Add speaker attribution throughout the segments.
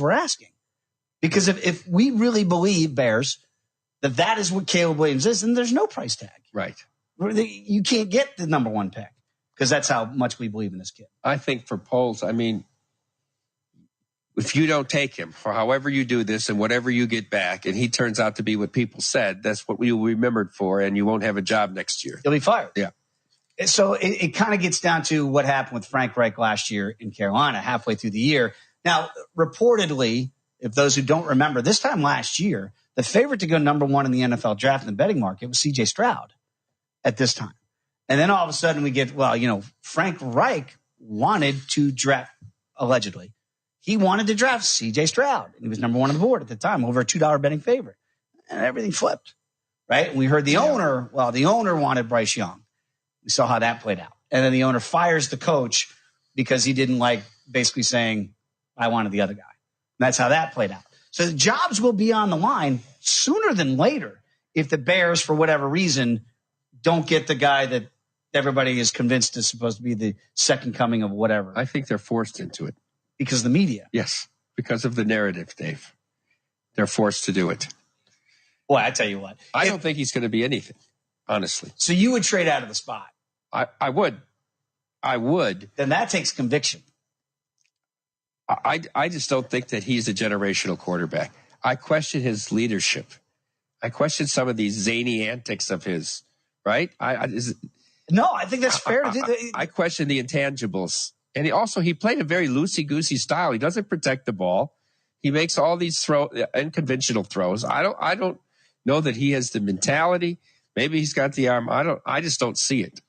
Speaker 1: we're asking. Because if we really believe, Bears, that is what Caleb Williams is, then there's no price tag.
Speaker 2: Right.
Speaker 1: You can't get the number one pick because that's how much we believe in this kid.
Speaker 2: I think for polls, I mean, if you don't take him for however you do this and whatever you get back, and he turns out to be what people said, that's what you'll be remembered for, and you won't have a job next year.
Speaker 1: You'll be fired.
Speaker 2: Yeah.
Speaker 1: So it kind of gets down to what happened with Frank Reich last year in Carolina halfway through the year. Now, reportedly, if those who don't remember, this time last year, the favorite to go number one in the NFL draft in the betting market was C.J. Stroud at this time. And then all of a sudden we get, Frank Reich wanted to draft, allegedly. He wanted to draft C.J. Stroud. And he was number one on the board at the time, over a $2 betting favorite. And everything flipped, right? And we heard the owner wanted Bryce Young. We saw how that played out. And then the owner fires the coach because he didn't like basically saying, I wanted the other guy. And that's how that played out. So the jobs will be on the line sooner than later if the Bears, for whatever reason, don't get the guy that everybody is convinced is supposed to be the second coming of whatever.
Speaker 2: I think they're forced into it.
Speaker 1: Because of the media.
Speaker 2: Yes, because of the narrative, Dave. They're forced to do it.
Speaker 1: Boy, I tell you what.
Speaker 2: I don't think he's going to be anything, honestly.
Speaker 1: So you would trade out of the spot?
Speaker 2: I would. I would.
Speaker 1: Then that takes conviction.
Speaker 2: I just don't think that he's a generational quarterback. I question his leadership. I question some of these zany antics of his, right?
Speaker 1: No, I think that's fair to do.
Speaker 2: I question the intangibles. And he played a very loosey-goosey style. He doesn't protect the ball. He makes all these unconventional throws. I don't know that he has the mentality. Maybe he's got the arm. I just don't see it.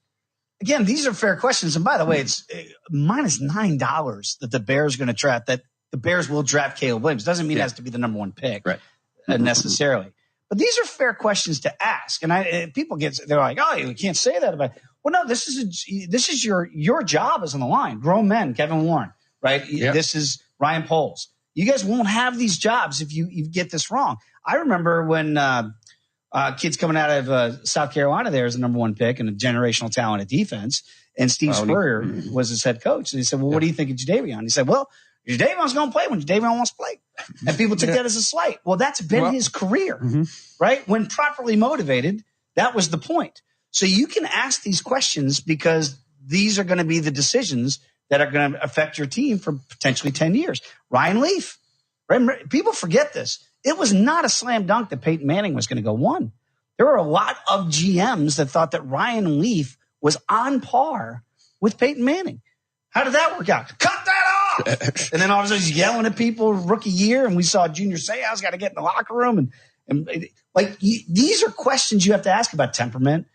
Speaker 1: Again, these are fair questions. And by the way, it's minus $9 that the Bears are going to draft, that the Bears will draft Caleb Williams. Doesn't mean it has to be the number one pick necessarily. But these are fair questions to ask. And people they're like, oh, you can't say that about. Well, no, this is your job is on the line. Grown men, Kevin Warren, right? Yep. This is Ryan Poles. You guys won't have these jobs if you get this wrong. I remember when kids coming out of South Carolina there as the number one pick and a generational talent at defense, and Steve Spurrier was his head coach. And he said, well, what do you think of Jadeveon? He said, well, Jadeveon's going to play when Jadeveon wants to play. And people took that as a slight. Well, that's been his career, right? When properly motivated, that was the point. So you can ask these questions because these are going to be the decisions that are going to affect your team for potentially 10 years. Ryan Leaf, right? People forget this. It was not a slam dunk that Peyton Manning was going to go one. There were a lot of GMs that thought that Ryan Leaf was on par with Peyton Manning. How did that work out? Cut that off! And then all of a sudden he's yelling at people rookie year, and we saw Junior Seau's got to get in the locker room. And these are questions you have to ask about temperament,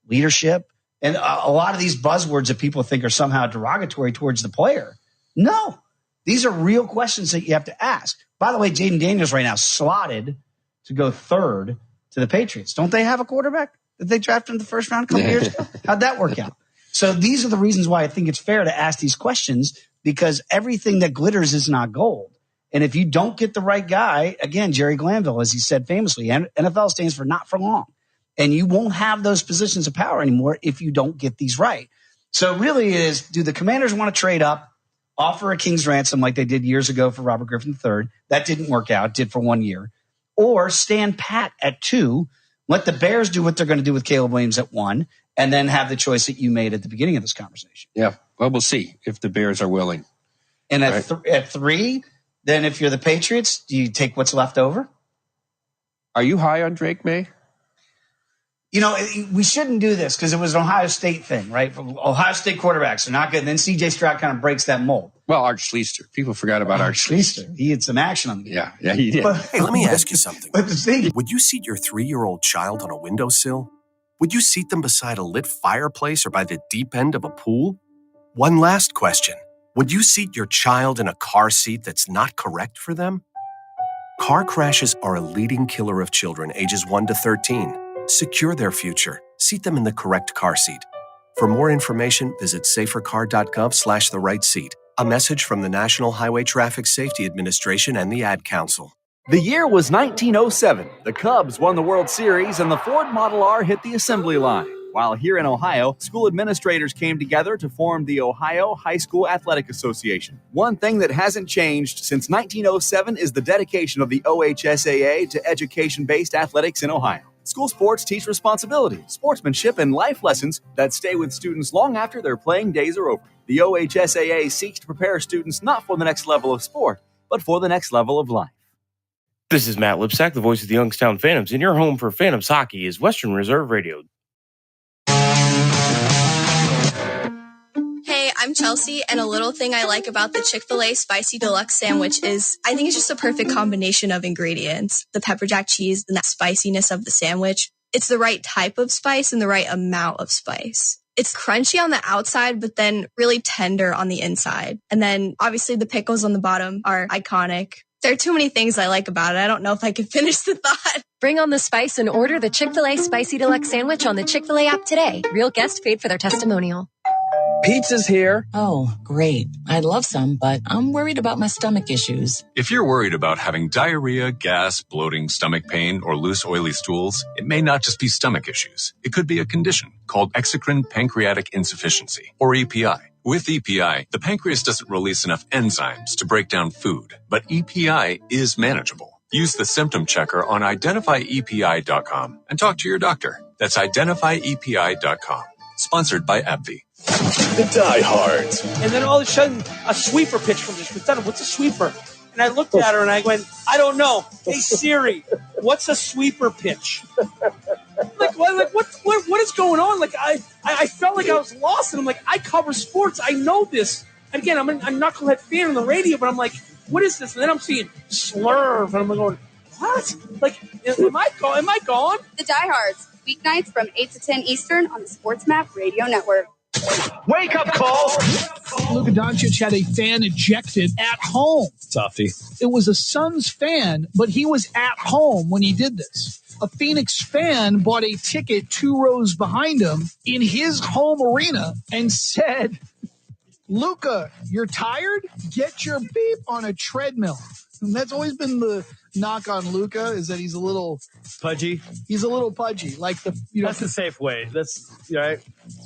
Speaker 1: leadership, and a lot of these buzzwords that people think are somehow derogatory towards the player. No, these are real questions that you have to ask. By the way, Jaden Daniels right now slotted to go third to the Patriots. Don't they have a quarterback that they drafted in the first round a couple years ago? How'd that work out? So these are the reasons why I think it's fair to ask these questions, because everything that glitters is not gold. And if you don't get the right guy, again, Jerry Glanville, as he said famously, NFL stands for not for long. And you won't have those positions of power anymore if you don't get these right. So really it is, do the Commanders want to trade up, offer a king's ransom like they did years ago for Robert Griffin III? That didn't work out, did for 1 year. Or stand pat at 2, let the Bears do what they're going to do with Caleb Williams at 1, and then have the choice that you made at the beginning of this conversation.
Speaker 2: Yeah, well, we'll see if the Bears are willing.
Speaker 1: And at 3, then if you're the Patriots, do you take what's left over?
Speaker 2: Are you high on Drake May?
Speaker 1: You know, we shouldn't do this because it was an Ohio State thing, right? Ohio State quarterbacks are not good. And then C.J. Stroud kind of breaks that mold.
Speaker 2: Well, Art Schlichter. People forgot about Art Schlichter.
Speaker 1: He had some action on the game.
Speaker 2: Yeah, he did.
Speaker 3: Hey, let me ask you something. Would you seat your 3-year-old child on a windowsill? Would you seat them beside a lit fireplace or by the deep end of a pool? One last question. Would you seat your child in a car seat that's not correct for them? Car crashes are a leading killer of children ages 1 to 13. Secure their future. Seat them in the correct car seat. For more information, visit safercar.gov/the-right-seat. A message from the National Highway Traffic Safety Administration and the Ad Council.
Speaker 4: The year was 1907. The Cubs won the World Series, and the Ford Model R hit the assembly line. While here in Ohio, school administrators came together to form the Ohio High School Athletic Association. One thing that hasn't changed since 1907 is the dedication of the OHSAA to education-based athletics in Ohio. School sports teach responsibility, sportsmanship, and life lessons that stay with students long after their playing days are over. The OHSAA seeks to prepare students not for the next level of sport, but for the next level of life.
Speaker 5: This is Matt Lipsack, the voice of the Youngstown Phantoms, and your home for Phantoms hockey is Western Reserve Radio.
Speaker 6: Hey, I'm Chelsea, and a little thing I like about the Chick-fil-A Spicy Deluxe Sandwich is I think it's just a perfect combination of ingredients. The pepper jack cheese and that spiciness of the sandwich. It's the right type of spice and the right amount of spice. It's crunchy on the outside, but then really tender on the inside. And then obviously the pickles on the bottom are iconic. There are too many things I like about it. I don't know if I can finish the thought.
Speaker 7: Bring on the spice and order the Chick-fil-A Spicy Deluxe Sandwich on the Chick-fil-A app today. Real guests paid for their testimonial.
Speaker 8: Pizza's here.
Speaker 9: Oh, great. I'd love some, but I'm worried about my stomach issues.
Speaker 10: If you're worried about having diarrhea, gas, bloating, stomach pain, or loose, oily stools, it may not just be stomach issues. It could be a condition called exocrine pancreatic insufficiency, or EPI. With EPI, the pancreas doesn't release enough enzymes to break down food, but EPI is manageable. Use the symptom checker on identifyepi.com and talk to your doctor. That's identifyepi.com. Sponsored by AbbVie.
Speaker 11: The diehards.
Speaker 12: And then all of a sudden, a sweeper pitch from this. What's a sweeper? And I looked at her and I went, I don't know. Hey Siri, what's a sweeper pitch? What is going on? Like I felt like I was lost, and I'm like, I cover sports. I know this. And again, I'm a knucklehead fan on the radio, but I'm like, what is this? And then I'm seeing slurve, and I'm going, what? Like, am I gone?
Speaker 13: The diehards, weeknights from 8 to 10 Eastern on the Sports Map Radio Network.
Speaker 14: Wake up call!
Speaker 15: Luka Doncic had a fan ejected at home.
Speaker 14: Softy.
Speaker 15: It was a Suns fan, but he was at home when he did this. A Phoenix fan bought a ticket 2 rows behind him in his home arena and said, Luka, you're tired? Get your beep on a treadmill. And that's always been the knock on Luka, is that he's a little
Speaker 14: pudgy.
Speaker 15: He's a little pudgy, like
Speaker 14: That's the safe way. That's right.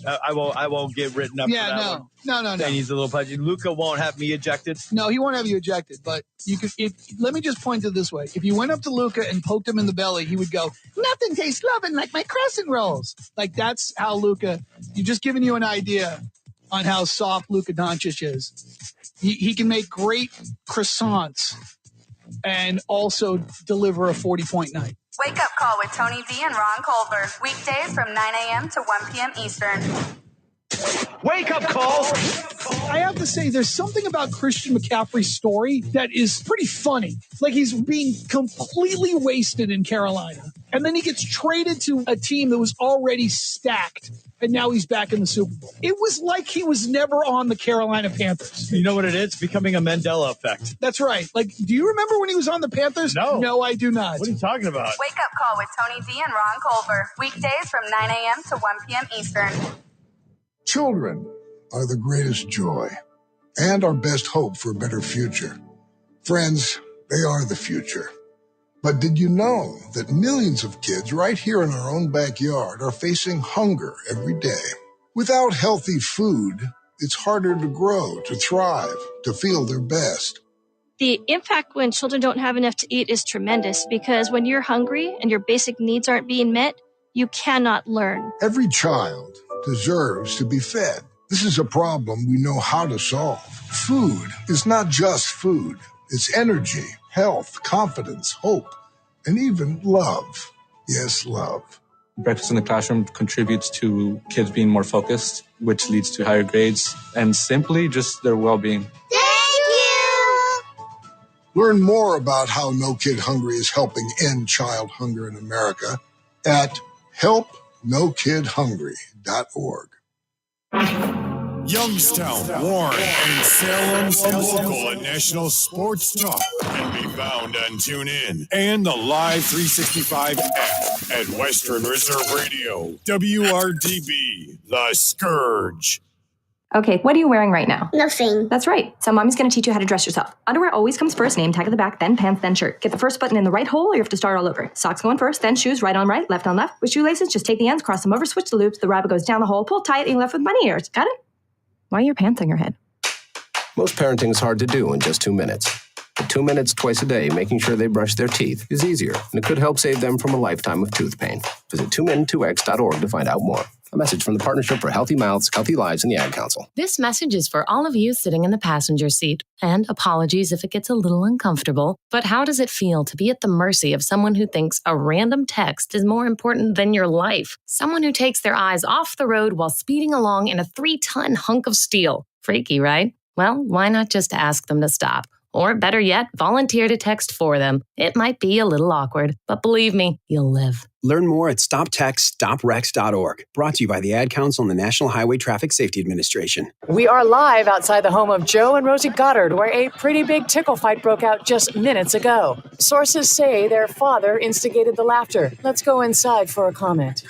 Speaker 14: I won't get written up.
Speaker 15: Yeah,
Speaker 14: for that
Speaker 15: no.
Speaker 14: one. And he's a little pudgy. Luka won't have me ejected.
Speaker 15: No, he won't have you ejected. But you could. Let me just point it this way: if you went up to Luka and poked him in the belly, he would go, "Nothing tastes loving like my crescent rolls." Like that's how Luka. You're just giving you an idea on how soft Luka Doncic is. He can make great croissants and also deliver a 40-point night.
Speaker 13: Wake up call with Tony V and Ron Culver. Weekdays from 9 a.m. to 1 p.m. Eastern.
Speaker 14: Wake up call!
Speaker 15: I have to say, there's something about Christian McCaffrey's story that is pretty funny. Like he's being completely wasted in Carolina. And then he gets traded to a team that was already stacked. And now he's back in the Super Bowl. It was like he was never on the Carolina Panthers.
Speaker 14: You know what it is? It's becoming a Mandela effect.
Speaker 15: That's right. Like, do you remember when he was on the Panthers? No, I do not.
Speaker 14: What are you talking about?
Speaker 13: Wake up call with Tony V and Ron Culver. Weekdays from 9 a.m. to 1 p.m. Eastern.
Speaker 16: Children are the greatest joy and our best hope for a better future. Friends, they are the future. But did you know that millions of kids right here in our own backyard are facing hunger every day? Without healthy food, it's harder to grow, to thrive, to feel their best.
Speaker 17: The impact when children don't have enough to eat is tremendous because when you're hungry and your basic needs aren't being met, you cannot learn.
Speaker 16: Every child deserves to be fed. This is a problem we know how to solve. Food is not just food. It's energy, health, confidence, hope, and even love. Yes, love.
Speaker 18: Breakfast in the classroom contributes to kids being more focused, which leads to higher grades, and simply just their well-being.
Speaker 16: Thank you! Learn more about how No Kid Hungry is helping end child hunger in America at helpnokidhungry.org.
Speaker 19: Youngstown, Warren, and Salem's local and national sports talk can be found on TuneIn and the Live 365 app at Western Reserve Radio, WRDB, The Scourge.
Speaker 7: Okay, what are you wearing right now?
Speaker 20: Nothing.
Speaker 7: That's right. So mommy's going to teach you how to dress yourself. Underwear always comes first, name tag at the back, then pants, then shirt. Get the first button in the right hole or you have to start all over. Socks going first, then shoes, right on right, left on left. With shoelaces, just take the ends, cross them over, switch the loops. The rabbit goes down the hole, pull tight, and you're left with bunny ears. Got it? Why are your pants on your head?
Speaker 3: Most parenting is hard to do in just 2 minutes. But 2 minutes twice a day making sure they brush their teeth is easier, and it could help save them from a lifetime of tooth pain. Visit 2min2x.org to find out more. A message from the Partnership for Healthy Mouths, Healthy Lives, and the Ad Council.
Speaker 9: This message is for all of you sitting in the passenger seat. And apologies if it gets a little uncomfortable. But how does it feel to be at the mercy of someone who thinks a random text is more important than your life? Someone who takes their eyes off the road while speeding along in a 3-ton hunk of steel. Freaky, right? Well, why not just ask them to stop? Or better yet, volunteer to text for them. It might be a little awkward, but believe me, you'll live.
Speaker 21: Learn more at stoptextstoprex.org. Brought to you by the Ad Council and the National Highway Traffic Safety Administration.
Speaker 22: We are live outside the home of Joe and Rosie Goddard, where a pretty big tickle fight broke out just minutes ago. Sources say their father instigated the laughter. Let's go inside for a comment.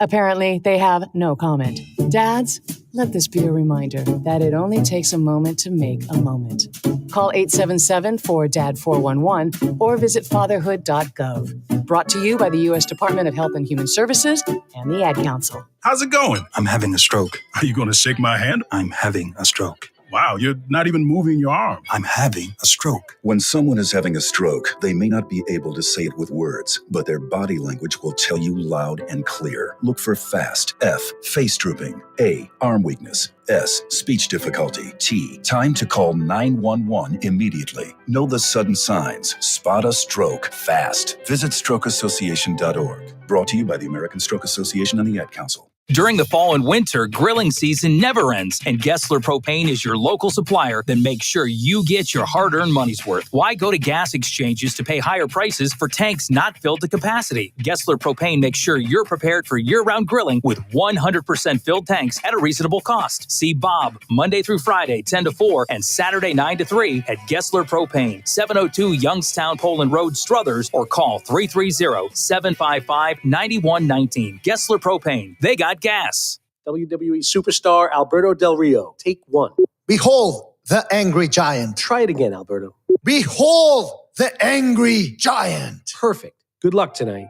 Speaker 22: Apparently, they have no comment. Dads, let this be a reminder that it only takes a moment to make a moment. Call 877-4DAD-411 or visit fatherhood.gov. Brought to you by the U.S. Department of Health and Human Services and the Ad Council.
Speaker 23: How's it going? I'm having a stroke. Are you going to shake my hand? I'm having a stroke. Wow, you're not even moving your arm. I'm having a stroke.
Speaker 24: When someone is having a stroke, they may not be able to say it with words, but their body language will tell you loud and clear. Look for FAST. F, face drooping. A, arm weakness. S, speech difficulty. T, time to call 911 immediately. Know the sudden signs. Spot a stroke fast. Visit strokeassociation.org. Brought to you by the American Stroke Association and the Ad Council.
Speaker 25: During the fall and winter, grilling season never ends, and Gessler Propane is your local supplier that makes sure you get your hard-earned money's worth. Why go to gas exchanges to pay higher prices for tanks not filled to capacity? Gessler Propane makes sure you're prepared for year-round grilling with 100% filled tanks at a reasonable cost. See Bob Monday through Friday, 10 to 4, and Saturday, 9 to 3 at Gessler Propane, 702 Youngstown Poland Road, Struthers, or call 330-755-9119. Gessler Propane. They got gas.
Speaker 26: WWE superstar Alberto Del Rio. Take one.
Speaker 27: Behold the angry giant.
Speaker 26: Try it again, Alberto.
Speaker 27: Behold the angry giant.
Speaker 26: Perfect. Good luck tonight.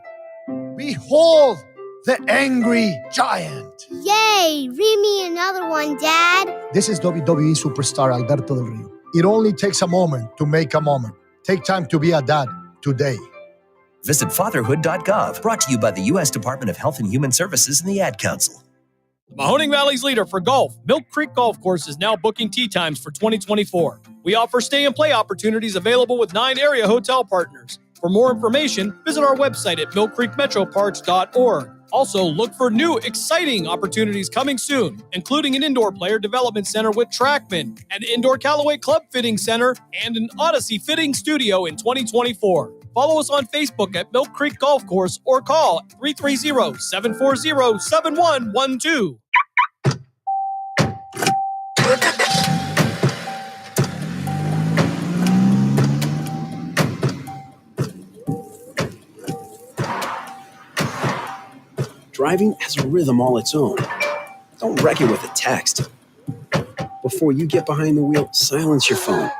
Speaker 27: Behold the angry giant.
Speaker 20: Yay! Read me another one, Dad.
Speaker 27: This is WWE superstar Alberto Del Rio. It only takes a moment to make a moment. Take time to be a dad today.
Speaker 28: Visit fatherhood.gov. Brought to you by the U.S. Department of Health and Human Services and the Ad Council.
Speaker 29: Mahoning Valley's leader for golf, Milk Creek Golf Course, is now booking tee times for 2024. We offer stay and play opportunities available with 9 area hotel partners. For more information, visit our website at millcreekmetroparks.org. Also, look for new, exciting opportunities coming soon, including an indoor player development center with Trackman, an indoor Callaway Club Fitting Center, and an Odyssey Fitting Studio in 2024. Follow us on Facebook at Milk Creek Golf Course or call 330-740-7112.
Speaker 21: Driving has a rhythm all its own. Don't wreck it with a text. Before you get behind the wheel, silence your phone.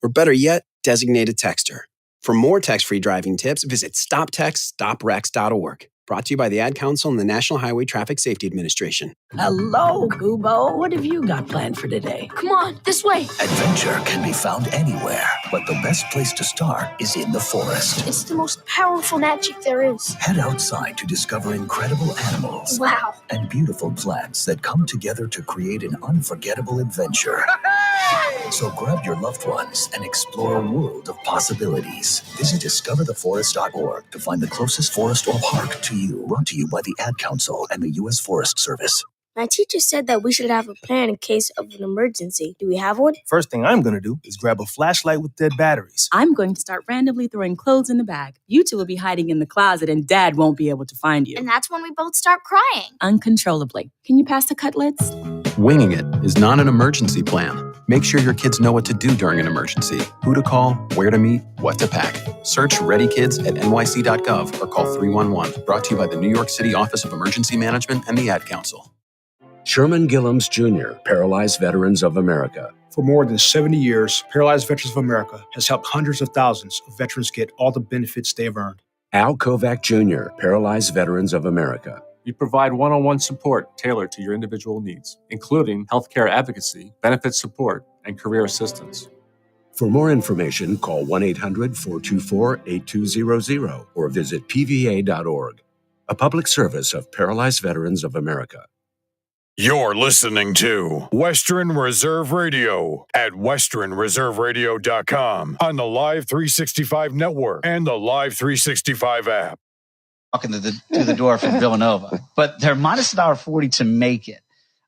Speaker 21: Or better yet, designate a texter. For more text-free driving tips, visit stoptextstoprex.org. Brought to you by the Ad Council and the National Highway Traffic Safety Administration.
Speaker 9: Hello, Kubo. What have you got planned for today?
Speaker 30: Come on, this way.
Speaker 28: Adventure can be found anywhere, but the best place to start is in the forest.
Speaker 30: It's the most powerful magic there is.
Speaker 28: Head outside to discover incredible animals.
Speaker 30: Wow.
Speaker 28: And beautiful plants that come together to create an unforgettable adventure. So grab your loved ones and explore a world of possibilities. Visit discovertheforest.org to find the closest forest or park to you. Brought to you by the Ad Council and the U.S. Forest Service.
Speaker 30: My teacher said that we should have a plan in case of an emergency. Do we have one?
Speaker 1: First thing I'm going to do is grab a flashlight with dead batteries.
Speaker 2: I'm going to start randomly throwing clothes in the bag. You two will be hiding in the closet and Dad won't be able to find you.
Speaker 30: And that's when we both start crying.
Speaker 2: Uncontrollably. Can you pass the cutlets?
Speaker 4: Winging it is not an emergency plan. Make sure your kids know what to do during an emergency, who to call, where to meet, what to pack. Search Ready Kids at nyc.gov or call 311. Brought to you by the New York City Office of Emergency Management and the Ad Council.
Speaker 5: Sherman Gillums Jr., Paralyzed Veterans of America.
Speaker 27: For more than 70 years, Paralyzed Veterans of America has helped hundreds of thousands of veterans get all the benefits they have earned.
Speaker 5: Al Kovac Jr., Paralyzed Veterans of America.
Speaker 18: We provide one-on-one support tailored to your individual needs, including healthcare advocacy, benefit support, and career assistance.
Speaker 5: For more information, call 1-800-424-8200 or visit pva.org. A public service of Paralyzed Veterans of America.
Speaker 19: You're listening to Western Reserve Radio at westernreserveradio.com on the Live 365 network and the Live 365 app.
Speaker 6: Walking to the door for Villanova, but they're minus $1.40 to make it.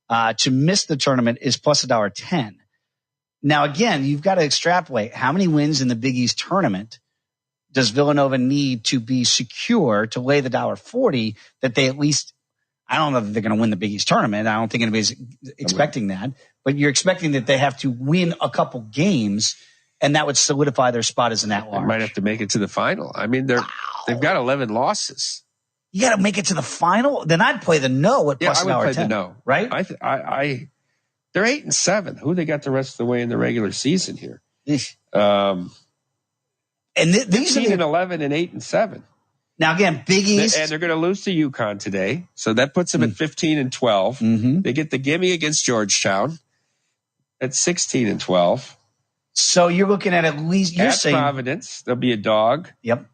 Speaker 6: To miss the tournament is plus $1.10. Now, again, you've got to extrapolate how many wins in the Big East tournament does Villanova need to be secure to lay the $1.40 that they at least. I don't know that they're going to win the Big East tournament. I don't think anybody's expecting that. But you're expecting that they have to win a couple games, and that would solidify their spot as an at-large.
Speaker 8: They might have to make it to the final. I mean, they've got 11 losses.
Speaker 6: You got to make it to the final? Then I'd play the no at plus $1.10.
Speaker 8: I would play the no.
Speaker 6: Right?
Speaker 8: They're 8-7. Who they got the rest of the way in the regular season here?
Speaker 6: These
Speaker 8: are 11 and 8-7.
Speaker 6: Now, again, Big East.
Speaker 8: And they're going to lose to UConn today. So that puts them at 15-12.
Speaker 6: Mm-hmm.
Speaker 8: They get the gimme against Georgetown at 16-12.
Speaker 6: So you're looking at least, you're saying.
Speaker 8: At Providence, there'll be a dog.
Speaker 6: Yep.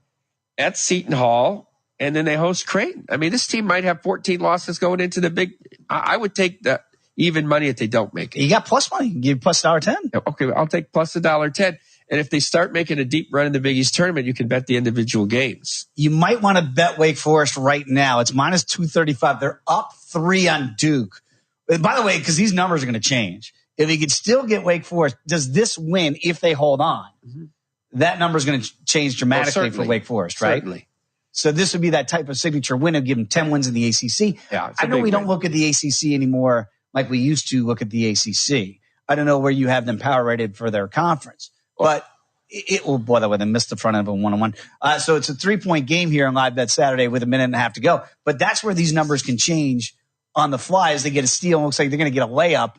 Speaker 8: At Seton Hall. And then they host Creighton. I mean, this team might have 14 losses going into the big. I would take the even money if they don't make it.
Speaker 6: You got plus money. You can give plus $1.10.
Speaker 8: Okay, I'll take plus $1.10. And if they start making a deep run in the Big East tournament, you can bet the individual games.
Speaker 6: You might want to bet Wake Forest right now. It's minus 235. They're up 3 on Duke. By the way, because these numbers are going to change. If you could still get Wake Forest, does this win if they hold on? Mm-hmm. That number is going to change dramatically for Wake Forest, right?
Speaker 8: Certainly.
Speaker 6: So this would be that type of signature win of give them 10 wins in the ACC.
Speaker 8: Yeah,
Speaker 6: I know we don't look at the ACC anymore like we used to look at the ACC. I don't know where you have them power rated for their conference. But it will, by the way, they missed the front end of a 1-on-1. So it's a 3-point game here on Live Bet Saturday with a minute and a half to go. But that's where these numbers can change on the fly as they get a steal. It looks like they're going to get a layup,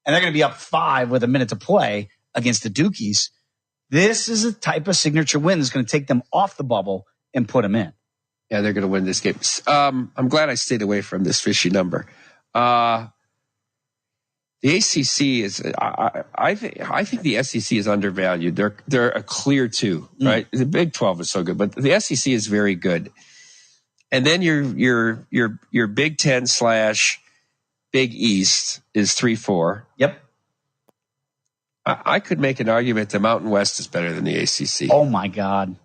Speaker 6: and they're going to be up 5 with a minute to play against the Dukies. This is a type of signature win that's going to take them off the bubble and put them in.
Speaker 8: Yeah, they're going to win this game. I'm glad I stayed away from this fishy number. The ACC is, I think the SEC is undervalued. They're a clear 2, right? The Big 12 is so good, but the SEC is very good. And then your Big 10 / Big East is 3-4.
Speaker 6: Yep.
Speaker 8: I could make an argument that Mountain West is better than the ACC.
Speaker 6: Oh my God.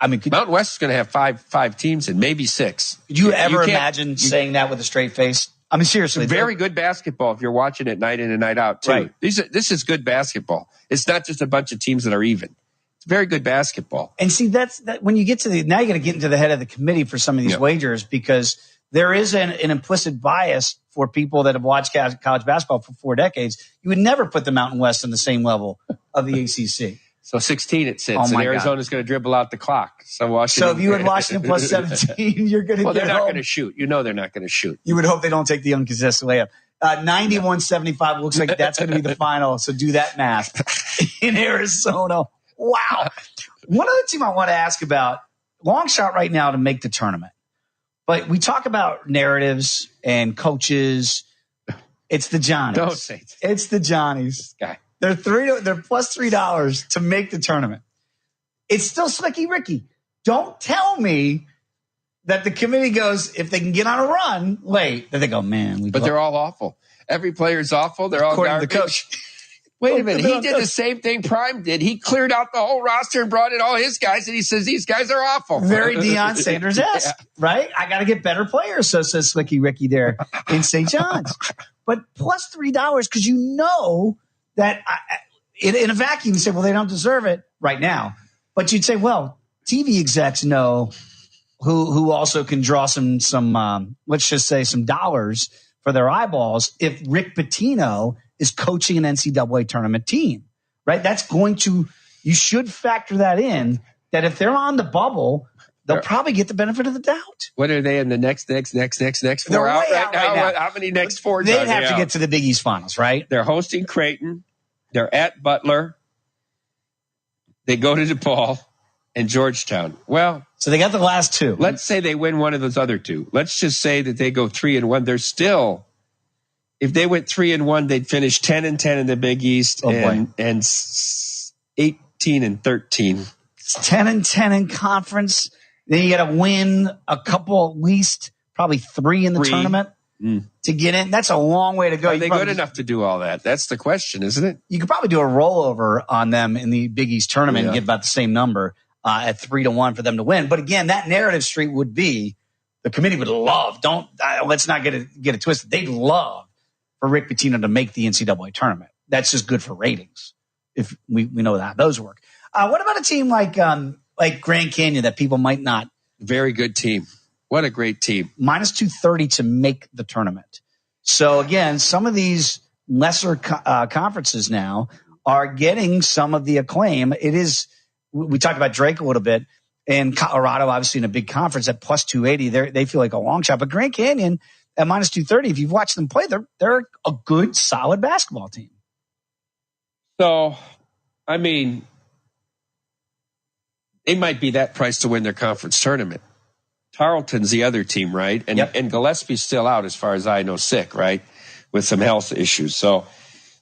Speaker 6: I mean,
Speaker 8: Mountain West is going to have five teams and maybe 6.
Speaker 6: Could you ever imagine saying that with a straight face? I mean, seriously.
Speaker 8: Very good basketball if you're watching it night in and night out, too.
Speaker 6: Right.
Speaker 8: This is good basketball. It's not just a bunch of teams that are even. It's very good basketball.
Speaker 6: And see, that's when you get to now you're going to get into the head of the committee for some of these wagers because there is an implicit bias for people that have watched college basketball for 4 decades. You would never put the Mountain West on the same level of the ACC.
Speaker 8: So 16 it sits, and Arizona's going to dribble out the clock. So
Speaker 6: if you had Washington plus 17, you're going to
Speaker 8: they're not going to shoot. You know they're not going to shoot.
Speaker 6: You would hope they don't take the uncontested layup. 91-75 looks like that's going to be the final, so do that math. In Arizona. Wow. One other team I want to ask about, long shot right now to make the tournament. But we talk about narratives and coaches. It's the Johnnies.
Speaker 8: Don't say it.
Speaker 6: It's the Johnnies.
Speaker 8: Guy.
Speaker 6: They're plus $3 to make the tournament. It's still Slicky Ricky. Don't tell me that the committee goes, if they can get on a run late, then they go, man.
Speaker 8: But they're all awful. Every player is awful. They're all
Speaker 6: according
Speaker 8: garbage.
Speaker 6: To the coach.
Speaker 8: Wait a minute. He did the same thing Prime did. He cleared out the whole roster and brought in all his guys, and he says these guys are awful.
Speaker 6: Very Deion Sanders-esque, right? I got to get better players, so says Slicky Ricky there in St. John's. But plus $3 because you know that in a vacuum, you say, well, they don't deserve it right now. But you'd say, well, TV execs know who also can draw some let's just say some dollars for their eyeballs if Rick Pitino is coaching an NCAA tournament team, right? You should factor that in, that if they're on the bubble, they'll probably get the benefit of the doubt.
Speaker 8: What are they in the next 4
Speaker 6: They're
Speaker 8: out
Speaker 6: way
Speaker 8: right
Speaker 6: out
Speaker 8: now?
Speaker 6: right now.
Speaker 8: How many next 4?
Speaker 6: They'd have to get to the Big East finals, right?
Speaker 8: They're hosting Creighton. They're at Butler. They go to DePaul and Georgetown. Well,
Speaker 6: so they got the last 2.
Speaker 8: Let's say they win one of those other 2. Let's just say that they go 3-1. They're still, if they went 3-1, they'd finish 10-10 in the Big East and 18-13.
Speaker 6: It's 10-10 in conference. Then you got to win a couple, at least probably 3 in the tournament to get in. That's a long way to go.
Speaker 8: Are they good enough to do all that? That's the question, isn't it?
Speaker 6: You could probably do a rollover on them in the Big East tournament and get about the same number at 3-1 for them to win. But again, that narrative street would be the committee would love. Let's not get it twisted. They'd love for Rick Pitino to make the NCAA tournament. That's just good for ratings. If we know that those work. What about a team like Grand Canyon that people might not?
Speaker 8: Very good team. What a great team.
Speaker 6: Minus 230 to make the tournament. So again, some of these lesser conferences now are getting some of the acclaim. It is, we talked about Drake a little bit, and Colorado, obviously in a big conference at plus 280, they feel like a long shot. But Grand Canyon at minus 230, if you've watched them play, they're a good, solid basketball team.
Speaker 8: So, I mean, they might be that price to win their conference tournament. Tarleton's the other team, right? And Gillespie's still out, as far as I know, sick, right? With some health issues. So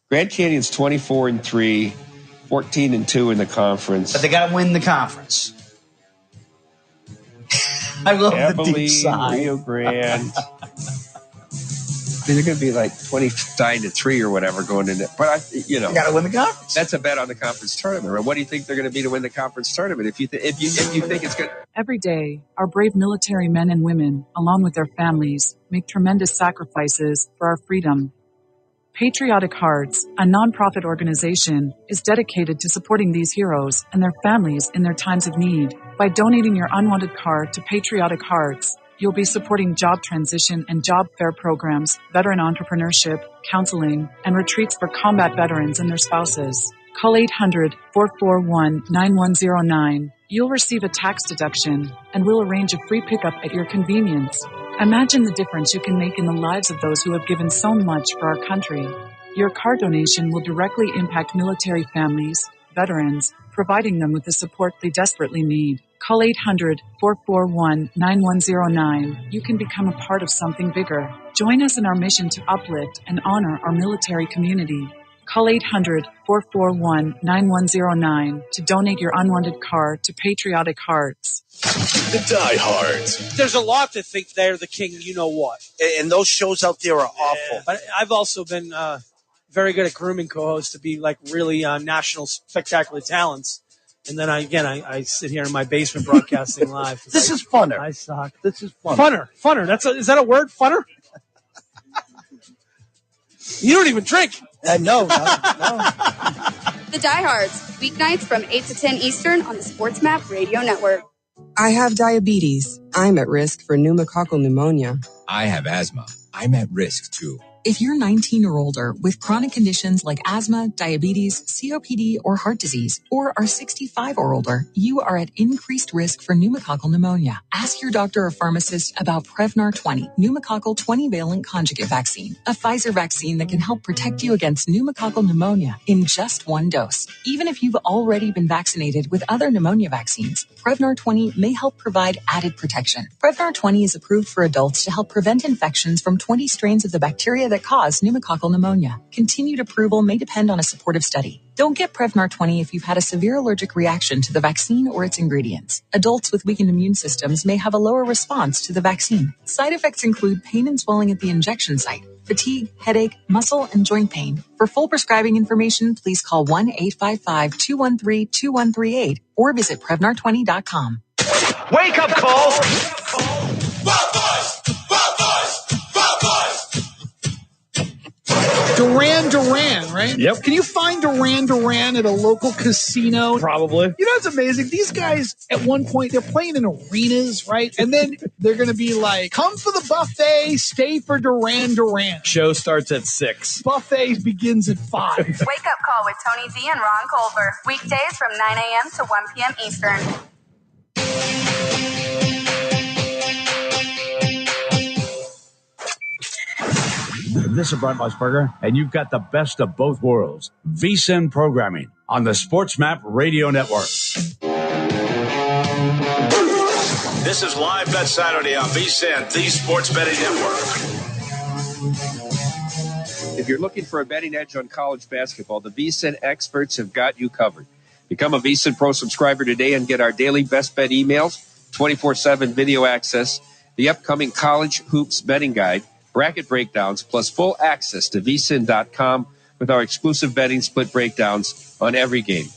Speaker 8: Grand Canyon's 24-3, 14-2 in the conference.
Speaker 6: But they got to win the conference. I love the deep sigh.
Speaker 8: Rio Grande. They're going to be like 29-3 or whatever going in it. But you
Speaker 6: got to win the conference.
Speaker 8: That's a bet on the conference tournament. Right? What do you think they're going to be to win the conference tournament? If you think it's good.
Speaker 3: Every day, our brave military men and women, along with their families, make tremendous sacrifices for our freedom. Patriotic Hearts, a nonprofit organization, is dedicated to supporting these heroes and their families in their times of need. By donating your unwanted car to Patriotic Hearts, you'll be supporting job transition and job fair programs, veteran entrepreneurship, counseling, and retreats for combat veterans and their spouses. Call 800-441-9109. You'll receive a tax deduction, and we'll arrange a free pickup at your convenience. Imagine the difference you can make in the lives of those who have given so much for our country. Your car donation will directly impact military families, veterans, providing them with the support they desperately need. Call 800-441-9109. You can become a part of something bigger. Join us in our mission to uplift and honor our military community. Call 800-441-9109 to donate your unwanted car to Patriotic Hearts.
Speaker 7: The diehards.
Speaker 10: There's a lot to think they're the king, you know what.
Speaker 7: And those shows out there are awful.
Speaker 10: But I've also been very good at grooming co-hosts to be like really national spectacular talents. And then I sit here in my basement broadcasting live.
Speaker 7: This is funner.
Speaker 10: I suck.
Speaker 7: This is funner.
Speaker 10: Funner. Is that a word? Funner? You don't even drink.
Speaker 7: No.
Speaker 11: The Diehards, weeknights from 8 to 10 Eastern on the Sports Map Radio Network.
Speaker 12: I have diabetes. I'm at risk for pneumococcal pneumonia.
Speaker 13: I have asthma. I'm at risk too.
Speaker 14: If you're 19 or older with chronic conditions like asthma, diabetes, COPD, or heart disease, or are 65 or older, you are at increased risk for pneumococcal pneumonia. Ask your doctor or pharmacist about Prevnar 20, pneumococcal 20-valent conjugate vaccine, a Pfizer vaccine that can help protect you against pneumococcal pneumonia in just one dose. Even if you've already been vaccinated with other pneumonia vaccines, Prevnar 20 may help provide added protection. Prevnar 20 is approved for adults to help prevent infections from 20 strains of the bacteria that cause pneumococcal pneumonia. Continued approval may depend on a supportive study. Don't get Prevnar 20 if you've had a severe allergic reaction to the vaccine or its ingredients. Adults with weakened immune systems may have a lower response to the vaccine. Side effects include pain and swelling at the injection site, fatigue, headache, muscle, and joint pain. For full prescribing information, please call 1-855-213-2138 or visit Prevnar20.com.
Speaker 7: Wake up, Cole!
Speaker 15: Duran, right?
Speaker 7: Yep.
Speaker 15: Can you find Duran at a local casino?
Speaker 7: Probably.
Speaker 15: You know what's amazing? These guys, at one point, they're playing in arenas, right? And then they're going to be like, come for the buffet, stay for Duran.
Speaker 7: Show starts at 6.
Speaker 15: Buffet begins at 5.
Speaker 11: Wake up call with Tony Z and Ron Culver. Weekdays from 9 a.m. to 1 p.m. Eastern.
Speaker 5: This is Brent Musburger, and you've got the best of both worlds. VSiN programming on the SportsMap Radio Network.
Speaker 16: This is Live Bet Saturday on VSiN, the Sports Betting Network.
Speaker 8: If you're looking for a betting edge on college basketball, the VSiN experts have got you covered. Become a VSiN Pro subscriber today and get our daily best bet emails, 24/7 video access, the upcoming college hoops betting guide, bracket breakdowns, plus full access to vsin.com with our exclusive betting split breakdowns on every game.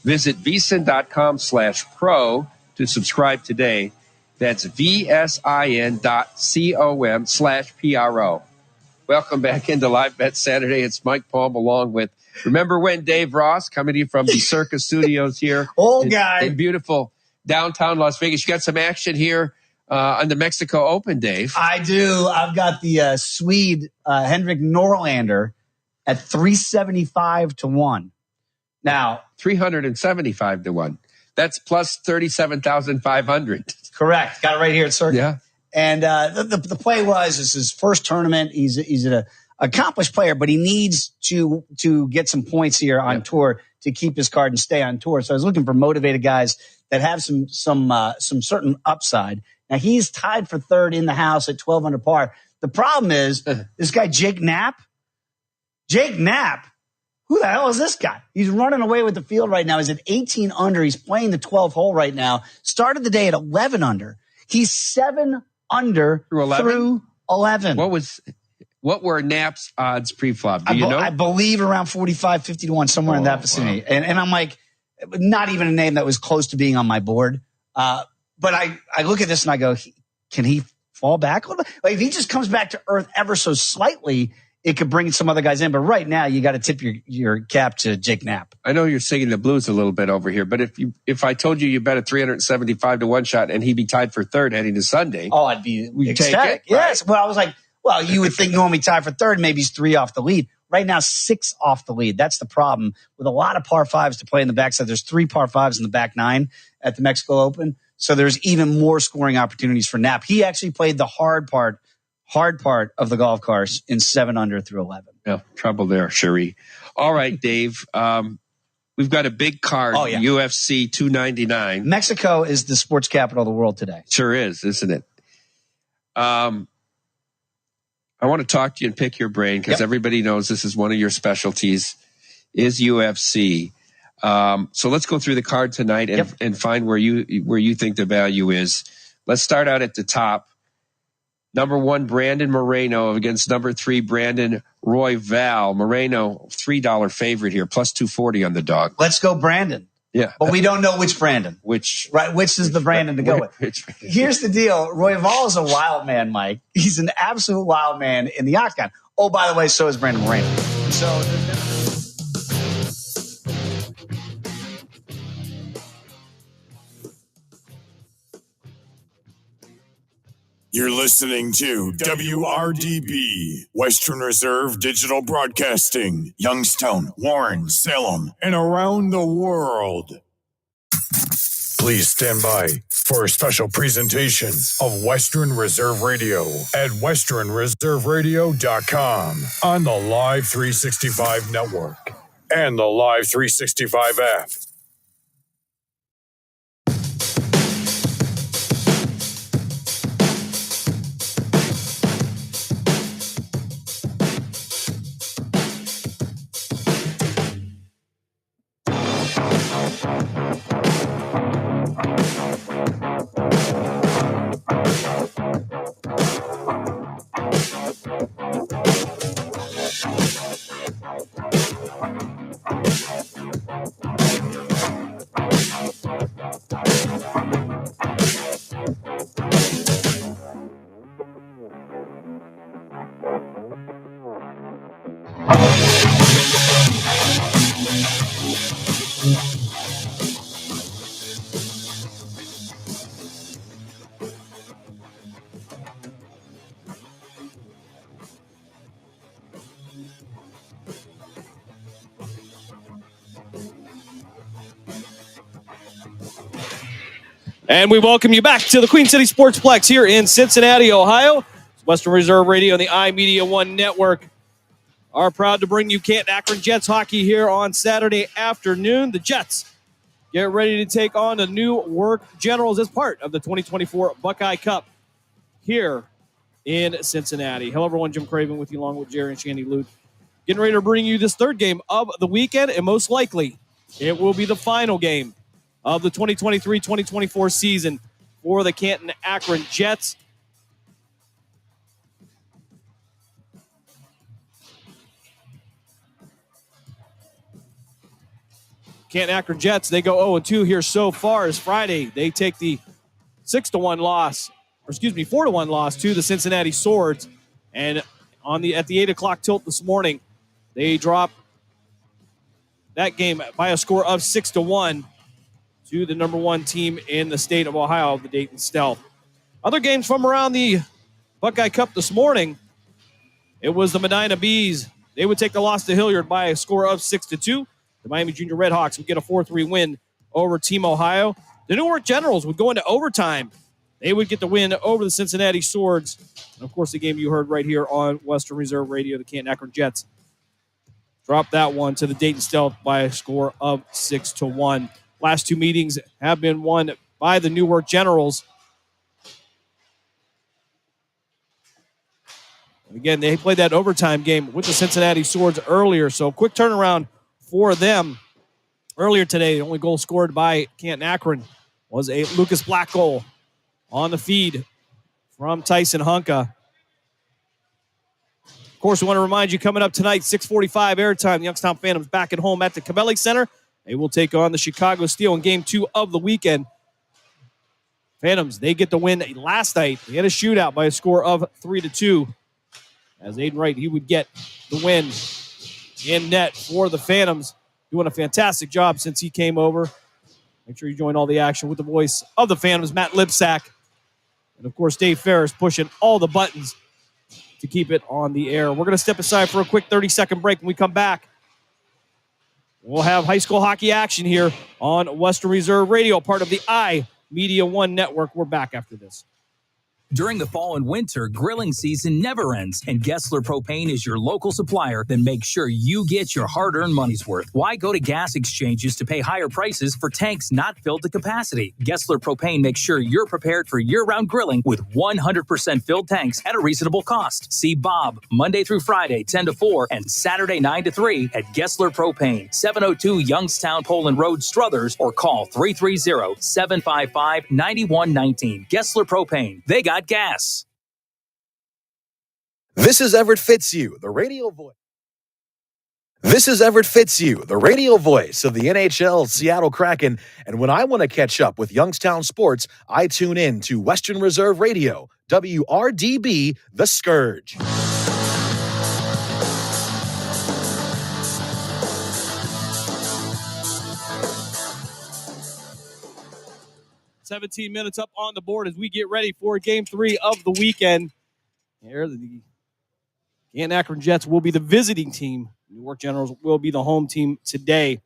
Speaker 8: Visit vsin.com/pro to subscribe today. That's vsin.com/pro. Welcome back into Live Bet Saturday. It's Mike Palm along with, remember when, Dave Ross, coming to you from the Circus Studios here.
Speaker 6: Old guy.
Speaker 8: In beautiful downtown Las Vegas. You got some action here on the Mexico Open, Dave.
Speaker 6: I do. I've got the Swede Henrik Norlander at 375 to 1. Now,
Speaker 8: 375 to 1. That's plus 37,500.
Speaker 6: Correct. Got it right here at Circuit.
Speaker 8: Yeah.
Speaker 6: And the play was, this is his first tournament. He's an accomplished player, but he needs to get some points here on tour to keep his card and stay on tour. So I was looking for motivated guys that have some certain upside. Now, he's tied for third in the house at 12 under par. The problem is this guy, Jake Knapp. Who the hell is this guy? He's running away with the field right now. He's at 18 under. He's playing the 12th hole right now. Started the day at 11 under. He's 7 under through 11.
Speaker 8: What were Knapp's odds pre-flop? Do you know?
Speaker 6: I believe around 45, 50 to 1, somewhere in that vicinity. Wow. And I'm like, not even a name that was close to being on my board. But I look at this and I go, can he fall back a little bit? Like, if he just comes back to earth ever so slightly, it could bring some other guys in. But right now, you got to tip your cap to Jake Knapp.
Speaker 8: I know you're singing the blues a little bit over here, but if I told you bet a 375 to 1 shot and he'd be tied for third heading to Sunday.
Speaker 6: Oh, I'd be ecstatic. Yes. Well, I was like, well, you would think normally tied for third, maybe he's 3 off the lead. Right now, 6 off the lead. That's the problem. With a lot of par 5s to play in the backside, there's 3 par 5s in the back 9 at the Mexico Open. So there's even more scoring opportunities for Knapp. He actually played the hard part of the golf course in 7 under through 11.
Speaker 8: Yeah, trouble there, Cherie. All right, Dave. We've got a big card, UFC 299.
Speaker 6: Mexico is the sports capital of the world today.
Speaker 8: Sure is, isn't it? I want to talk to you and pick your brain because everybody knows this is one of your specialties, is UFC. So let's go through the card tonight and find where you think the value is. Let's start out at the top. Number 1, Brandon Moreno against number 3, Brandon Royval. Moreno, $3 favorite here, plus 240 on the dog.
Speaker 6: Let's go Brandon.
Speaker 8: Yeah.
Speaker 6: But we don't know which Brandon. Which is the Brandon to go with. Here's the deal. Royval is a wild man, Mike. He's an absolute wild man in the octagon. Oh, by the way, so is Brandon Moreno. So
Speaker 19: You're listening to WRDB, Western Reserve Digital Broadcasting, Youngstown, Warren, Salem, and around the world. Please stand by for a special presentation of Western Reserve Radio at westernreserveradio.com on the Live 365 network and the Live 365 app.
Speaker 9: And we welcome you back to the Queen City Sportsplex here in Cincinnati, Ohio. Western Reserve Radio and the iMedia One Network are proud to bring you Canton Akron Jets hockey here on Saturday afternoon. The Jets get ready to take on the NEWARK Generals as part of the 2024 Buckeye Cup here in Cincinnati. Hello, everyone. Jim Craven with you along with Jerry and Shandy Lute. Getting ready to bring you this third game of the weekend, and most likely it will be the final game of the 2023-2024 season for the Canton Akron Jets. Canton Akron Jets, they go 0-2 here so far as Friday. They take the 4-1 loss to the Cincinnati Swords. And at the 8 o'clock tilt this morning, they drop that game by a score of 6-1 to the number one team in the state of Ohio, the Dayton Stealth. Other games from around the Buckeye Cup this morning, it was the Medina Bees. They would take the loss to Hilliard by a score of 6-2. The Miami Junior Redhawks would get a 4-3 win over Team Ohio. The NEWARK Generals would go into overtime. They would get the win over the Cincinnati Swords. And, of course, the game you heard right here on Western Reserve Radio, the Canton Akron Jets dropped that one to the Dayton Stealth by a score of 6-1. Last two meetings have been won by the NEWARK Generals. Again, they played that overtime game with the Cincinnati Swords earlier, so quick turnaround for them. Earlier today, the only goal scored by Canton Akron was a Lucas Black goal on the feed from Tyson Hunka. Of course, we want to remind you, coming up tonight, 6:45 airtime, the Youngstown Phantoms back at home at the Cabelli Center. They will take on the Chicago Steel in Game 2 of the weekend. Phantoms, they get the win last night. They had a shootout by a score of 3-2. As Aiden Wright, he would get the win in net for the Phantoms. Doing a fantastic job since he came over. Make sure you join all the action with the voice of the Phantoms, Matt Lipsack. And, of course, Dave Ferris pushing all the buttons to keep it on the air. We're going to step aside for a quick 30-second break. When we come back, we'll have high school hockey action here on Western Reserve Radio, part of the iMedia One Network. We're back after this.
Speaker 17: During the fall and winter, grilling season never ends, and Gessler Propane is your local supplier that makes sure you get your hard-earned money's worth. Why go to gas exchanges to pay higher prices for tanks not filled to capacity? Gessler Propane makes sure you're prepared for year-round grilling with 100% filled tanks at a reasonable cost. See Bob Monday through Friday, 10 to 4, and Saturday, 9 to 3 at Gessler Propane, 702 Youngstown Poland Road, Struthers, or call 330-755-9119. Gessler Propane. They got gas.
Speaker 20: This is Everett Fitzhugh, the radio voice. This is Everett Fitzhugh, the radio voice of the NHL Seattle Kraken. And when I want to catch up with Youngstown sports, I tune in to Western Reserve Radio, WRDB, The Scourge.
Speaker 9: $17 minutes up on the board as we get ready for Game 3 of the weekend. Here, the Canton Akron Jets will be the visiting team. NEWARK Generals will be the home team today. Of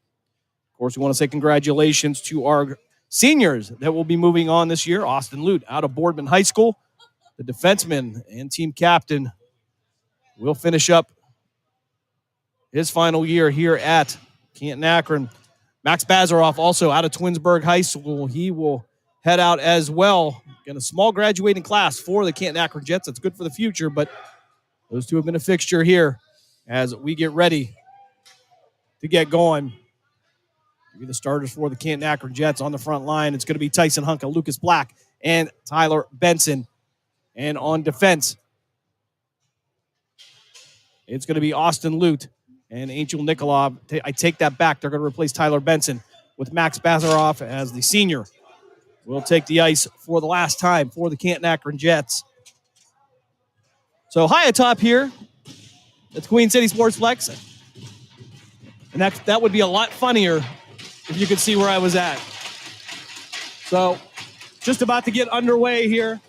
Speaker 9: course, we want to say congratulations to our seniors that will be moving on this year. Austin Lute out of Boardman High School. The defenseman and team captain will finish up his final year here at Canton Akron. Max Bazaroff also out of Twinsburg High School. He will head out as well. Again, a small graduating class for the Canton Akron Jets. That's good for the future, but those two have been a fixture here as we get ready to get going. Be the starters for the Canton Akron Jets on the front line. It's going to be Tyson Hunka, Lucas Black, and Tyler Benson. And on defense, it's going to be Austin Lute and Angel Nikolov. I take that back. They're going to replace Tyler Benson with Max Bazaroff as the senior. Will take the ice for the last time for the Canton Akron Jets. So high atop here, it's Queen City Sportsplex. And that would be a lot funnier if you can see where I was at. So just about to get underway here.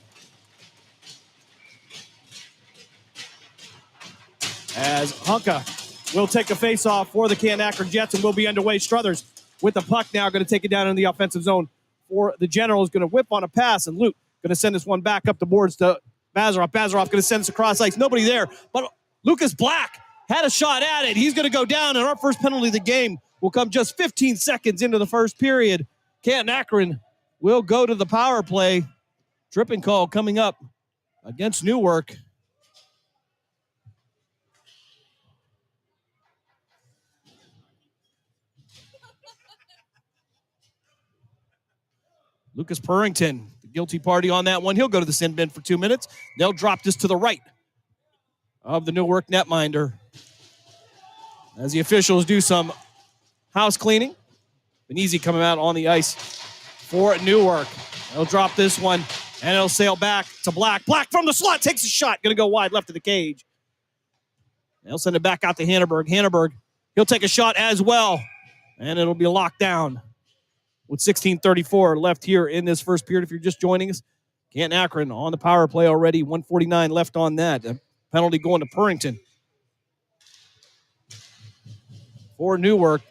Speaker 9: As Hunka will take a face-off for the Canton Akron Jets and will be underway. Struthers with the puck now, going to take it down in the offensive zone for the Generals. Going to whip on a pass, and Luke going to send this one back up the boards to Bazaroff. Bazaroff going to send this across ice. Nobody there, but Lucas Black had a shot at it. He's going to go down, and our first penalty of the game will come just 15 seconds into the first period. Canton Akron will go to the power play. Tripping call coming up against Newark. Lucas Purrington, the guilty party on that one. He'll go to the sin bin for 2 minutes. They'll drop this to the right of the Newark netminder as the officials do some house cleaning. Benizzi coming out on the ice for Newark. They'll drop this one, and it'll sail back to Black. Black from the slot takes a shot. Going to go wide left of the cage. They'll send it back out to Hanneberg. Hanneberg, he'll take a shot as well, and it'll be locked down. With 16:34 left here in this first period, if you're just joining us, Canton Akron on the power play already. 1:49 left on that. A penalty going to Purrington. For Newark,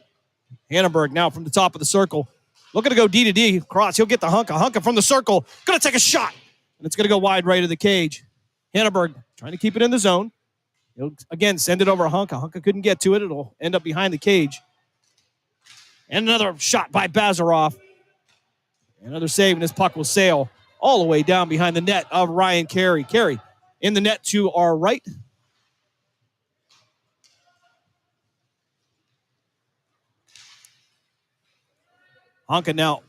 Speaker 9: Hanneberg now from the top of the circle. Looking to go D to D. Cross. He'll get the Hunka. Hunka from the circle. Going to take a shot. And it's going to go wide right of the cage. Hanneberg trying to keep it in the zone. He'll, again, send it over Hunka. Hunka couldn't get to it. It'll end up behind the cage. And another shot by Bazaroff. Another save, and this puck will sail all the way down behind the net of Ryan Carey. Carey in the net to our right. Honka now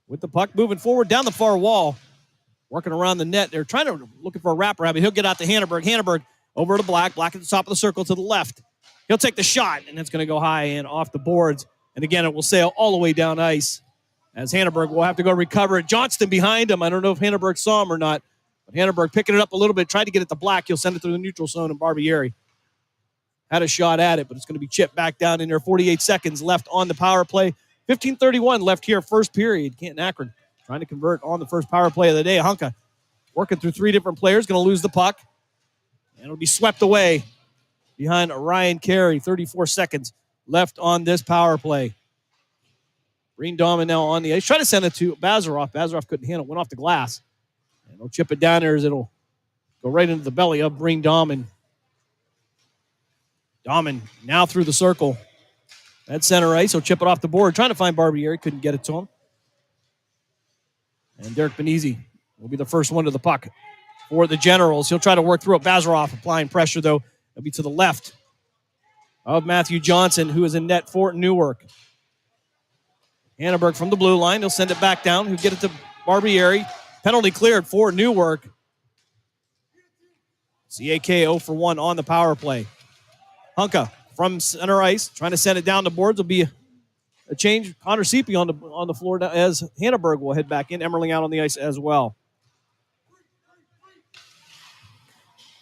Speaker 9: with the puck, moving forward down the far wall, working around the net. They're looking for a wrapper. He'll get out to Hanneberg. Hanneberg over to Black. Black at the top of the circle to the left. He'll take the shot, and it's going to go high and off the boards. And again, it will sail all the way down ice as Hanneberg will have to go recover it. Johnston behind him. I don't know if Hanneberg saw him or not, but Hanneberg picking it up a little bit, tried to get it to Black. He'll send it through the neutral zone, and Barbieri had a shot at it, but it's going to be chipped back down in there. 48 seconds left on the power play. 15:31 left here, first period. Canton Akron trying to convert on the first power play of the day. Hunka working through three different players, going to lose the puck, and it'll be swept away behind Ryan Carey. 34 seconds left on this power play. Breen Dahman now on the ice. Try to send it to Bazaroff. Bazaroff couldn't handle it. Went off the glass. And they'll chip it down there as it'll go right into the belly of Breen Dahman. Dahman now through the circle. At center ice. He'll chip it off the board. Trying to find Barbieri. Couldn't get it to him. And Derek Benizzi will be the first one to the puck for the Generals. He'll try to work through it. Bazaroff applying pressure, though. It'll be to the left of Matthew Johnson, who is in net for Newark. Hanneberg from the blue line. He'll send it back down. He'll get it to Barbieri. Penalty cleared for Newark. CAK 0 for 1 on the power play. Hunka from center ice, trying to send it down the boards. Will be a change. Connor Seepy on the floor as Hanneberg will head back in. Emmerling out on the ice as well.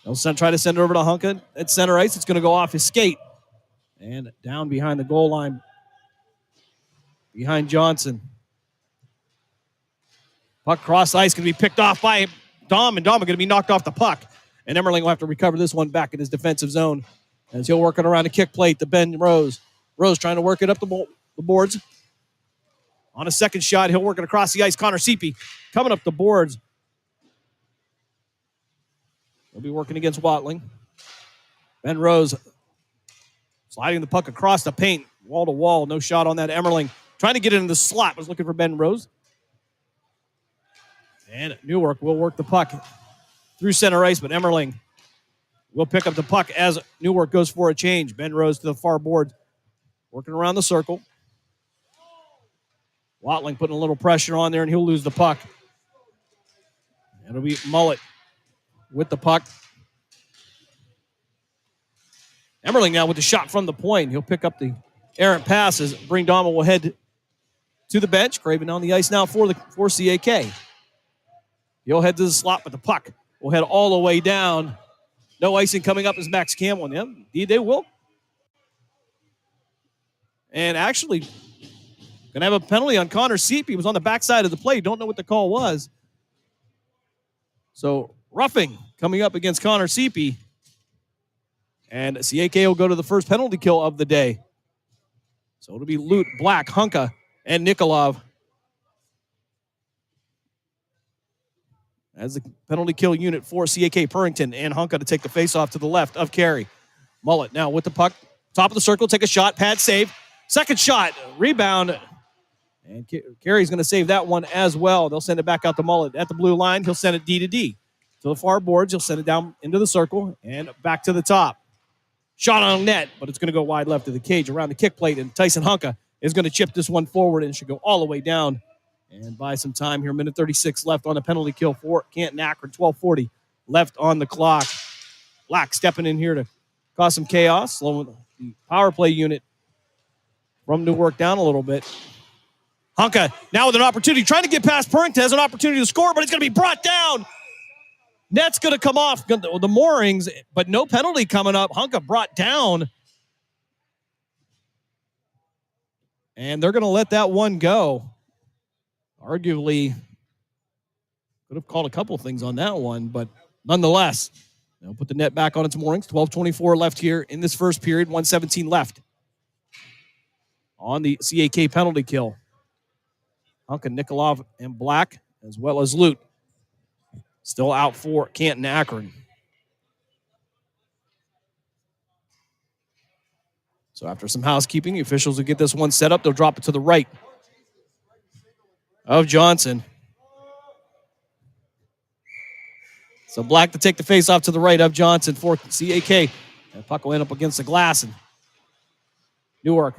Speaker 9: They'll try to send it over to Hunka at center ice. It's going to go off his skate. And down behind the goal line. Behind Johnson. Puck cross ice going to be picked off by Dahman. Dahman going to be knocked off the puck. And Emmerling will have to recover this one back in his defensive zone as he'll work it around a kick plate to Ben Rose. Rose trying to work it up the boards. On a second shot, he'll work it across the ice. Connor Seepy coming up the boards. He'll be working against Watling. Ben Rose sliding the puck across the paint, wall to wall. No shot on that. Emmerling trying to get it in the slot. Was looking for Ben Rose. And Newark will work the puck through center ice, but Emmerling will pick up the puck as Newark goes for a change. Ben Rose to the far board, working around the circle. Watling putting a little pressure on there, and he'll lose the puck. It'll be Mullet with the puck. Emmerling now with the shot from the point. He'll pick up the errant passes. Breen Dahman will head to the bench. Craven on the ice now for CAK. He'll head to the slot, but the puck will head all the way down. No icing coming up as Max Campbell and them. Indeed, they will. And actually, Going to have a penalty on Connor Seep. He was on the backside of the play. Don't know what the call was. So roughing coming up against Connor Seepy. And CAK will go to the first penalty kill of the day. So it'll be Lute, Black, Hunka, and Nikolov as the penalty kill unit for CAK. Purrington and Hunka to take the face-off to the left of Carey. Mullet now with the puck. Top of the circle, take a shot, pad save. Second shot, rebound. And Carey's going to save that one as well. They'll send it back out to Mullet at the blue line. He'll send it D to D. To the far boards, he'll send it down into the circle and back to the top. Shot on net, but it's going to go wide left of the cage around the kick plate, and Tyson Hunka is going to chip this one forward and should go all the way down. And buy some time here, minute 36 left on the penalty kill for Canton Akron, 12:40 left on the clock. Black stepping in here to cause some chaos, slowing the power play unit from Newark down a little bit. Hunka now with an opportunity, trying to get past Purrington, has an opportunity to score, but it's going to be brought down. Net's going to come off the moorings, but no penalty coming up. Hunka brought down. And they're going to let that one go. Arguably, could have called a couple things on that one, but nonetheless, they'll put the net back on its moorings. 12:24 left here in this first period, 1:17 left on the CAK penalty kill. Hunka, Nikolov, and Black, as well as Lute, still out for Canton Akron. So after some housekeeping, the officials will get this one set up. They'll drop it to the right of Johnson. So Black to take the face off to the right of Johnson for CAK. And puck will end up against the glass. And Newark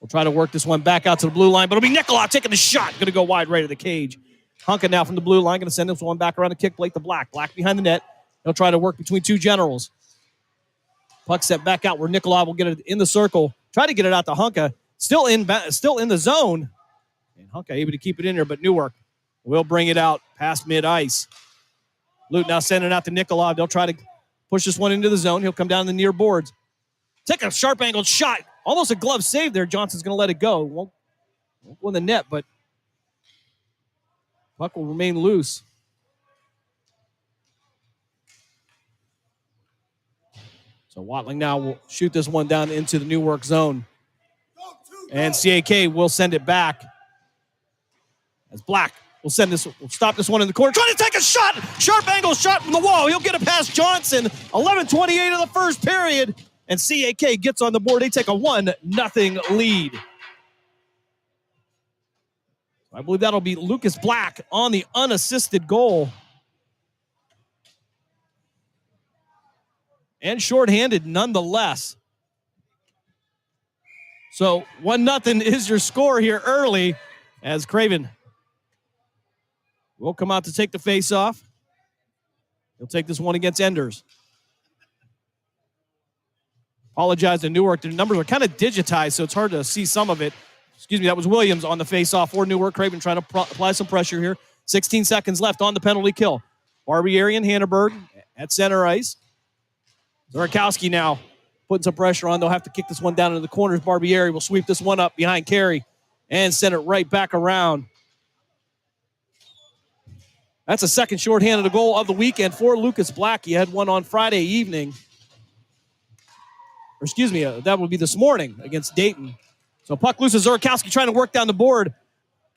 Speaker 9: will try to work this one back out to the blue line, but it'll be Nikolov taking the shot. Going to go wide right of the cage. Hunka now from the blue line, going to send this one back around the kick plate to Black. Black behind the net. He'll try to work between two generals. Puck set back out where Nikolov will get it in the circle. Try to get it out to Hunka. Still in the zone. And Hunka able to keep it in there, but Newark will bring it out past mid-ice. Lute now sending it out to Nikolov. They'll try to push this one into the zone. He'll come down the near boards. Take a sharp-angled shot. Almost a glove save there. Johnson's going to let it go. Won't go in the net, but puck will remain loose. So Watling now will shoot this one down into the Newark zone. And CAK will send it back. As Black will stop this one in the corner. Trying to take a shot. Sharp angle shot from the wall. He'll get it past Johnson. 11:28 of the first period. And CAK gets on the board. They take a 1-0 lead. I believe that'll be Lucas Black on the unassisted goal. And shorthanded nonetheless. So 1-0 is your score here early as Craven will come out to take the face-off. He'll take this one against Enders. Apologize to Newark. The numbers are kind of digitized, so it's hard to see some of it. Excuse me, that was Williams on the face-off for Newark. Craven trying to apply some pressure here. 16 seconds left on the penalty kill. Barbieri and Hanneberg at center ice. Zorkowski now putting some pressure on. They'll have to kick this one down into the corners. Barbieri will sweep this one up behind Carey and send it right back around. That's a second shorthanded goal of the weekend for Lucas Black. He had one on Friday evening. Or excuse me, that would be this morning against Dayton. So puck loose is Zorkowski trying to work down the board.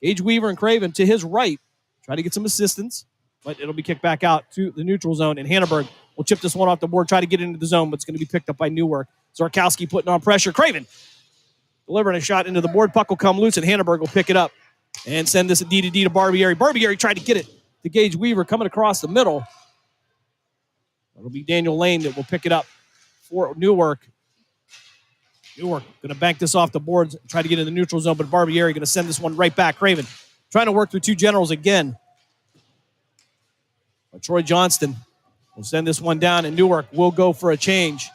Speaker 9: Gage Weaver and Craven to his right. Try to get some assistance, but it'll be kicked back out to the neutral zone. And Hanneberg will chip this one off the board, try to get into the zone, but it's going to be picked up by Newark. Zorkowski putting on pressure. Craven delivering a shot into the board. Puck will come loose, and Hanneberg will pick it up and send this a D to D to Barbieri. Barbieri tried to get it to Gage Weaver coming across the middle. It'll be Daniel Lane that will pick it up for Newark. Newark going to bank this off the boards, try to get in the neutral zone, but Barbieri going to send this one right back. Craven trying to work through two generals again. But Troy Johnston will send this one down, and Newark will go for a change.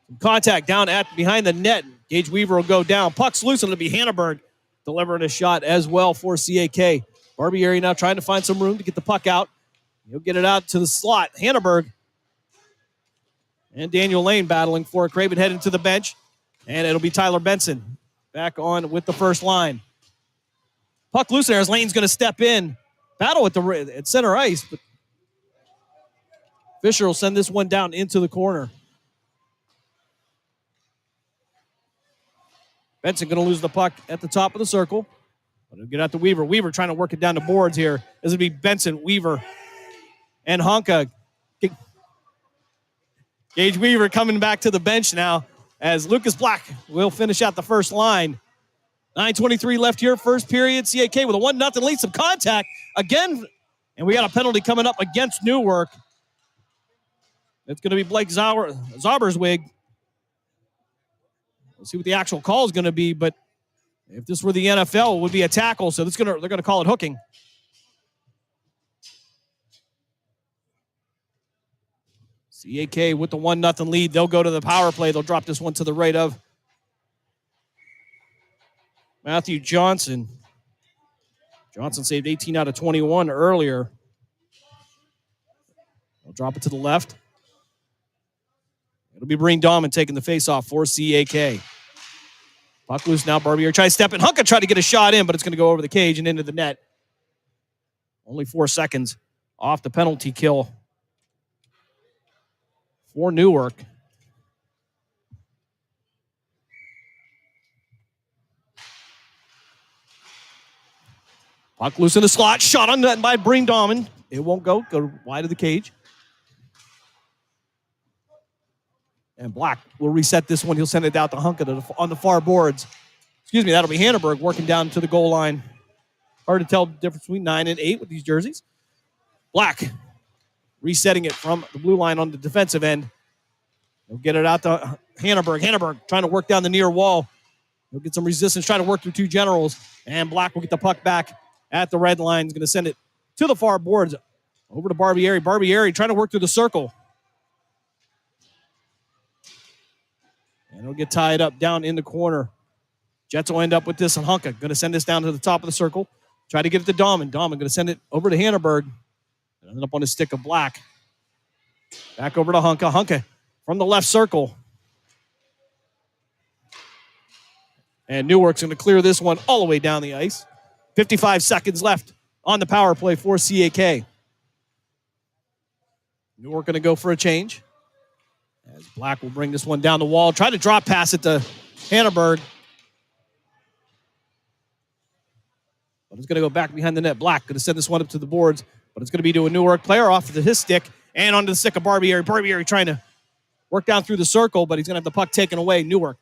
Speaker 9: Some contact down at behind the net. Gage Weaver will go down. Puck's loose, and it'll be Hanneberg delivering a shot as well for CAK. Barbieri now trying to find some room to get the puck out. He'll get it out to the slot. Hanneberg and Daniel Lane battling for it. Craven heading to the bench. And it'll be Tyler Benson back on with the first line. Puck loose there as Lane's going to step in. Battle at center ice, but Fisher will send this one down into the corner. Benson going to lose the puck at the top of the circle. But it'll get out to Weaver. Weaver trying to work it down the boards here. This will be Benson, Weaver, and Honka. Gage Weaver coming back to the bench now as Lucas Black will finish out the first line. 9:23 left here, first period. CAK with a 1-0 lead, some contact again. And we got a penalty coming up against Newark. It's going to be Blake Zauberswig. Let's see what the actual call is going to be, but if this were the NFL, it would be a tackle, so they're going to call it hooking. CAK with the 1-0 lead. They'll go to the power play. They'll drop this one to the right of Matthew Johnson. Johnson saved 18 out of 21 earlier. They'll drop it to the left. It'll be Breen Dahman taking the face-off for CAK. Puck loose now. Barbier tries to step in. Hunka tried to get a shot in, but it's going to go over the cage and into the net. Only 4 seconds off the penalty kill for Newark. Puck loose in the slot. Shot on net by Breen Dahman. It won't go. Go wide of the cage. And Black will reset this one. He'll send it out to Hunka on the far boards. Excuse me, that'll be Hanneberg working down to the goal line. Hard to tell the difference between 9 and 8 with these jerseys. Black resetting it from the blue line on the defensive end. He'll get it out to Hanneberg. Hanneberg trying to work down the near wall. He'll get some resistance, trying to work through two generals. And Black will get the puck back at the red line. He's going to send it to the far boards. Over to Barbieri. Barbieri trying to work through the circle. And it'll get tied up down in the corner. Jets will end up with this on Hunka. Going to send this down to the top of the circle. Try to get it to Dahman. Dahman going to send it over to Hanneberg. Ended up on his stick of Black. Back over to Hunka. Hunka from the left circle. And Newark's going to clear this one all the way down the ice. 55 seconds left on the power play for CAK. Newark going to go for a change. As Black will bring this one down the wall. Try to drop pass it to Hanneberg. But it's going to go back behind the net. Black going to send this one up to the boards. But it's going to be to a Newark player off of his stick and onto the stick of Barbieri. Barbieri trying to work down through the circle, but he's going to have the puck taken away. Newark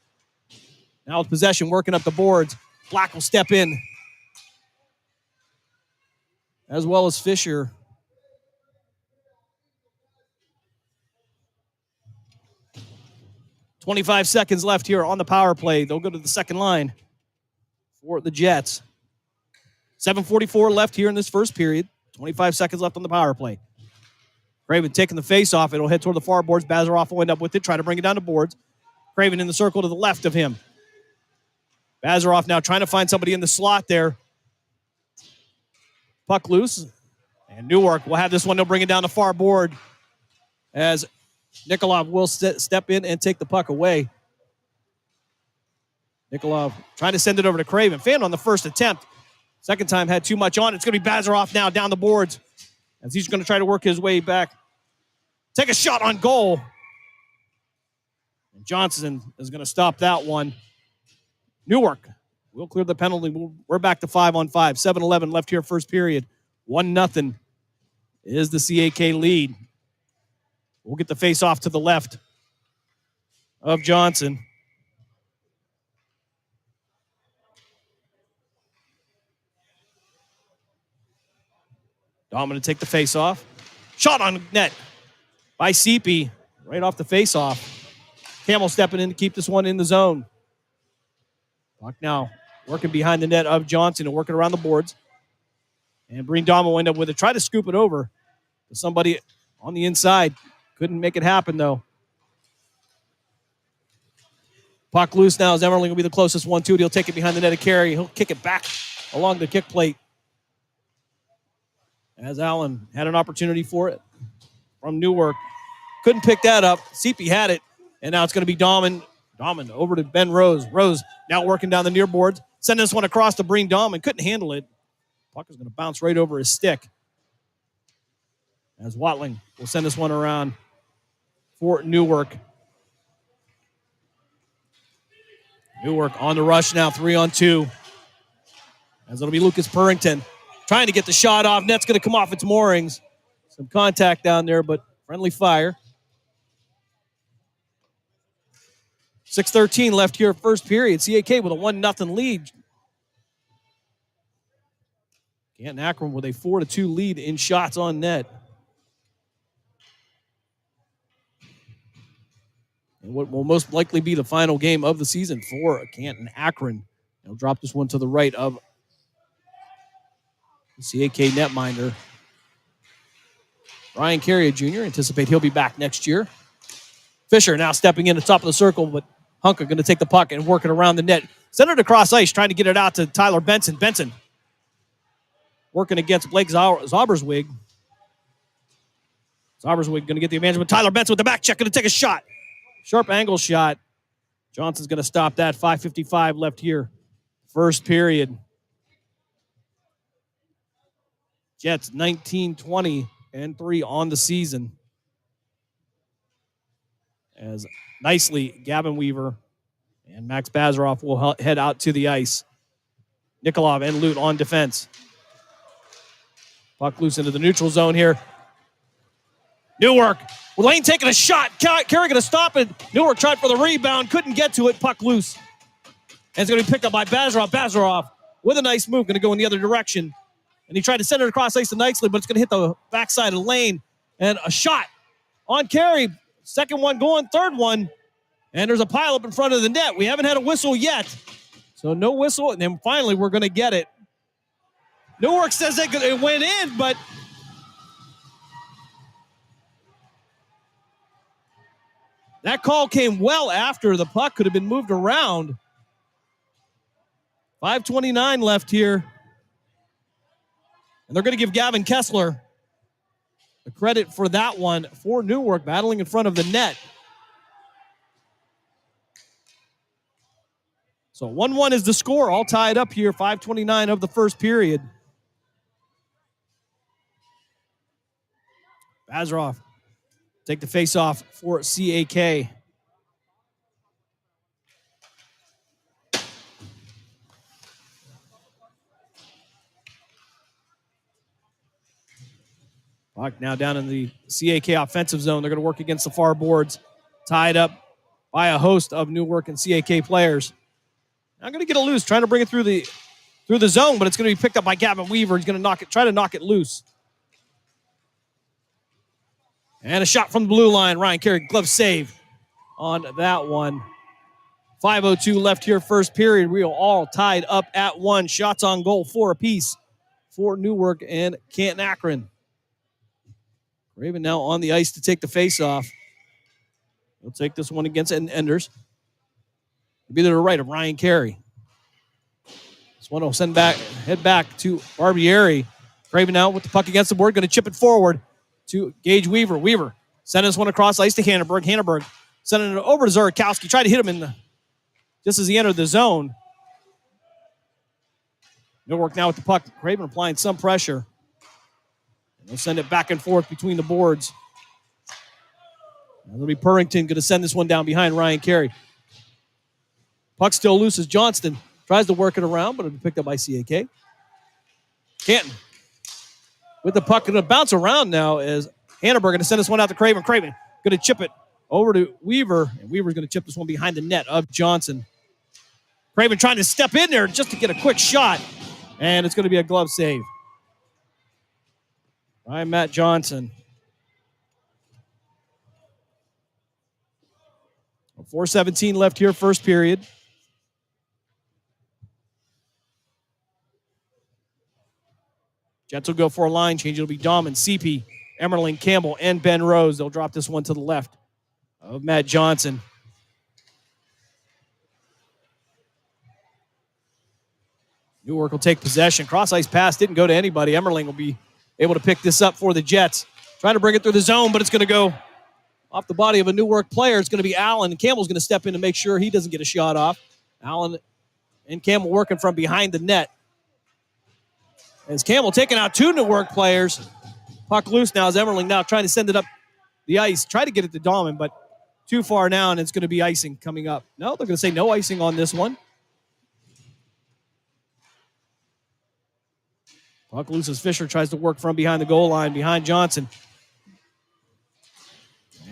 Speaker 9: now with possession, working up the boards. Black will step in. As well as Fisher. .25 seconds left here on the power play. They'll go to the second line for the Jets. 7:44 left here in this first period. 25 seconds left on the power play. Craven taking the face off. It'll head toward the far boards. Bazaroff will end up with it. Try to bring it down to boards. Craven in the circle to the left of him. Bazaroff now trying to find somebody in the slot there. Puck loose. And Newark will have this one. They'll bring it down the far board as Nikolov will step in and take the puck away. Nikolov trying to send it over to Craven. Fanned on the first attempt. Second time had too much on. It's going to be Bazaroff now down the boards as he's going to try to work his way back. Take a shot on goal. And Johnson is going to stop that one. Newark will clear the penalty. We're back to 5-on-5. 7:11 left here first period. 1-0 is the CAK lead. We'll get the face off to the left of Johnson. Dahman to take the face off. Shot on net by Seepy. Right off the face off. Camel stepping in to keep this one in the zone. Puck now working behind the net of Johnson and working around the boards. And Breen Dahman will end up with it. Try to scoop it over to somebody on the inside. Couldn't make it happen, though. Puck loose now as Emmerling will be the closest one to it. He'll take it behind the net of Carey. He'll kick it back along the kick plate. As Allen had an opportunity for it from Newark. Couldn't pick that up. Seepy had it. And now it's going to be Dahman Dahman over to Ben Rose. Rose now working down the near boards. Sending this one across to Breen Dahman. Couldn't handle it. Puck is going to bounce right over his stick. As Watling will send this one around for Newark. Newark on the rush now, 3-on-2. As it'll be Lucas Purrington trying to get the shot off. Net's going to come off its moorings. Some contact down there, but friendly fire. 6:13 left here, first period. CAK with a 1-0 lead. Canton Akron with a 4-2 lead in shots on net. And what will most likely be the final game of the season for Canton Akron. They'll drop this one to the right of the CAK netminder. Ryan Carrier Jr. Anticipate he'll be back next year. Fisher now stepping in the top of the circle, but Hunka going to take the puck and work it around the net. Send it across ice, trying to get it out to Tyler Benson. Benson working against Blake Zauberswig. Zauberswig going to get the advantage, but Tyler Benson with the back check, going to take a shot. Sharp angle shot. Johnson's going to stop that. 5:55 left here. First period. Jets 19-20-3 on the season. As nicely, Gavin Weaver and Max Bazaroff will head out to the ice. Nikolov and Lute on defense. Puck loose into the neutral zone here. Newark with Lane taking a shot. Carey going to stop it. Newark tried for the rebound, couldn't get to it. Puck loose. And it's going to be picked up by Bazaroff. Bazaroff with a nice move, going to go in the other direction. And he tried to send it across ice nicely, but it's going to hit the backside of the lane. And a shot on Carey. Second one going, third one. And there's a pileup in front of the net. We haven't had a whistle yet. So no whistle, and then finally we're going to get it. Newark says it went in, but that call came well after the puck could have been moved around. 5:29 left here. And they're going to give Gavin Kessler the credit for that one for Newark, battling in front of the net. So 1-1 is the score, all tied up here, 5:29 of the first period. Bazaroff take the face-off for CAK. Puck now down in the CAK offensive zone. They're going to work against the far boards, tied up by a host of Newark and CAK players. Now going to get it loose, trying to bring it through the zone, but it's going to be picked up by Gavin Weaver. He's going to try to knock it loose. And a shot from the blue line. Ryan Carey, glove save on that one. 5:02 left here, first period. We are all tied up at 1. Shots on goal, 4 apiece for Newark and Canton Akron. Raven now on the ice to take the face-off. He'll take this one against Enders. It'll be to the right of Ryan Carey. This one will head back to Barbieri. Craven out with the puck against the board, going to chip it forward to Gage Weaver. Weaver sending this one across ice to Hannenberg. Hannenberg sending it over to Zurakowski. Tried to hit him just as he entered the zone. Newark now with the puck. Craven applying some pressure. And they'll send it back and forth between the boards. And it'll be Purrington going to send this one down behind Ryan Carey. Puck still loose as Johnston tries to work it around, but it'll be picked up by CAK. Canton with the puck, going to bounce around now as Hannenberg going to send this one out to Craven. Craven going to chip it over to Weaver, and Weaver's going to chip this one behind the net of Johnson. Craven trying to step in there just to get a quick shot, and it's going to be a glove save by Matt Johnson. 4:17 left here, first period. Jets will go for a line change. It'll be Dahman, CP, Emmerling, Campbell, and Ben Rose. They'll drop this one to the left of Matt Johnson. Newark will take possession. Cross-ice pass didn't go to anybody. Emmerling will be able to pick this up for the Jets. Trying to bring it through the zone, but it's going to go off the body of a Newark player. It's going to be Allen. Campbell's going to step in to make sure he doesn't get a shot off. Allen and Campbell working from behind the net. As Campbell taking out two Newark players. Puck loose now as Emmerling now trying to send it up the ice. Try to get it to Dahman, but too far now, and it's going to be icing coming up. No, they're going to say no icing on this one. Puck loose as Fisher tries to work from behind the goal line, behind Johnson.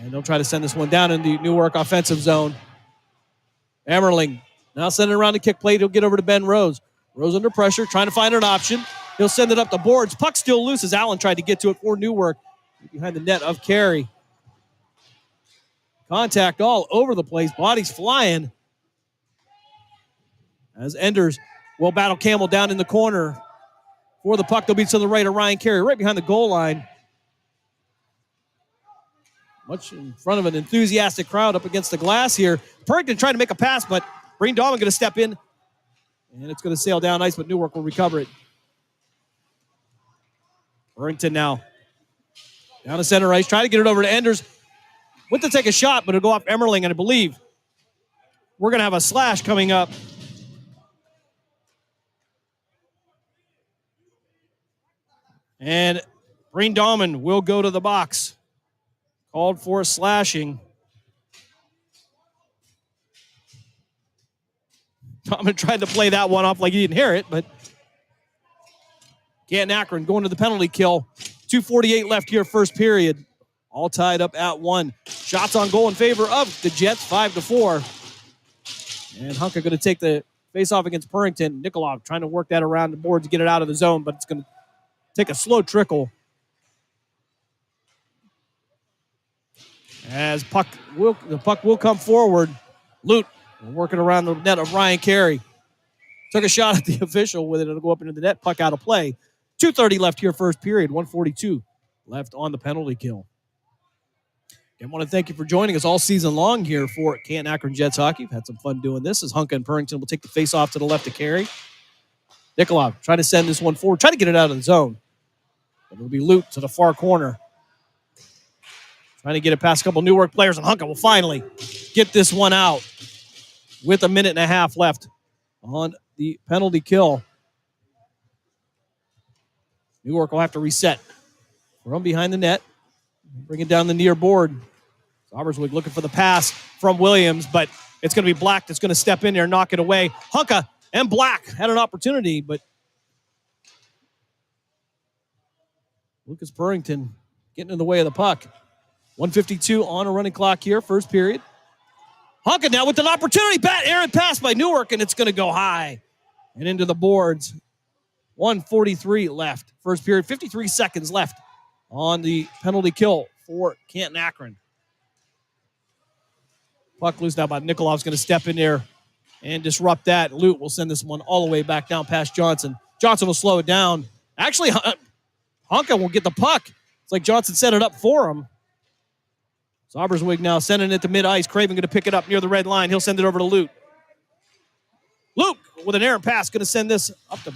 Speaker 9: And they'll try to send this one down in the Newark offensive zone. Emmerling now sending it around the kick plate. He'll get over to Ben Rose. Rose under pressure, trying to find an option. He'll send it up the boards. Puck still loose as Allen tried to get to it for Newark. Behind the net of Carey. Contact all over the place. Bodies flying. As Enders will battle Campbell down in the corner. For the puck, they'll be to the right of Ryan Carey, right behind the goal line. Much in front of an enthusiastic crowd up against the glass here. Perrington trying to make a pass, but Breen Dahlman going to step in. And it's going to sail down ice, but Newark will recover it. Perrington now down to center ice, trying to get it over to Enders. Went to take a shot, but it'll go off Emmerling, and I believe we're going to have a slash coming up. And Breen Dahlman will go to the box. Called for slashing. Dahlman tried to play that one off like he didn't hear it, but Canton Akron going to the penalty kill. 2:48 left here, first period. All tied up at 1. Shots on goal in favor of the Jets, 5-4. And Hunka going to take the face-off against Perrington. Nikolov trying to work that around the board to get it out of the zone, but it's going to take a slow trickle. As the puck will come forward. Lute working around the net of Ryan Carey. Took a shot at the official with it. It'll go up into the net. Puck out of play. 2:30 left here, first period. 1:42 left on the penalty kill. I want to thank you for joining us all season long here for Canton Akron Jets hockey. We've had some fun doing this as Hunka and Perrington will take the face off to the left of Carey. Nikolov trying to send this one forward. Try to get it out of the zone. But it'll be Lute to the far corner. Trying to get it past a couple Newark players, and Hunka will finally get this one out with a minute and a half left on the penalty kill. Newark will have to reset from behind the net. Bring it down the near board. Sauberswig looking for the pass from Williams, but it's going to be Black that's going to step in there and knock it away. Hunka and Black had an opportunity, but Lucas Perrington getting in the way of the puck. 1:52 on a running clock here, first period. Hunka now with an opportunity. Errant pass by Newark, and it's going to go high and into the boards. 1:43 left, first period. 53 seconds left on the penalty kill for Canton Akron. Puck loose now by Nikolov's going to step in there and disrupt that. Lute will send this one all the way back down past Johnson. Johnson will slow it down. Actually, Hunka will get the puck. It's like Johnson set it up for him. Sauberswig now sending it to mid-ice. Craven going to pick it up near the red line. He'll send it over to Lute. Luke with an errant pass going to send this up to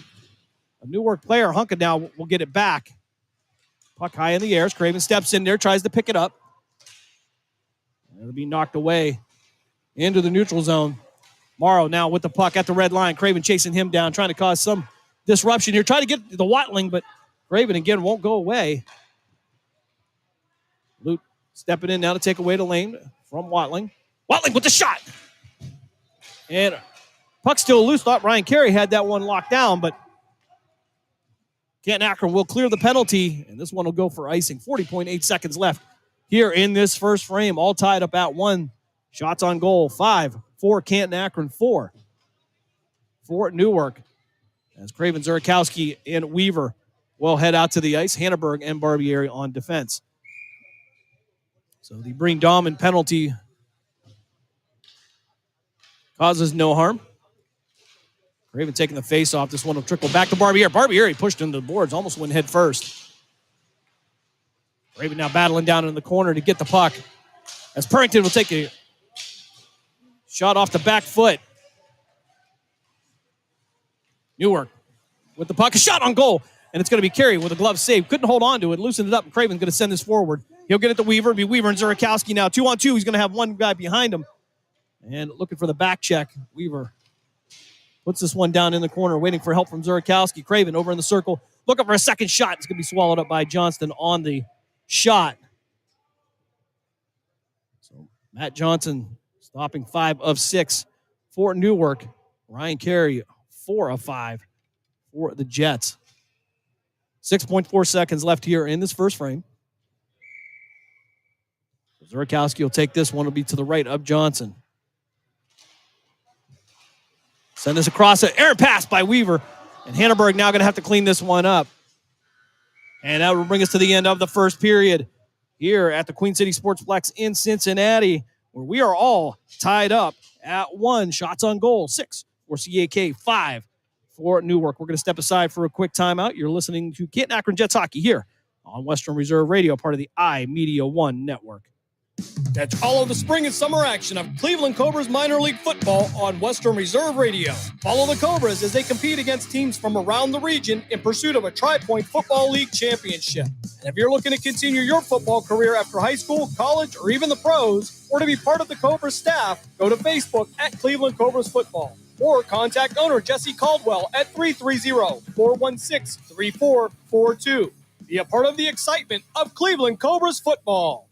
Speaker 9: a Newark player. Hunka now will get it back. Puck high in the air. Craven steps in there, tries to pick it up. It'll be knocked away into the neutral zone. Morrow now with the puck at the red line. Craven chasing him down, trying to cause some disruption here. Trying to get the Watling, but Craven again won't go away. Lute stepping in now to take away the lane from Watling. Watling with the shot. And puck still loose. Thought Ryan Carey had that one locked down, but Canton Akron will clear the penalty, and this one will go for icing. 40.8 seconds left here in this first frame. All tied up at 1. Shots on goal, 5 for Canton Akron, 4 for Newark. As Craven, Zurikowski, and Weaver will head out to the ice. Hanneberg and Barbieri on defense. So the Breen Dahlman penalty causes no harm. Craven taking the face off. This one will trickle back to Barbieri. Barbieri pushed into the boards, almost went head first. Craven now battling down in the corner to get the puck. As Perrington will take a shot off the back foot. Newark with the puck. A shot on goal. and it's going to be Carey with a glove save. Couldn't hold on to it, loosened it up, and Craven's going to send this forward. He'll get it to Weaver. It'll be Weaver and Zurakowski now. 2-on-2. He's going to have one guy behind him. And looking for the back check. Weaver puts this one down in the corner, waiting for help from Zurakowski. Craven over in the circle, looking for a second shot. It's going to be swallowed up by Johnston on the shot. So Matt Johnson stopping 5 of 6 for Newark. Ryan Carey, 4 of 5 for the Jets. 6.4 seconds left here in this first frame. Zurakowski will take this one. It'll be to the right of Johnson. Send this across an errant pass by Weaver. And Hannahberg now going to have to clean this one up. And that will bring us to the end of the first period here at the Queen City Sportsplex in Cincinnati, where we are all tied up at 1. Shots on goal, 6 for CAK, 5 for Newark. We're going to step aside for a quick timeout. You're listening to Canton Akron Jets Hockey here on Western Reserve Radio, part of the iMedia One Network.
Speaker 1: Catch all of the spring and summer action of Cleveland Cobras minor league football on Western Reserve Radio. Follow the Cobras as they compete against teams from around the region in pursuit of a Tri-Point Football League championship. And if you're looking to continue your football career after high school, college, or even the pros, or to be part of the Cobras staff, go to Facebook at Cleveland Cobras Football. Or contact owner Jesse Caldwell at 330-416-3442. Be a part of the excitement of Cleveland Cobras football.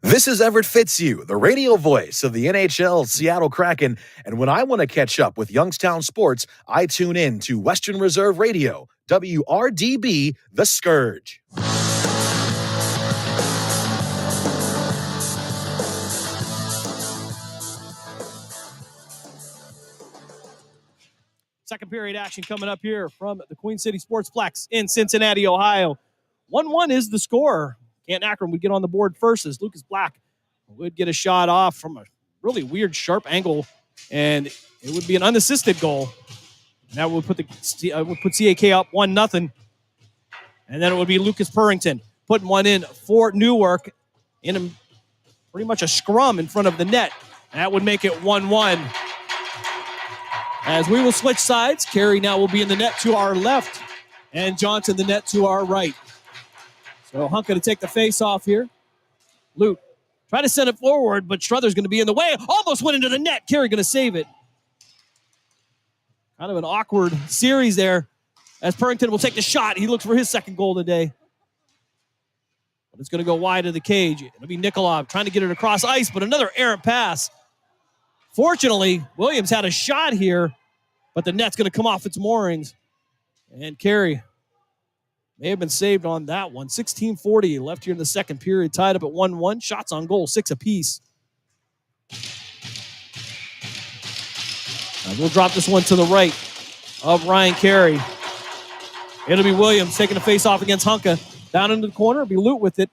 Speaker 20: This is Everett Fitzhugh, the radio voice of the NHL Seattle Kraken, and when I want to catch up with Youngstown sports, I tune in to Western Reserve Radio, WRDB, The Scourge.
Speaker 9: Second period action coming up here from the Queen City Sportsplex in Cincinnati, Ohio. 1-1 is the score. Canton Akron would get on the board first as Lucas Black would get a shot off from a really weird, sharp angle, and it would be an unassisted goal. And that would put CAK up 1-0. And then it would be Lucas Purrington putting one in for Newark in pretty much a scrum in front of the net. And that would make it 1-1. As we will switch sides, Carey now will be in the net to our left, and Johnson the net to our right. So Hunka to take the face off here. Lute try to send it forward, but Struther's going to be in the way. Almost went into the net. Carey going to save it. Kind of an awkward series there as Purrington will take the shot. He looks for his second goal today. But it's going to go wide of the cage. It'll be Nikolov trying to get it across ice, but another errant pass. Fortunately, Williams had a shot here, but the net's going to come off its moorings. And Carey may have been saved on that one. 16:40 left here in the second period, tied up at 1-1. Shots on goal, 6 apiece. We'll drop this one to the right of Ryan Carey. It'll be Williams taking the face off against Hunka. Down into the corner, it'll be Lute with it.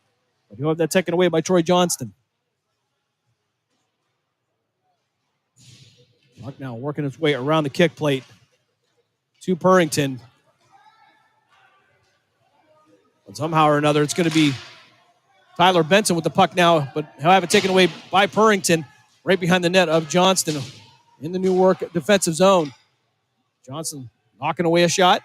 Speaker 9: But he'll have that taken away by Troy Johnston. Luck now working his way around the kick plate to Purrington. But somehow or another, it's going to be Tyler Benson with the puck now, but he'll have it taken away by Purrington right behind the net of Johnston in the Newark defensive zone. Johnson knocking away a shot.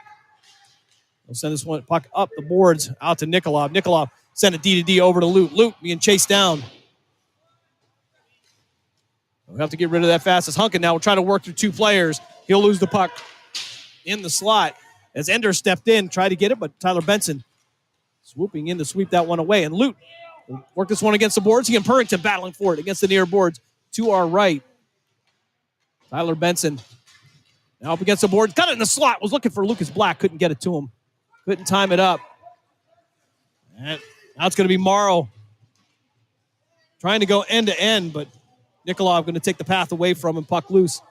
Speaker 9: He'll send this one puck up the boards out to Nikolov. Nikolov send a D-to-D over to Lute. Lute being chased down. We'll have to get rid of that fast as Hunkin now will try to work through 2 players. He'll lose the puck in the slot as Ender stepped in, tried to get it, but Tyler Benson swooping in to sweep that one away. And Lute will work this one against the boards. He and Purrington battling for it against the near boards to our right. Tyler Benson now up against the board. Got it in the slot. Was looking for Lucas Black. Couldn't get it to him. Couldn't time it up. And now it's going to be Morrow trying to go end to end, but Nikolov going to take the path away from him. Puck loose.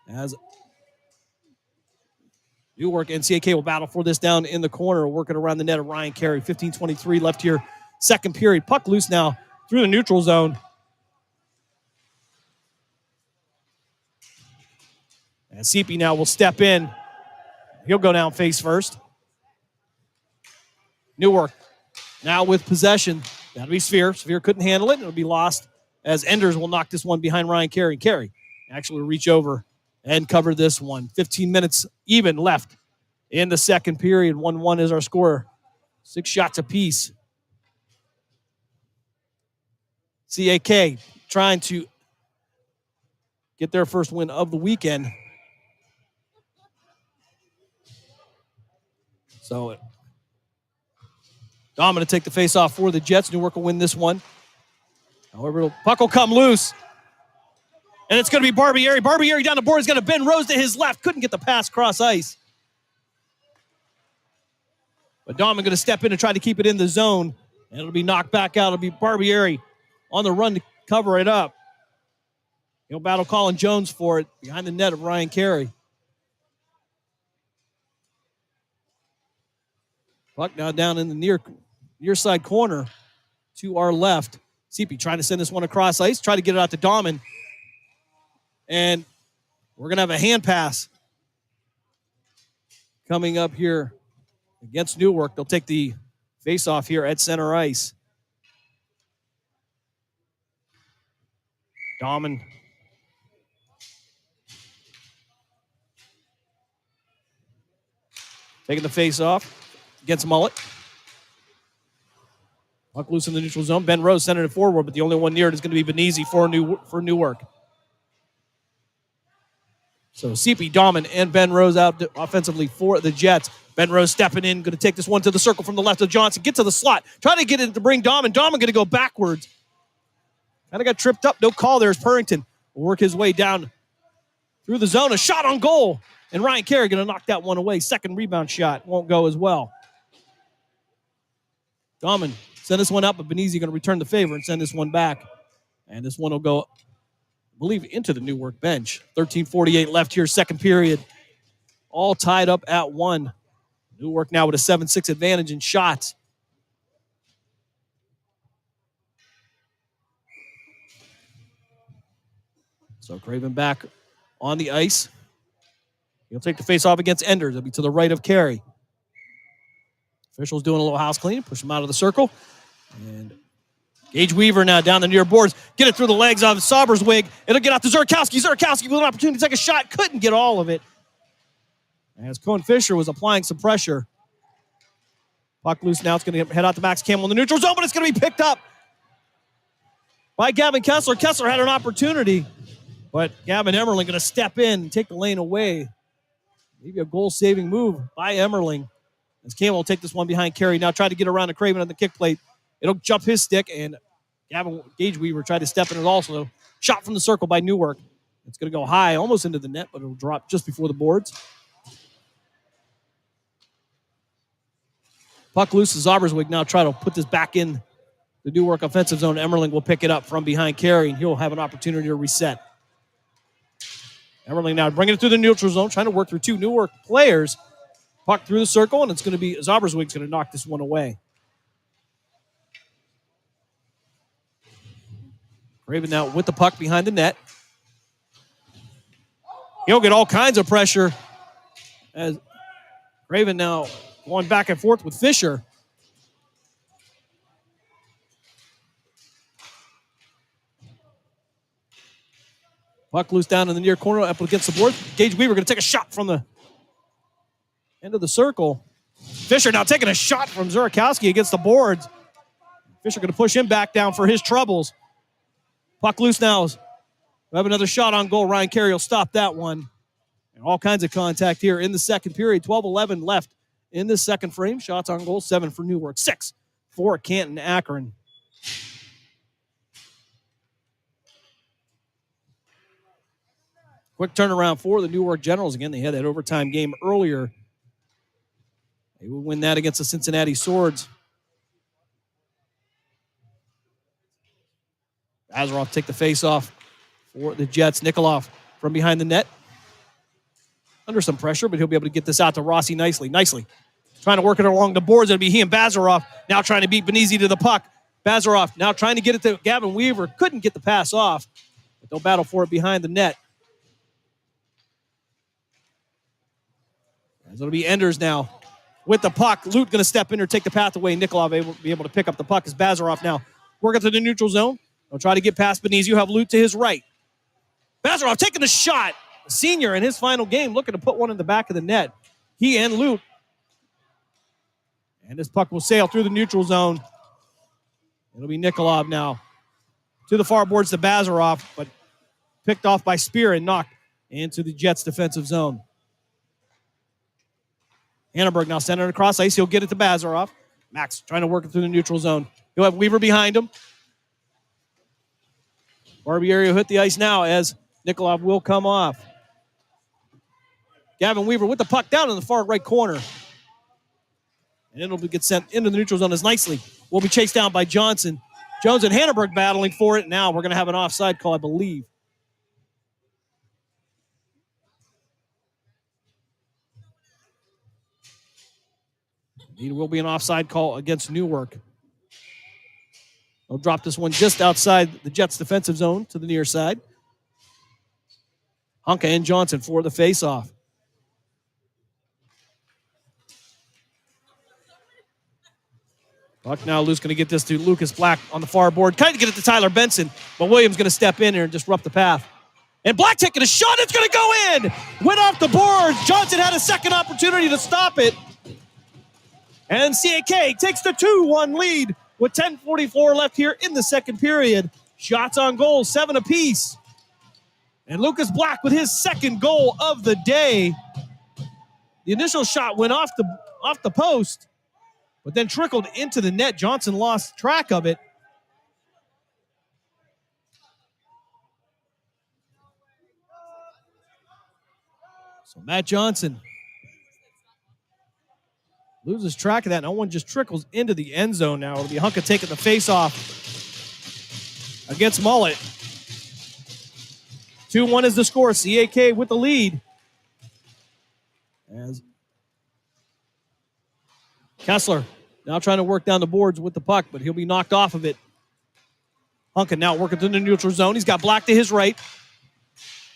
Speaker 9: As Newark and CAK will battle for this down in the corner, working around the net of Ryan Carey. 15:23 left here, second period. Puck loose now through the neutral zone. And CP now will step in. He'll go down face first. Newark now with possession. That'll be Sphere. Sphere couldn't handle it. It'll be lost as Enders will knock this one behind Ryan Carey. Carey actually will reach over and cover this one. 15 minutes even left in the second period. 1-1 is our score. 6 shots apiece. CAK trying to get their first win of the weekend. So Dom going to take the face-off for the Jets. Newark will win this one. However, puck will come loose. And it's going to be Barbieri. Barbieri down the board. He's going to Ben Rose to his left. Couldn't get the pass cross ice. But Dom going to step in and try to keep it in the zone. And it'll be knocked back out. It'll be Barbieri on the run to cover it up. He'll battle Colin Jones for it behind the net of Ryan Carey. Puck now down in the near side corner to our left. CP trying to send this one across ice. Try to get it out to Dahman. And we're going to have a hand pass coming up here against Newark. They'll take the face-off here at center ice. Dahman taking the face-off against Mullet. Puck loose in the neutral zone. Ben Rose sending it forward, but the only one near it is going to be Benizzi for Newark. So CP, Dahman, and Ben Rose out offensively for the Jets. Ben Rose stepping in, going to take this one to the circle from the left of Johnson. Get to the slot. Try to get it to bring Dahman. Dahman going to go backwards. Kind of got tripped up. No call there as Purrington will work his way down through the zone. A shot on goal. And Ryan Carey going to knock that one away. Second rebound shot won't go as well. Dahman send this one up, but Benizzi going to return the favor and send this one back. And this one will go, I believe, into the Newark bench. 13:48 left here, second period. All tied up at 1. Newark now with a 7-6 advantage in shots. So Craven back on the ice. He'll take the face-off against Enders. It'll be to the right of Carey. Officials doing a little house clean. Push him out of the circle. And Gage Weaver now down the near boards. Get it through the legs of Soberswig. It'll get out to Zurkowski. Zurkowski with an opportunity to take a shot. Couldn't get all of it. As Cohen Fisher was applying some pressure. Puck loose now. It's going to head out to Max Campbell in the neutral zone, but it's going to be picked up by Gavin Kessler. Kessler had an opportunity, but Gavin Emmerling going to step in and take the lane away. Maybe a goal-saving move by Emmerling. As Campbell will take this one behind Carey. Now try to get around to Craven on the kick plate. It'll jump his stick, and Gage Weaver tried to step in it also. Shot from the circle by Newark. It's going to go high, almost into the net, but it'll drop just before the boards. Puck loose. Zoberswig now try to put this back in the Newark offensive zone. Emmerling will pick it up from behind Carey, and he'll have an opportunity to reset. Emmerling now bringing it through the neutral zone, trying to work through 2 Newark players. Puck through the circle, and it's going to be Zoberswig's going to knock this one away. Craven now with the puck behind the net. He'll get all kinds of pressure as Craven now going back and forth with Fisher. Puck loose down in the near corner, up against the board. Gage Weaver going to take a shot from the end of the circle. Fisher now taking a shot from Zurkowski against the boards. Fisher going to push him back down for his troubles. Puck loose now. We have another shot on goal. Ryan Carey will stop that one. And all kinds of contact here in the second period. 12-11 left in the second frame. Shots on goal, 7 for Newark, 6 for Canton Akron. Quick turnaround for the Newark Generals. Again, they had that overtime game earlier. They will win that against the Cincinnati Swords. Azaroff take the face-off for the Jets. Nikolov from behind the net. Under some pressure, but he'll be able to get this out to Rossi nicely. Trying to work it along the boards. It'll be he and Bazaroff now trying to beat Benizzi to the puck. Bazaroff now trying to get it to Gavin Weaver. Couldn't get the pass off, but they'll battle for it behind the net. As it'll be Enders now with the puck. Lute going to step in or take the path away. Nikolov will be able to pick up the puck as Bazaroff now working to the neutral zone. They'll try to get past Benizzi. You have Lute to his right. Bazaroff taking the shot. senior in his final game, looking to put one in the back of the net. He and Luke. And this puck will sail through the neutral zone. It'll be Nikolov now. To the far boards to Bazarov, but picked off by Spear and knocked into the Jets' defensive zone. Hannenberg now sending it across ice. He'll get it to Bazarov. Max trying to work it through the neutral zone. He'll have Weaver behind him. Barbieri will hit the ice now as Nikolov will come off. Gavin Weaver with the puck down in the far right corner. And it'll get sent into the neutral zone as nicely. Will be chased down by Johnson. Jones and Hannenberg battling for it. Now we're going to have an offside call, I believe. It will be an offside call against Newark. They'll drop this one just outside the Jets' defensive zone to the near side. Hunka and Johnson for the faceoff. Buck now loose, going to get this to Lucas Black on the far board. Kind of get it to Tyler Benson, but Williams going to step in here and disrupt the path. And Black taking a shot. It's going to go in. Went off the boards. Johnson had a second opportunity to stop it. And CAK takes the 2-1 lead with 10:44 left here in the second period. Shots on goal, 7 apiece. And Lucas Black with his second goal of the day. The initial shot went off the post, but then trickled into the net. Johnson lost track of it. So Matt Johnson loses track of that. No one just trickles into the end zone now. It'll be Hunka taking the face-off against Mullet. 2-1 is the score. CAK with the lead. As Kessler now trying to work down the boards with the puck, but he'll be knocked off of it. Hunka now working through the neutral zone. He's got Black to his right.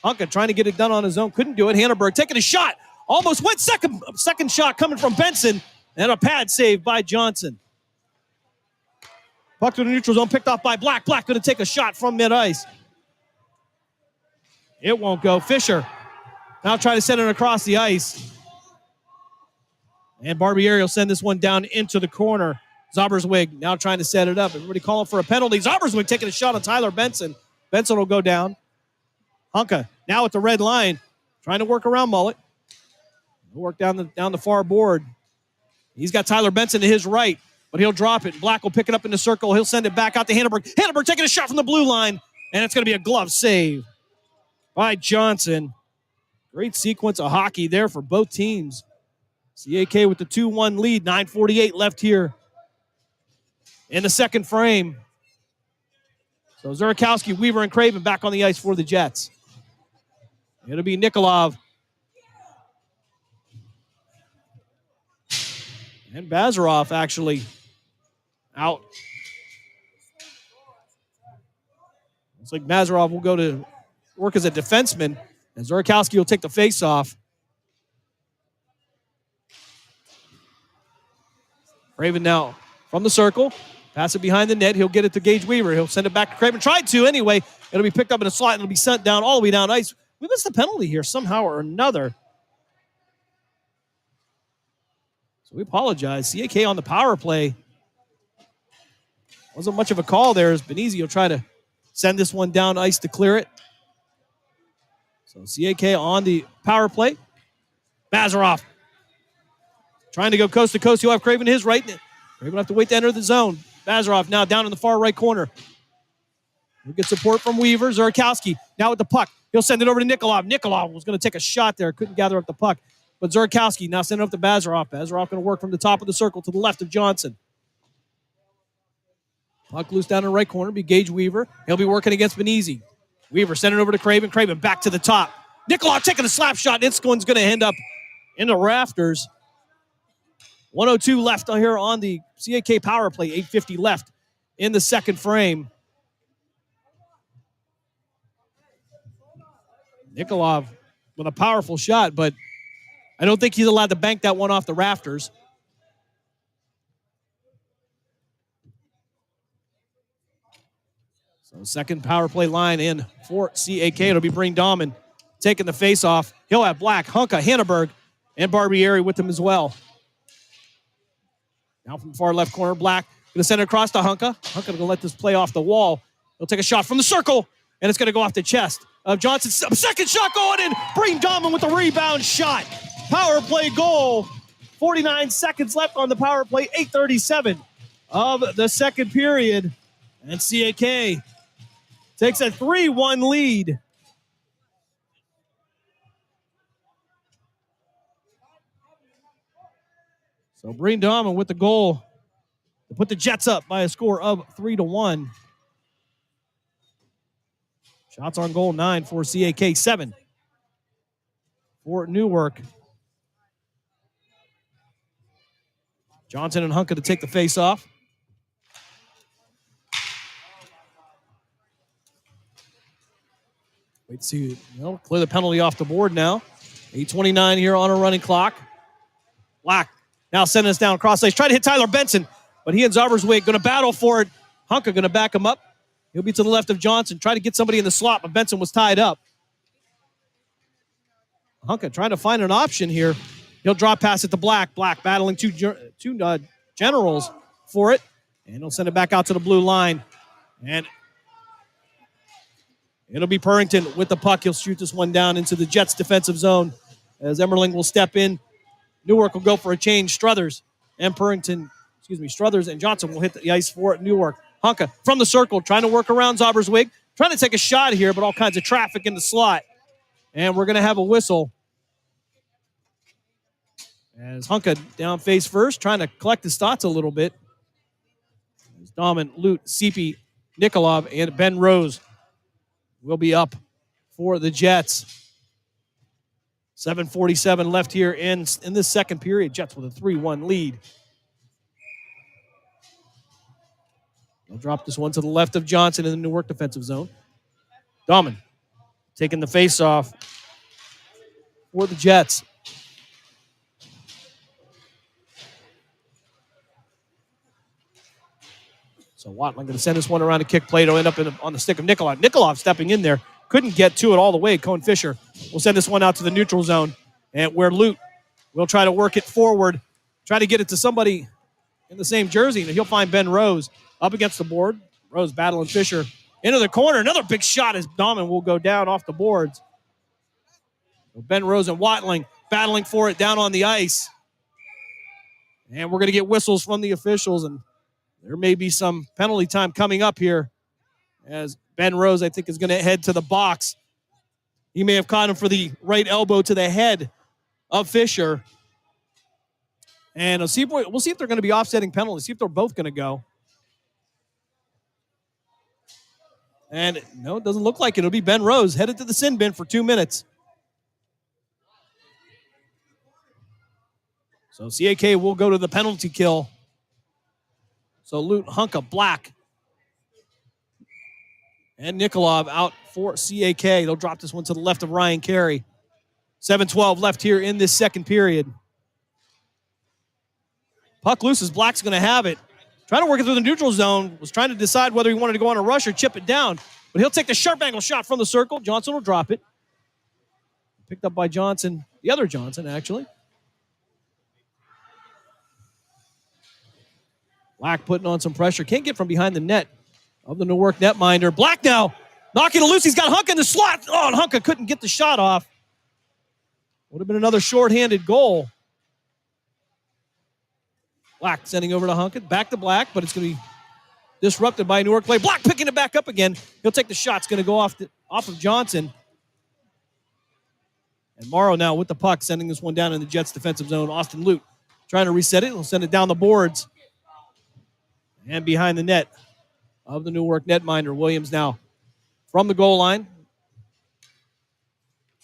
Speaker 9: Hunka trying to get it done on his own. Couldn't do it. Hannenberg taking a shot. Almost went second shot coming from Benson. And a pad save by Johnson. Puck to the neutral zone, picked off by Black. Black going to take a shot from mid-ice. It won't go. Fisher now trying to send it across the ice. And Barbieri will send this one down into the corner. Zauberswig now trying to set it up. Everybody calling for a penalty. Zauberswig taking a shot on Tyler Benson. Benson will go down. Hunka now at the red line, trying to work around Mullet. He'll work down the far board. He's got Tyler Benson to his right, but he'll drop it. Black will pick it up in the circle. He'll send it back out to Hannenberg. Hannenberg taking a shot from the blue line, and it's going to be a glove save by Johnson. Great sequence of hockey there for both teams. CAK with the 2-1 lead, 9:48 left here in the second frame. So Zurikowski, Weaver, and Craven back on the ice for the Jets. It'll be Nikolov. And Bazarov actually out. Looks like Bazarov will go to work as a defenseman, and Zurikowski will take the face-off. Craven now from the circle. Pass it behind the net. He'll get it to Gage Weaver. He'll send it back to Craven. Tried to anyway. It'll be picked up in a slot, and it'll be sent down all the way down ice. We missed a penalty here somehow or another. So we apologize. CAK on the power play. Wasn't much of a call there as Benizzi will try to send this one down ice to clear it. So CAK on the power play. Bazarov trying to go coast to coast. He'll have Craven to his right. Craven will have to wait to enter the zone. Bazarov now down in the far right corner. He'll get support from Weaver. Zurikowski now with the puck. He'll send it over to Nikolov. Nikolov was going to take a shot there. Couldn't gather up the puck. But Zurikowski now sending it up to Bazarov. Bazarov going to work from the top of the circle to the left of Johnson. Puck loose down in the right corner. Be Gage Weaver. He'll be working against Benizzi. Weaver sending it over to Craven. Craven back to the top. Nikolov taking a slap shot. This one's going to end up in the rafters. 1:02 left here on the CAK power play. 8:50 left in the second frame. Nikolov with a powerful shot, but I don't think he's allowed to bank that one off the rafters. So second power play line in for CAK. It'll be Breen Dahman taking the face-off. He'll have Black, Hunka, Hanneberg, and Barbieri with him as well. Now from the far left corner, Black going to send it across to Hunka. Hunka going to let this play off the wall. He'll take a shot from the circle, and it's going to go off the chest of Johnson. Second shot going in. Breen Dahman with the rebound shot. Power play goal. 49 seconds left on the power play. 8:37 of the second period. And CAK takes a 3-1 lead. So Breen Dahman with the goal to put the Jets up by a score of 3-1. Shots on goal, 9 for CAK, 7 for Newark. Johnson and Hunka to take the face off. Wait to see, clear the penalty off the board now. 8:29 here on a running clock. Black now sending us down cross ice. Try to hit Tyler Benson, but he and Zaberswig going to battle for it. Hunka going to back him up. He'll be to the left of Johnson. Try to get somebody in the slot, but Benson was tied up. Hunka trying to find an option here. He'll drop pass it to Black. Black battling two generals for it. And he'll send it back out to the blue line. And it'll be Purrington with the puck. He'll shoot this one down into the Jets' defensive zone as Emmerling will step in. Newark will go for a change. Struthers and Johnson will hit the ice for Newark. Hunka from the circle, trying to work around Zaberswig. Trying to take a shot here, but all kinds of traffic in the slot. And we're going to have a whistle. As Hunka down face first, trying to collect his thoughts a little bit. As Dahman, Lute, Seepy, Nikolov, and Ben Rose will be up for the Jets. 7:47 left here in this second period. Jets with a 3-1 lead. They'll drop this one to the left of Johnson in the Newark defensive zone. Dahman taking the face-off for the Jets. So Watling going to send this one around a kick plate. It'll end up on the stick of Nikolov. Nikolov stepping in there. Couldn't get to it all the way. Cone Fisher will send this one out to the neutral zone, and where Lute will try to work it forward, try to get it to somebody in the same jersey, and he'll find Ben Rose up against the board. Rose battling Fisher into the corner. Another big shot as Dahman will go down off the boards. So Ben Rose and Watling battling for it down on the ice. And we're going to get whistles from the officials, and there may be some penalty time coming up here as Ben Rose, I think, is going to head to the box. He may have caught him for the right elbow to the head of Fisher. And we'll see if they're going to be offsetting penalties, see if they're both going to go. And no, it doesn't look like it. It'll be Ben Rose headed to the sin bin for 2 minutes. So CAK will go to the penalty kill. So Lute, Hunka, Black, and Nikolov out for CAK. They'll drop this one to the left of Ryan Carey. 7:12 left here in this second period. Puck loose as Black's going to have it. Trying to work it through the neutral zone. Was trying to decide whether he wanted to go on a rush or chip it down. But he'll take the sharp angle shot from the circle. Johnson will drop it. Picked up by Johnson. The other Johnson, actually. Black putting on some pressure. Can't get from behind the net of the Newark netminder. Black now knocking it loose. He's got Hunka in the slot. Oh, and Hunka couldn't get the shot off. Would have been another shorthanded goal. Black sending over to Hunka. Back to Black, but it's going to be disrupted by Newark play. Black picking it back up again. He'll take the shot. It's going to go off of Johnson. And Morrow now with the puck, sending this one down in the Jets' defensive zone. Austin Lute trying to reset it. He'll send it down the boards. And behind the net of the Newark netminder. Williams now from the goal line.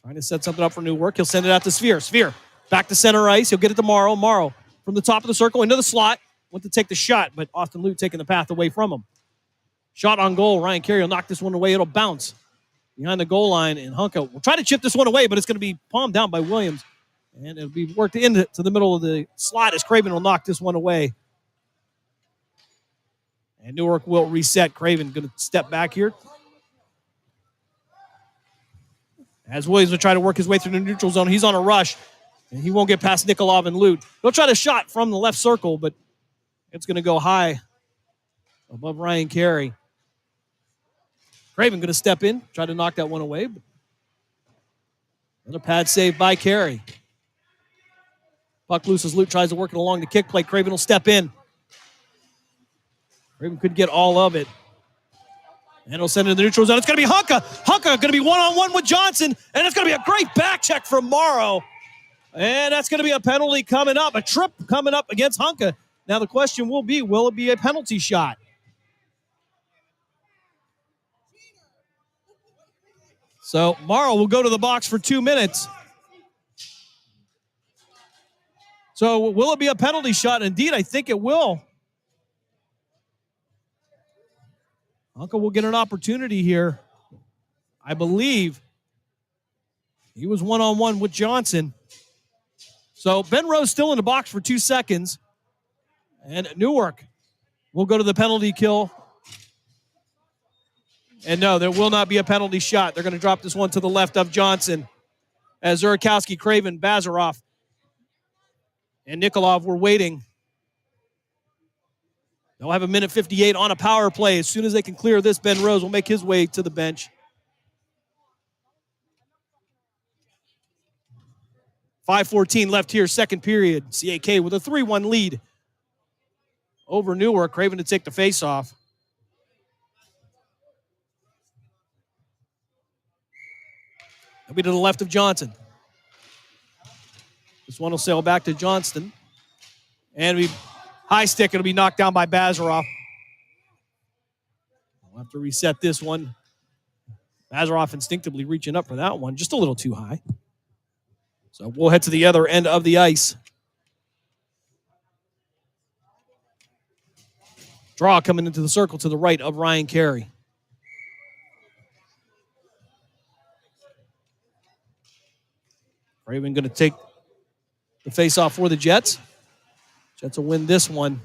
Speaker 9: Trying to set something up for Newark. He'll send it out to Sphere. Sphere back to center ice. He'll get it to Morrow. Morrow from the top of the circle into the slot. Went to take the shot, but Austin Lute taking the path away from him. Shot on goal. Ryan Carey will knock this one away. It'll bounce behind the goal line, and Hunka will try to chip this one away, but it's going to be palmed down by Williams. And it'll be worked into the middle of the slot as Craven will knock this one away. And Newark will reset. Craven going to step back here. As Williams will try to work his way through the neutral zone. He's on a rush, and he won't get past Nikolov and Lute. He'll try to shot from the left circle, but it's going to go high above Ryan Carey. Craven going to step in, try to knock that one away. But another pad save by Carey. Puck loose as Lute tries to work it along the kick play. Craven will step in. Craven could get all of it. And he'll send it to the neutral zone. It's going to be Hunka. Hunka going to be one-on-one with Johnson. And it's going to be a great back check from Morrow. And that's going to be a penalty coming up. A trip coming up against Hunka. Now the question will it be a penalty shot? So Morrow will go to the box for 2 minutes. So will it be a penalty shot? Indeed, I think it will. Hunka will get an opportunity here. I believe he was one-on-one with Johnson. So Ben Rose still in the box for 2 seconds. And Newark will go to the penalty kill. And no, there will not be a penalty shot. They're going to drop this one to the left of Johnson. As Zurakowski, Craven, Bazarov, and Nikolov were waiting. They'll have a minute 58 on a power play. As soon as they can clear this, Ben Rose will make his way to the bench. 5:14 left here, second period. CAK with a 3-1 lead over Newark. Craven to take the face-off. It'll be to the left of Johnson. This one will sail back to Johnston. And we high stick. It'll be knocked down by Bazarov. We'll have to reset this one. Bazarov instinctively reaching up for that one. Just a little too high. So we'll head to the other end of the ice. Draw coming into the circle to the right of Ryan Carey. Craven going to take the face-off for the Jets. Jets will win this one.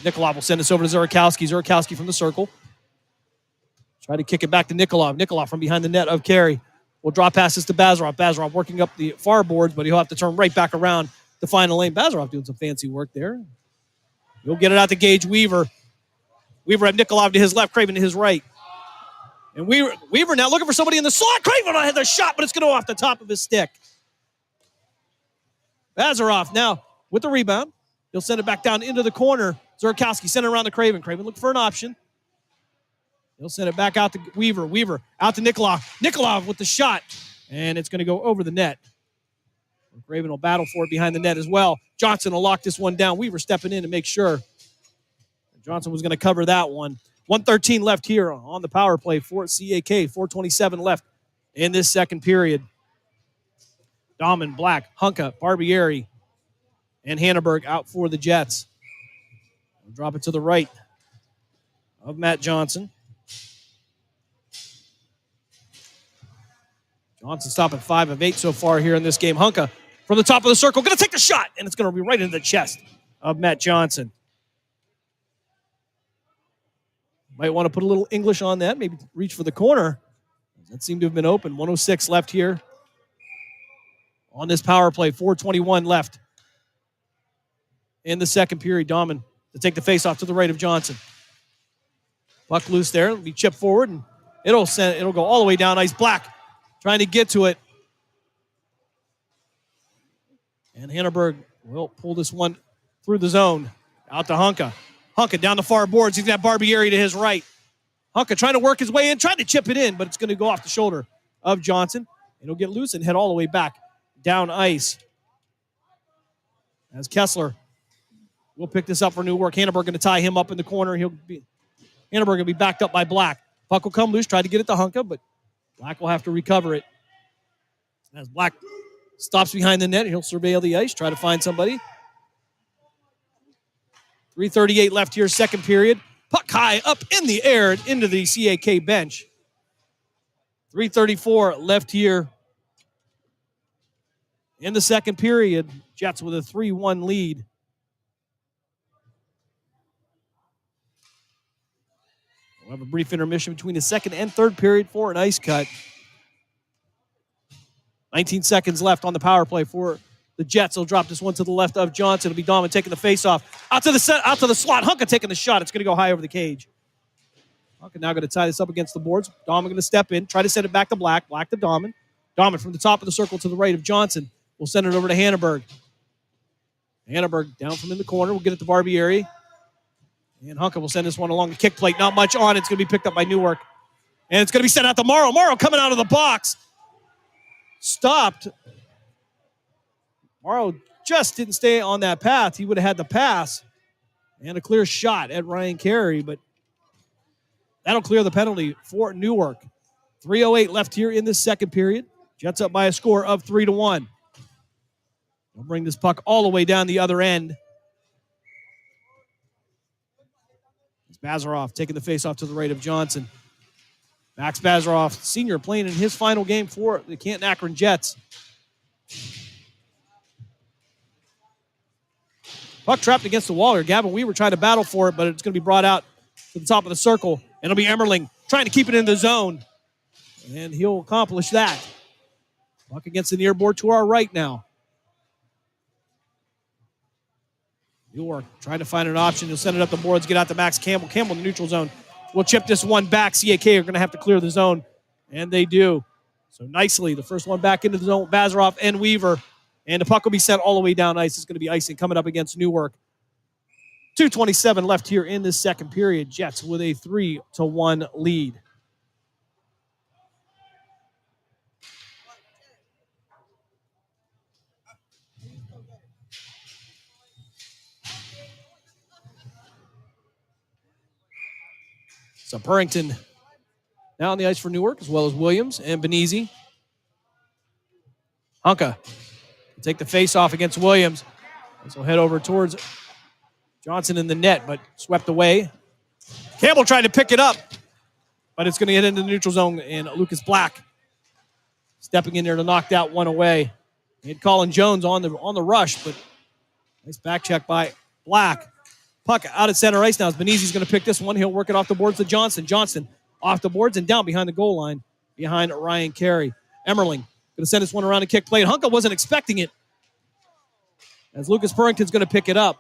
Speaker 9: Nikolov will send us over to Zurakowski. Zurakowski from the circle. Try to kick it back to Nikolov. Nikolov from behind the net of Carey. Will draw passes to Bazarov. Bazarov working up the far boards, but he'll have to turn right back around to find a lane. Bazarov doing some fancy work there. He'll get it out to Gage Weaver. Weaver had Nikolov to his left, Craven to his right. And Weaver now looking for somebody in the slot. Craven had the shot, but it's going to go off the top of his stick. Bazarov now with the rebound. He'll send it back down into the corner. Zurakowski send it around to Craven. Craven looking for an option. He'll send it back out to Weaver. Weaver out to Nikolov. Nikolov with the shot. And it's going to go over the net. Craven will battle for it behind the net as well. Johnson will lock this one down. Weaver stepping in to make sure. Johnson was going to cover that one. 1:13 left here on the power play for CAK. 4:27 left in this second period. Dahman, Black, Hunka, Barbieri, and Hanneberg out for the Jets. We'll drop it to the right of Matt Johnson. Johnson stopping 5 of 8 so far here in this game. Hunka from the top of the circle, going to take the shot, and it's going to be right into the chest of Matt Johnson. Might want to put a little English on that, maybe reach for the corner. That seemed to have been open. 1:06 left here on this power play. 4:21 left in the second period. Dahman to take the face-off to the right of Johnson. Puck loose there. It'll be chipped forward, and it'll go all the way down ice. Black trying to get to it. And Hanneberg will pull this one through the zone. Out to Hunka. Hunka down the far boards. He's got Barbieri to his right. Hunka trying to work his way in, trying to chip it in, but it's going to go off the shoulder of Johnson. And he'll get loose and head all the way back down ice. As Kessler will pick this up for Newark. Hanneberg going to tie him up in the corner. Hanneberg going to be backed up by Black. Puck will come loose, try to get it to Hunka, but Black will have to recover it. As Black stops behind the net, he'll surveil the ice, try to find somebody. 3:38 left here, second period. Puck high up in the air and into the CAK bench. 3:34 left here in the second period. Jets with a 3-1 lead. We'll have a brief intermission between the second and third period for an ice cut. 19 seconds left on the power play for the Jets. They'll drop this one to the left of Johnson. It'll be Dahman taking the face-off. Out to the slot. Hunka taking the shot. It's going to go high over the cage. Hunka now going to tie this up against the boards. Dahman going to step in, try to send it back to Black. Black to Dahman. Dahman from the top of the circle to the right of Johnson. We'll send it over to Hanneberg. Hanneberg down from in the corner. We'll get it to Barbieri. And Hunka will send this one along the kick plate. Not much on it. It's going to be picked up by Newark. And it's going to be sent out to Morrow. Morrow coming out of the box. Stopped. Morrow just didn't stay on that path. He would have had the pass and a clear shot at Ryan Carey, but that'll clear the penalty for Newark. 3:08 left here in this second period. Jets up by a score of 3-1. They'll bring this puck all the way down the other end. It's Bazaroff taking the faceoff to the right of Johnson. Max Bazaroff, senior, playing in his final game for the Canton Akron Jets. Puck trapped against the wall here. Gavin Weaver trying to battle for it, but it's going to be brought out to the top of the circle. And it'll be Emmerling trying to keep it in the zone. And he'll accomplish that. Puck against the near board to our right now. Newark trying to find an option. He'll send it up the boards, get out to Max Campbell. Campbell in the neutral zone. We'll chip this one back. CAK are going to have to clear the zone. And they do. So nicely, the first one back into the zone, Bazaroff and Weaver. And the puck will be sent all the way down ice. It's going to be icing coming up against Newark. 2:27 left here in this second period. Jets with a 3-1 lead. So Purrington now on the ice for Newark, as well as Williams and Benizzi. Hunka take the face-off against Williams. This will head over towards Johnson in the net, but swept away. Campbell tried to pick it up, but it's going to get into the neutral zone, and Lucas Black stepping in there to knock that one away. He had Colin Jones on the rush, but nice back check by Black. Puck out at center ice now. Benizzi's going to pick this one. He'll work it off the boards to Johnson. Johnson off the boards and down behind the goal line, behind Ryan Carey. Emmerling going to send this one around a kick plate. Hunka wasn't expecting it, as Lucas Purrington's going to pick it up.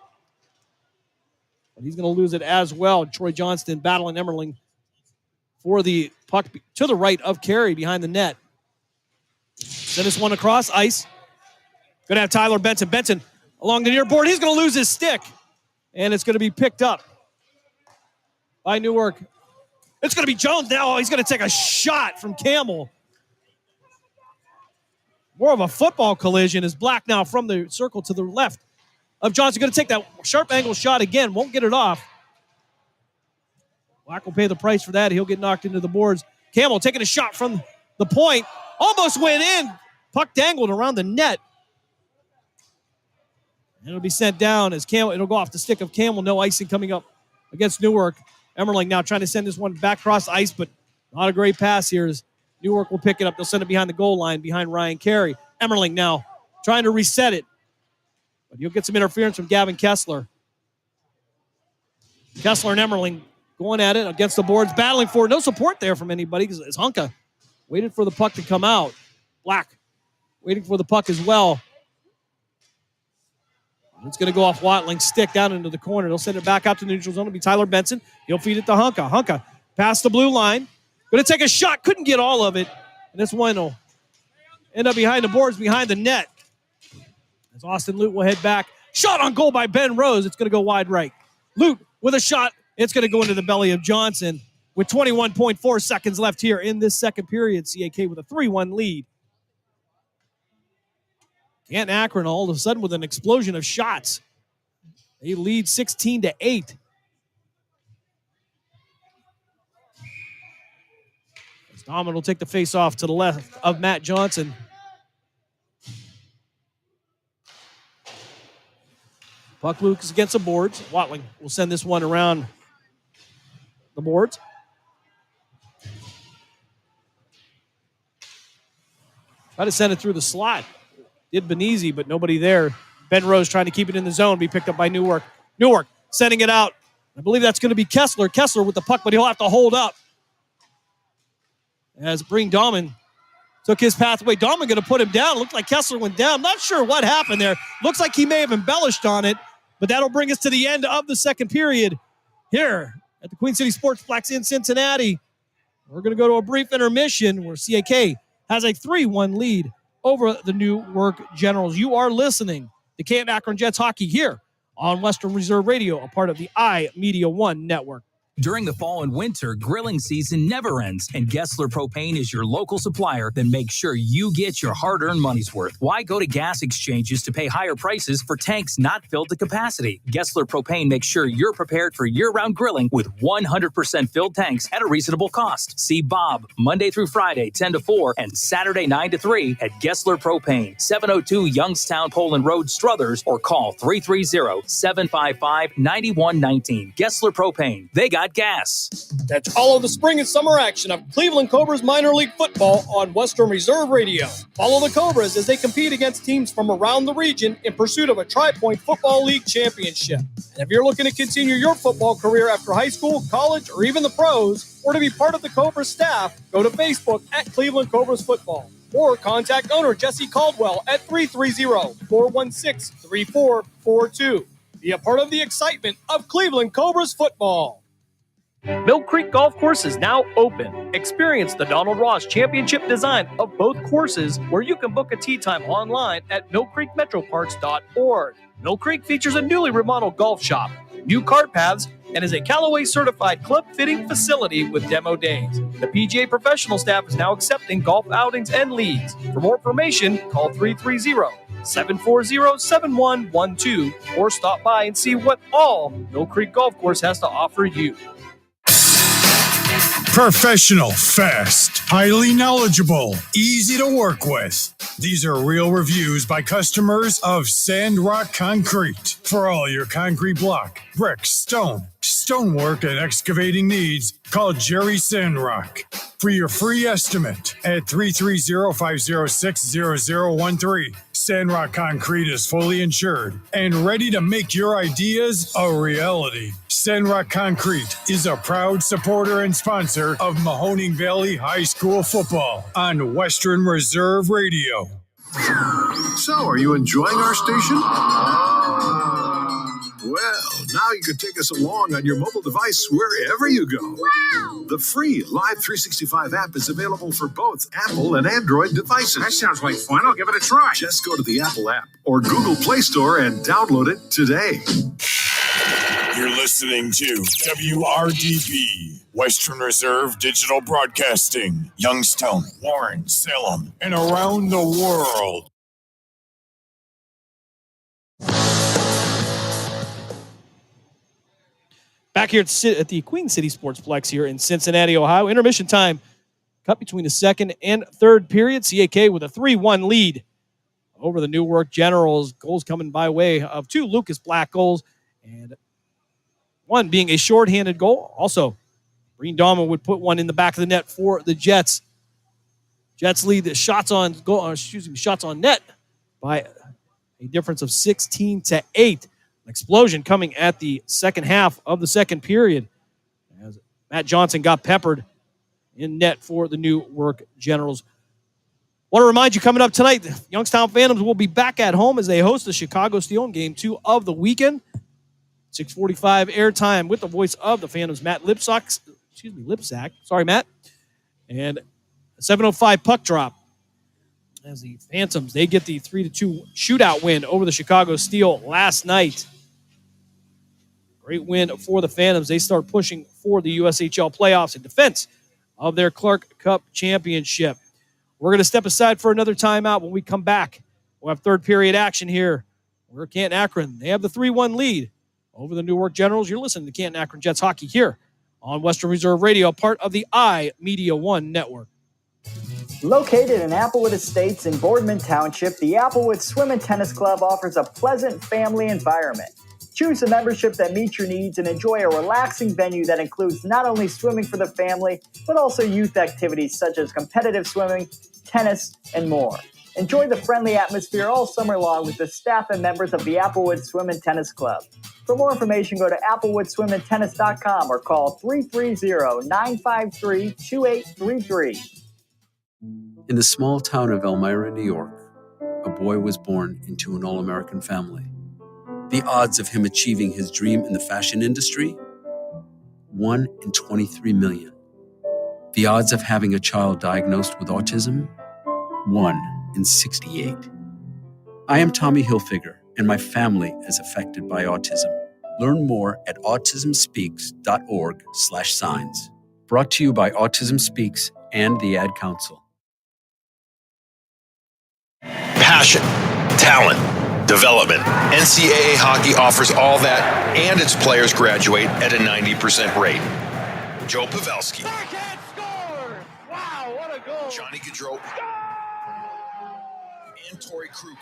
Speaker 9: But he's going to lose it as well. Troy Johnston battling Emmerling for the puck to the right of Carey behind the net. Send this one across ice. Going to have Tyler Benson. Benson along the near board. He's going to lose his stick. And it's going to be picked up by Newark. It's going to be Jones now. He's going to take a shot from Campbell. More of a football collision as Black now from the circle to the left of Johnson. Going to take that sharp angle shot again. Won't get it off. Black will pay the price for that. He'll get knocked into the boards. Campbell taking a shot from the point. Almost went in. Puck dangled around the net. And it'll be sent down as Campbell. It'll go off the stick of Campbell. No icing coming up against Newark. Emmerling now trying to send this one back across ice, but not a great pass here as Newark will pick it up. They'll send it behind the goal line, behind Ryan Carey. Emmerling now trying to reset it. But he'll get some interference from Gavin Kessler. Kessler and Emmerling going at it against the boards, battling for it. No support there from anybody because Hunka waited for the puck to come out. Black waiting for the puck as well. It's going to go off Watling's stick down into the corner. They'll send it back out to the neutral zone. It'll be Tyler Benson. He'll feed it to Hunka. Hunka past the blue line. Going to take a shot. Couldn't get all of it. And this one will end up behind the boards, behind the net. As Austin Lute will head back. Shot on goal by Ben Rose. It's going to go wide right. Lute with a shot. It's going to go into the belly of Johnson with 21.4 seconds left here in this second period. CAK with a 3-1 lead. Canton Akron all of a sudden with an explosion of shots. They lead 16-8. As Dahman will take the face-off to the left of Matt Johnson. Puck Lucas against the boards. Watling will send this one around the boards. Try to send it through the slot. Did Benizzi, but nobody there. Ben Rose trying to keep it in the zone. Be picked up by Newark. Newark sending it out. I believe that's going to be Kessler. Kessler with the puck, but he'll have to hold up. As Breen Dahman took his pathway. Dahlman going to put him down. Looked like Kessler went down. Not sure what happened there. Looks like he may have embellished on it, but that'll bring us to the end of the second period here at the Queen City Sportsplex in Cincinnati. We're going to go to a brief intermission where CAK has a 3-1 lead over the Newark Generals. You are listening to Canton Akron Jets hockey here on Western Reserve Radio, a part of the iMedia One network.
Speaker 17: During the fall and winter, grilling season never ends, and Gessler Propane is your local supplier that makes sure you get your hard-earned money's worth. Why go to gas exchanges to pay higher prices for tanks not filled to capacity? Gessler Propane makes sure you're prepared for year-round grilling with 100% filled tanks at a reasonable cost. See Bob Monday through Friday, 10 to 4, and Saturday, 9 to 3 at Gessler Propane, 702 Youngstown Poland Road, Struthers, or call 330-755-9119. Gessler Propane. They got gas.
Speaker 1: Catch all of the spring and summer action of Cleveland Cobras minor league football on Western Reserve Radio. Follow the Cobras as they compete against teams from around the region in pursuit of a Tri-Point Football League championship. And if you're looking to continue your football career after high school, college, or even the pros, or to be part of the Cobras staff, go to Facebook at Cleveland Cobras Football. Or contact owner Jesse Caldwell at 330-416-3442. Be a part of the excitement of Cleveland Cobras football.
Speaker 2: Mill Creek Golf Course is now open. Experience the Donald Ross Championship design of both courses, where you can book a tee time online at millcreekmetroparks.org. Mill Creek features a newly remodeled golf shop, new cart paths, and is a Callaway certified club fitting facility with demo days. The PGA professional staff is now accepting golf outings and leagues. For more information, call 330-740-7112 or stop by and see what all Mill Creek Golf Course has to offer you.
Speaker 19: Professional, fast, highly knowledgeable, easy to work with. These are real reviews by customers of Sandrock Concrete. For all your concrete block, brick, stone, stonework, and excavating needs, call Jerry Sandrock. For your free estimate at 330-506-0013. Sandrock Concrete is fully insured and ready to make your ideas a reality. Sandrock Concrete is a proud supporter and sponsor of Mahoning Valley High School football on Western Reserve Radio.
Speaker 21: So, are you enjoying our station? Well, now you can take us along on your mobile device wherever you go.
Speaker 22: Wow!
Speaker 21: The free Live 365 app is available for both Apple and Android devices.
Speaker 22: That sounds like fun. I'll give it a try.
Speaker 21: Just go to the Apple app or Google Play Store and download it today.
Speaker 19: You're listening to WRDB, Western Reserve Digital Broadcasting, Youngstown, Warren, Salem, and around the world.
Speaker 9: Back here at the Queen City Sportsplex here in Cincinnati, Ohio. Intermission time cut between the second and third period. CAK with a 3-1 lead over the Newark Generals. Goals coming by way of two Lucas Black goals, and one being a shorthanded goal. Also, Breen Dahlman would put one in the back of the net for the Jets. Jets lead the shots on net by a difference of 16-8. An explosion coming at the second half of the second period as Matt Johnson got peppered in net for the Newark Generals. Want to remind you, coming up tonight, the Youngstown Phantoms will be back at home as they host the Chicago Steel in Game 2 of the weekend. 6:45 airtime with the voice of the Phantoms, Matt Lipsack. Sorry, Matt. And a 7:05 puck drop as the Phantoms, they get the 3-2 shootout win over the Chicago Steel last night. Great win for the Phantoms. They start pushing for the USHL playoffs in defense of their Clark Cup championship. We're going to step aside for another timeout. When we come back, we'll have third period action here. We're Canton Akron. They have the 3-1 lead over the Newark Generals. You're listening to Canton Akron Jets hockey here on Western Reserve Radio, part of the iMedia One network.
Speaker 23: Located in Applewood Estates in Boardman Township, the Applewood Swim and Tennis Club offers a pleasant family environment. Choose a membership that meets your needs and enjoy a relaxing venue that includes not only swimming for the family, but also youth activities such as competitive swimming, tennis, and more. Enjoy the friendly atmosphere all summer long with the staff and members of the Applewood Swim and Tennis Club. For more information, go to applewoodswimandtennis.com or call 330-953-2833.
Speaker 3: In the small town of Elmira, New York, a boy was born into an all-American family. The odds of him achieving his dream in the fashion industry? 1 in 23 million. The odds of having a child diagnosed with autism? 1 in 68. I am Tommy Hilfiger, and my family is affected by autism. Learn more at autismspeaks.org/signs. Brought to you by Autism Speaks and the Ad Council.
Speaker 4: Passion, talent, development. NCAA hockey offers all that, and its players graduate at a 90% rate. Joe Pavelski.
Speaker 2: Backhand score! Wow, what a goal!
Speaker 4: Johnny Gaudreau. And Torrey Krug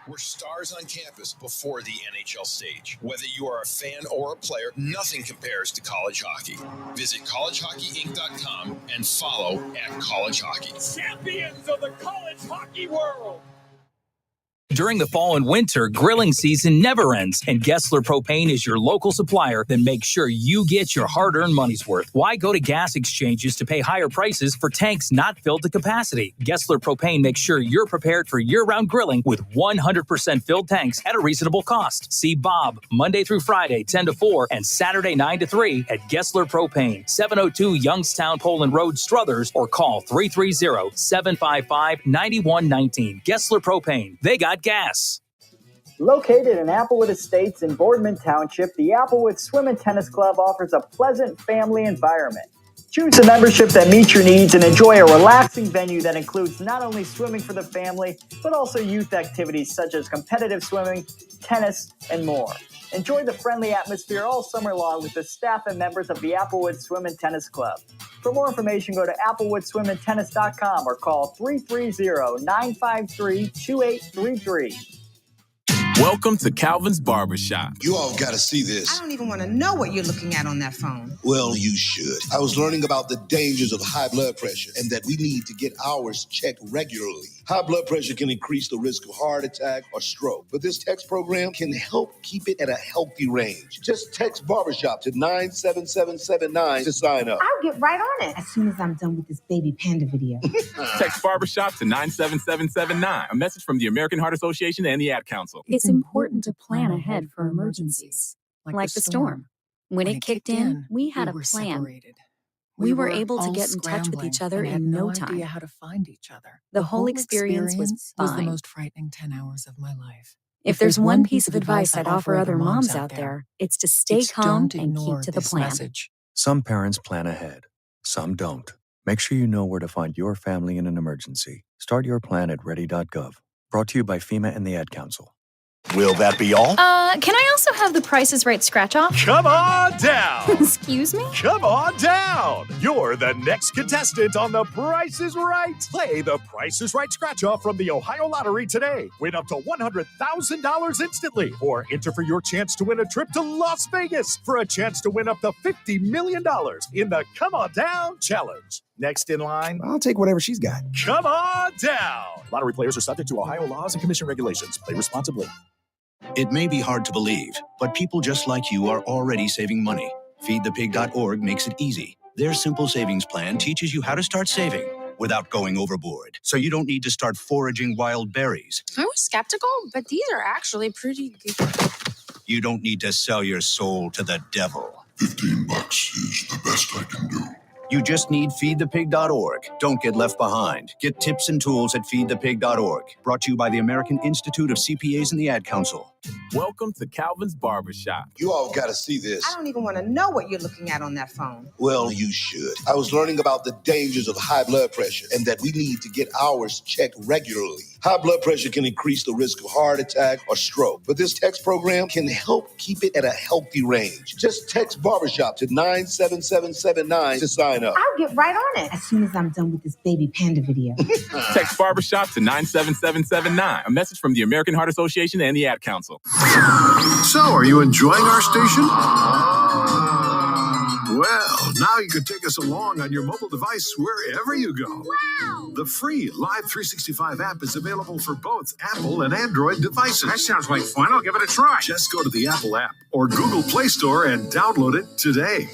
Speaker 4: were stars on campus before the NHL stage. Whether you are a fan or a player, nothing compares to college hockey. Visit collegehockeyinc.com and follow @collegehockey.
Speaker 2: Champions of the college hockey world!
Speaker 17: During the fall and winter, grilling season never ends, and Gessler Propane is your local supplier that makes sure you get your hard-earned money's worth. Why go to gas exchanges to pay higher prices for tanks not filled to capacity? Gessler Propane makes sure you're prepared for year-round grilling with 100% filled tanks at a reasonable cost. See Bob Monday through Friday, 10 to 4, and Saturday, 9 to 3 at Gessler Propane, 702 Youngstown Poland Road, Struthers, or call 330-755-9119. Gessler Propane. They got gas.
Speaker 23: Located in Applewood Estates in Boardman Township, the Applewood Swim and Tennis Club offers a pleasant family environment. Choose a membership that meets your needs and enjoy a relaxing venue that includes not only swimming for the family, but also youth activities such as competitive swimming, tennis, and more. Enjoy the friendly atmosphere all summer long with the staff and members of the Applewood Swim and Tennis Club. For more information, go to applewoodswimandtennis.com or call 330-953-2833.
Speaker 18: Welcome to Calvin's Barbershop.
Speaker 24: You all got to see this.
Speaker 25: I don't even want to know what you're looking at on that phone.
Speaker 24: Well, you should. I was learning about the dangers of high blood pressure and that we need to get ours checked regularly. High blood pressure can increase the risk of heart attack or stroke, but this text program can help keep it at a healthy range. Just text Barbershop to 97779 to sign up.
Speaker 25: I'll get right on it as soon as I'm done with this baby panda video.
Speaker 18: Text Barbershop to 97779. A message from the American Heart Association and the Ad Council.
Speaker 26: It's important to plan ahead for emergencies, like the storm. When it kicked in, we had a plan.
Speaker 27: Separated.
Speaker 26: We were able to get in touch with each other in no time.
Speaker 27: Idea how to find each other.
Speaker 26: The whole experience was fine.
Speaker 27: the most frightening 10 hours of my life.
Speaker 26: If there's one piece of advice I'd offer other moms out there, it's to stay calm and keep to the plan.
Speaker 27: Message.
Speaker 28: Some parents plan ahead, some don't. Make sure you know where to find your family in an emergency. Start your plan at ready.gov. Brought to you by FEMA and the Ad Council.
Speaker 29: Will that be all?
Speaker 30: Can I also have the Price is Right scratch off?
Speaker 29: Come on down!
Speaker 30: Excuse me?
Speaker 29: Come on down! You're the next contestant on The Price is Right. Play The Price is Right scratch off from the Ohio Lottery today. Win up to $100,000 instantly. Or enter for your chance to win a trip to Las Vegas for a chance to win up to $50 million in the Come On Down Challenge. Next in line,
Speaker 31: I'll take whatever she's got.
Speaker 29: Come on down! Lottery players are subject to Ohio laws and commission regulations. Play responsibly.
Speaker 32: It may be hard to believe, but people just like you are already saving money. FeedThePig.org makes it easy. Their simple savings plan teaches you how to start saving without going overboard. So you don't need to start foraging wild berries.
Speaker 33: I was skeptical, but these are actually pretty good.
Speaker 32: You don't need to sell your soul to the devil.
Speaker 19: $15 is the best I can do.
Speaker 32: You just need FeedThePig.org. Don't get left behind. Get tips and tools at FeedThePig.org. Brought to you by the American Institute of CPAs and the Ad Council.
Speaker 18: Welcome to Calvin's Barbershop.
Speaker 24: You all got to see this.
Speaker 25: I don't even want to know what you're looking at on that phone.
Speaker 24: Well, you should. I was learning about the dangers of high blood pressure and that we need to get ours checked regularly. High blood pressure can increase the risk of heart attack or stroke, but this text program can help keep it at a healthy range. Just text Barbershop to 97779 to sign up.
Speaker 25: I'll get right on it as soon as I'm done with this baby panda video.
Speaker 18: Text Barbershop to 97779. A message from the American Heart Association and the Ad Council.
Speaker 21: So, are you enjoying our station? Well, now you can take us along on your mobile device wherever you go.
Speaker 22: Wow!
Speaker 21: The free Live 365 app is available for both Apple and Android devices.
Speaker 22: That sounds like fun. I'll give it a try.
Speaker 21: Just go to the Apple app or Google Play Store and download it today.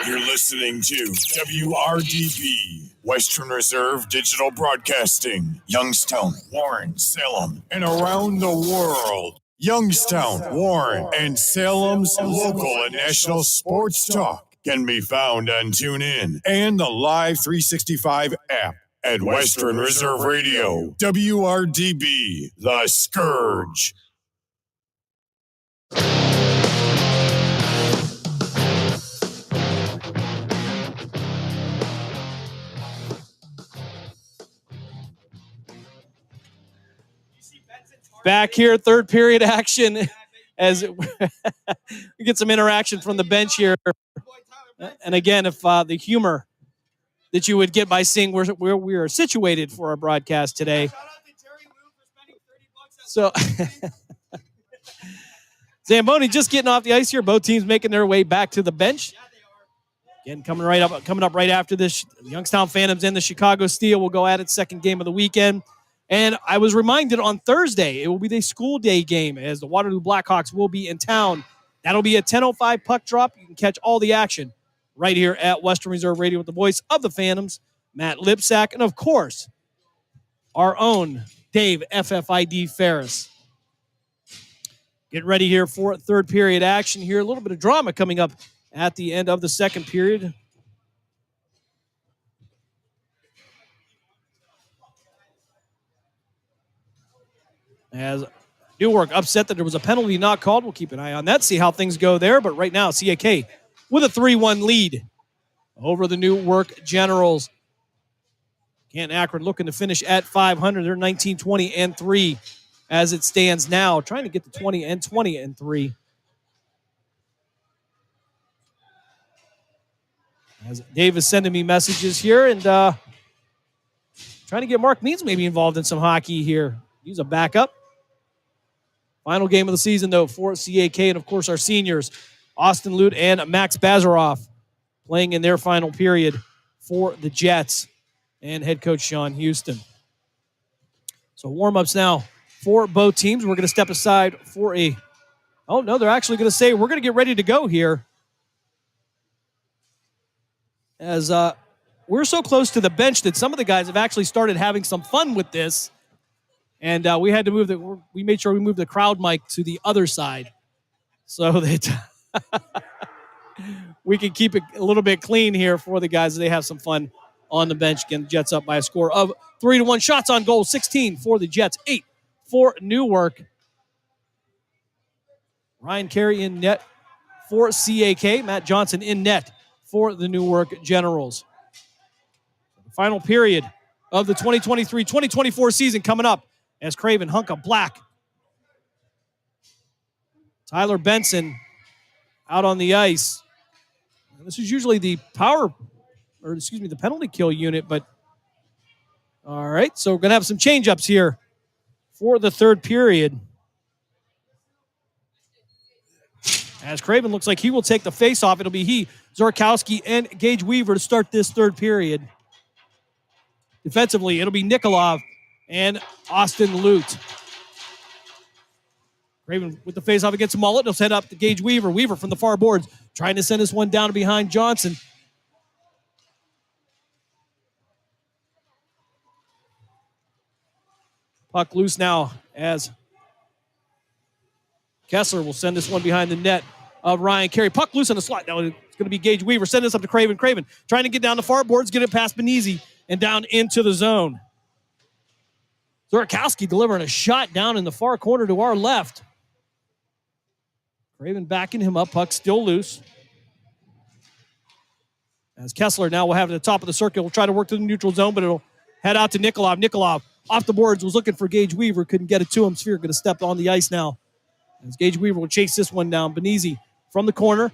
Speaker 19: You're listening to WRDB, Western Reserve Digital Broadcasting, Youngstown, Warren, Salem, and around the world. Youngstown, Warren, and Salem's local and national sports talk can be found on TuneIn and the Live 365 app at Western Reserve Radio, WRDB, The Scourge.
Speaker 9: Back here, third period action as we get some interaction from the bench here. And again, if the humor that you would get by seeing where we are situated for our broadcast today. So Zamboni just getting off the ice here. Both teams making their way back to the bench. Again, coming up right after this, the Youngstown Phantoms and the Chicago Steel will go at it, second game of the weekend. And I was reminded on Thursday, it will be the school day game as the Waterloo Blackhawks will be in town. That'll be a 10:05 puck drop. You can catch all the action right here at Western Reserve Radio with the voice of the Phantoms, Matt Lipsack, and of course, our own Dave FFID Ferris. Get ready here for third period action here. A little bit of drama coming up at the end of the second period. As Newark upset that there was a penalty not called. We'll keep an eye on that, see how things go there. But right now, CAK with a 3-1 lead over the Newark Generals. Canton Akron looking to finish at 500. They're 19-20-3 as it stands now. Trying to get to 20-20-3. As Dave is sending me messages here and trying to get Mark Means maybe involved in some hockey here. He's a backup. Final game of the season, though, for CAK and, of course, our seniors, Austin Lute and Max Bazaroff, playing in their final period for the Jets and head coach Sean Houston. So warm-ups now for both teams. We're going to step aside for they're actually going to say we're going to get ready to go here. As we're so close to the bench that some of the guys have actually started having some fun with this. And we had to we made sure we moved the crowd mic to the other side so that we can keep it a little bit clean here for the guys. They have some fun on the bench. Again, the Jets up by a score of 3-1. Shots on goal, 16 for the Jets, 8 for Newark. Ryan Carey in net for CAK. Matt Johnson in net for the Newark Generals. The final period of the 2023-2024 season coming up as Craven, Hunka, Black, Tyler Benson out on the ice. And this is usually the the penalty kill unit, but all right, so we're going to have some change-ups here for the third period. As Craven looks like he will take the face-off. It'll be he, Zorkowski, and Gage Weaver to start this third period. Defensively, it'll be Nikolov and Austin Lute. Craven with the face-off against Mullet. He'll set up to Gage Weaver. Weaver from the far boards trying to send this one down behind Johnson. Puck loose now as Kessler will send this one behind the net of Ryan Carey. Puck loose on the slot. Now it's going to be Gage Weaver. Send this up to Craven. Craven trying to get down the far boards, get it past Benizzi and down into the zone. Zorkowski delivering a shot down in the far corner to our left. Craven backing him up. Puck still loose. As Kessler now will have it at the top of the circle. Will try to work to the neutral zone, but it'll head out to Nikolov. Nikolov off the boards was looking for Gage Weaver. Couldn't get it to him. Sphere going to step on the ice now. As Gage Weaver will chase this one down. Benizzi from the corner.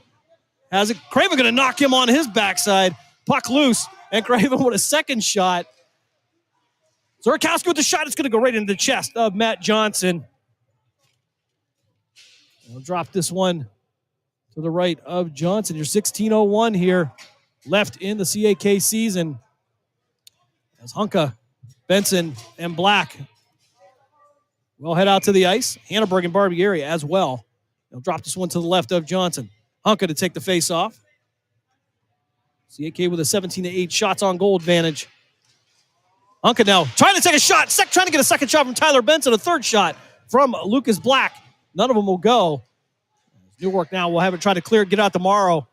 Speaker 9: Has it. Craven going to knock him on his backside. Puck loose. And Craven with a second shot. Zorkowski with the shot. It's going to go right into the chest of Matt Johnson. We'll drop this one to the right of Johnson. Your 16:01 here left in the CAK season. As Hunka, Benson, and Black will head out to the ice. Hannaberg and Barbieri as well. They'll drop this one to the left of Johnson. Hunka to take the face off. CAK with a 17-8 shots on goal advantage Hunka now trying to take a shot. Trying to get a second shot from Tyler Benson. A third shot from Lucas Black. None of them will go. Newark now will have it try to clear, get out to Morrow.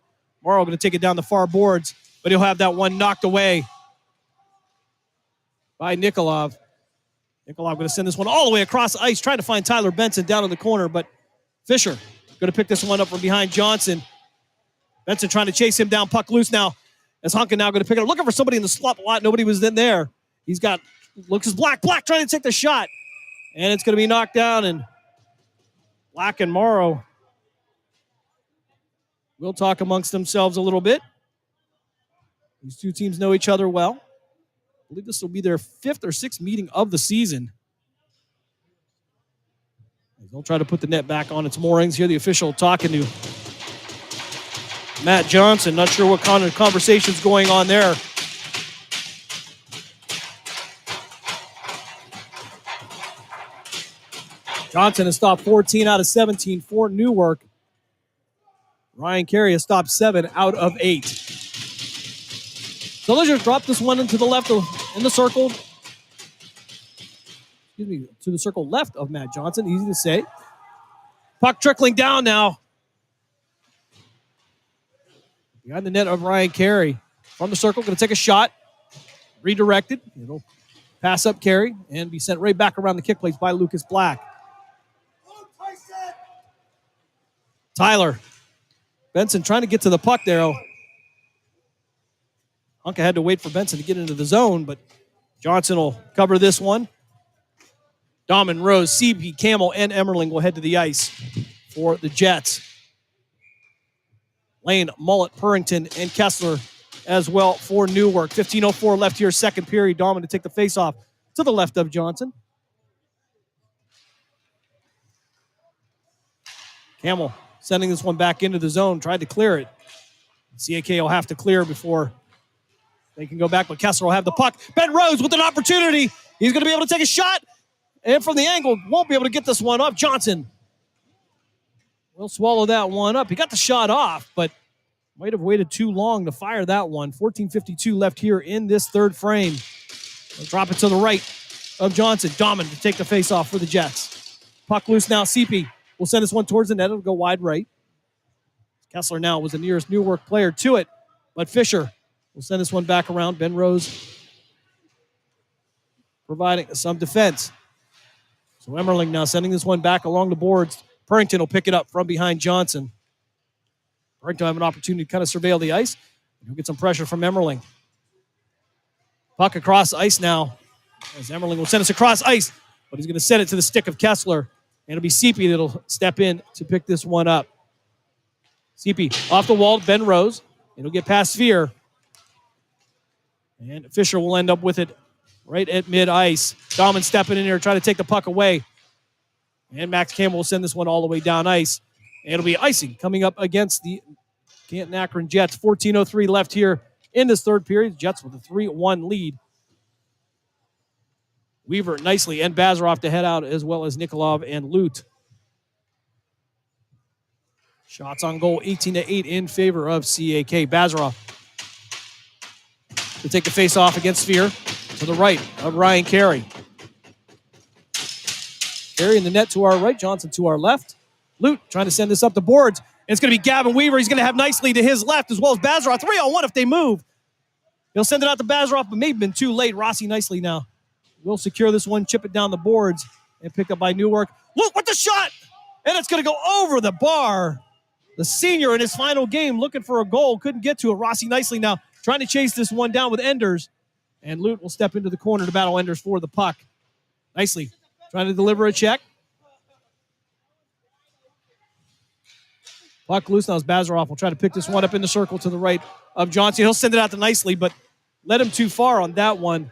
Speaker 9: Morrow going to take it down the far boards, but he'll have that one knocked away by Nikolov. Nikolov going to send this one all the way across the ice, trying to find Tyler Benson down in the corner, but Fisher going to pick this one up from behind Johnson. Benson trying to chase him down, puck loose now. As Hunka now going to pick it up, looking for somebody in the slot lot. Nobody was in there. He's got Lucas Black trying to take the shot, and it's going to be knocked down, and Black and Morrow will talk amongst themselves a little bit. These two teams know each other well. I believe this will be their 5th or 6th meeting of the season. They'll try to put the net back on its moorings. Here the official talking to Matt Johnson. Not sure what kind of conversation's going on there. Johnson has stopped 14 out of 17 for Newark. Ryan Carey has stopped 7 out of 8. So let's just drop this one into the left in the circle. Excuse me, to the circle left of Matt Johnson. Easy to say. Puck trickling down now. Behind the net of Ryan Carey. From the circle, going to take a shot. Redirected. It'll pass up Carey and be sent right back around the kick place by Lucas Black. Tyler Benson trying to get to the puck there. Hunka had to wait for Benson to get into the zone, but Johnson will cover this one. Dahman, Rose, CB, Camel, and Emmerling will head to the ice for the Jets. Lane, Mullet, Purrington, and Kessler as well for Newark. 15:04 left here, second period. Dahman to take the faceoff to the left of Johnson. Camel sending this one back into the zone, tried to clear it. CAK will have to clear before they can go back, but Kessler will have the puck. Ben Rose with an opportunity. He's going to be able to take a shot, and from the angle, won't be able to get this one up. Johnson will swallow that one up. He got the shot off, but might have waited too long to fire that one. 14:52 left here in this third frame. They'll drop it to the right of Johnson. Dahman to take the face-off for the Jets. Puck loose now. CP will send this one towards the net. It'll go wide right. Kessler now was the nearest Newark player to it, but Fisher will send this one back around. Ben Rose providing some defense. So Emmerling now sending this one back along the boards. Purrington will pick it up from behind Johnson. Purrington will have an opportunity to kind of surveil the ice. He'll get some pressure from Emmerling. Puck across ice now as Emmerling will send us across ice, but he's going to send it to the stick of Kessler. And it'll be CP that'll step in to pick this one up. CP off the wall, Ben Rose. It'll get past Sphere. And Fisher will end up with it right at mid-ice. Dahman stepping in here, trying to take the puck away. And Max Campbell will send this one all the way down ice. And it'll be icing coming up against the Canton Akron Jets. 14:03 left here in this third period. Jets with a 3-1 lead. Weaver nicely and Bazarov to head out, as well as Nikolov and Lute. Shots on goal, 18-8 in favor of CAK. Bazarov to take the face-off against Sphere to the right of Ryan Carey. Carey in the net to our right, Johnson to our left. Lute trying to send this up the boards. And it's going to be Gavin Weaver. He's going to have nicely to his left, as well as Bazarov. 3-on-1 if they move. He'll send it out to Bazarov, but maybe been too late. Rossi nicely now will secure this one, chip it down the boards, and picked up by Newark. Look with the shot! And it's going to go over the bar. The senior in his final game looking for a goal. Couldn't get to it. Rossi nicely now trying to chase this one down with Enders. And Lute will step into the corner to battle Enders for the puck. Nicely trying to deliver a check. Puck loose now as Bazarov will try to pick this one up in the circle to the right of Johnson. He'll send it out to Nicely, but led him too far on that one.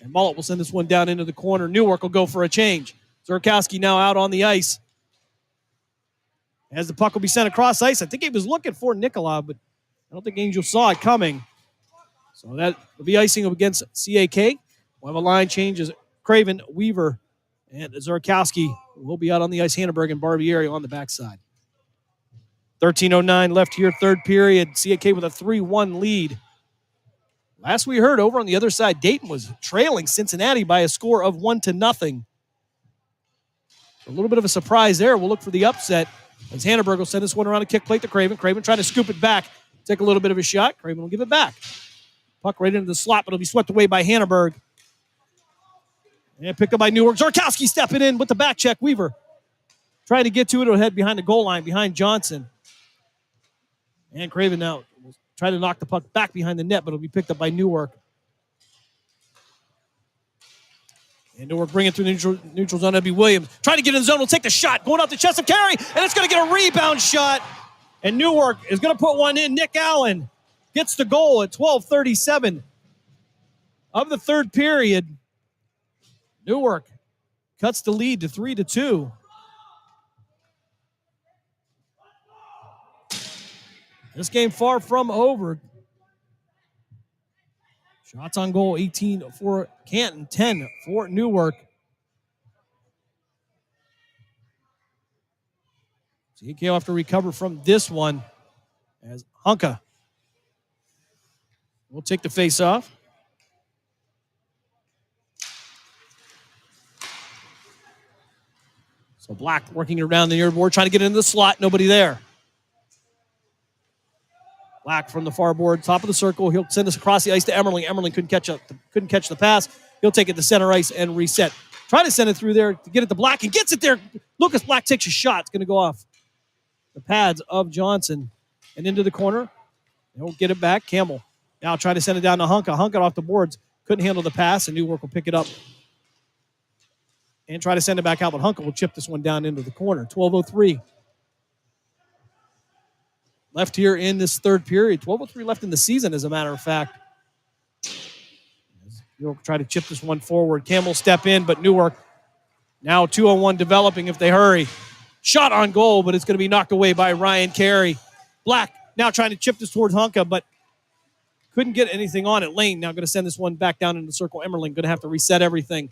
Speaker 9: And Mullet will send this one down into the corner. Newark will go for a change. Zurkowski now out on the ice. As the puck will be sent across ice. I think he was looking for Nikolov, but I don't think Angel saw it coming. So that will be icing against CAK. We'll have a line change as Craven, Weaver, and Zurkowski will be out on the ice. Hannenberg and Barbieri on the backside. 13:09 left here, third period. CAK with a 3-1 lead. Last we heard, over on the other side, Dayton was trailing Cincinnati by a score of 1-0. A little bit of a surprise there. We'll look for the upset as Hannenberg will send this one around a kick plate to Craven. Craven trying to scoop it back. Take a little bit of a shot. Craven will give it back. Puck right into the slot, but it'll be swept away by Hannenberg. And picked up by Newark. Zorkowski stepping in with the back check. Weaver trying to get to it. It'll head behind the goal line, behind Johnson. And Craven now will try to knock the puck back behind the net, but it'll be picked up by Newark. And Newark bringing it through the neutral zone. That'll be Williams. Trying to get in the zone. Will take the shot. Going off the chest of Carey. And it's going to get a rebound shot. And Newark is going to put one in. Nick Allen gets the goal at 12:37 of the third period. Newark cuts the lead to 3-2. This game far from over. Shots on goal, 18 for Canton, 10 for Newark. CK will have to recover from this one as Hunka will take the face off. So Black working around the near board, trying to get into the slot. Nobody there. Black from the far board, top of the circle. He'll send us across the ice to Emmerling. Emmerling couldn't catch the pass. He'll take it to center ice and reset. Try to send it through there to get it to Black and gets it there. Lucas Black takes a shot. It's going to go off the pads of Johnson and into the corner. He'll get it back. Campbell now trying to send it down to Hunka. Hunka off the boards. Couldn't handle the pass, and Newark will pick it up and try to send it back out, but Hunka will chip this one down into the corner. 12:03 left here in this third period. 12:03 left in the season, as a matter of fact. Newark try to chip this one forward. Campbell step in, but Newark now 2-on-1 developing if they hurry. Shot on goal, but it's going to be knocked away by Ryan Carey. Black now trying to chip this towards Hunka, but couldn't get anything on it. Lane now going to send this one back down into the circle. Emmerling going to have to reset everything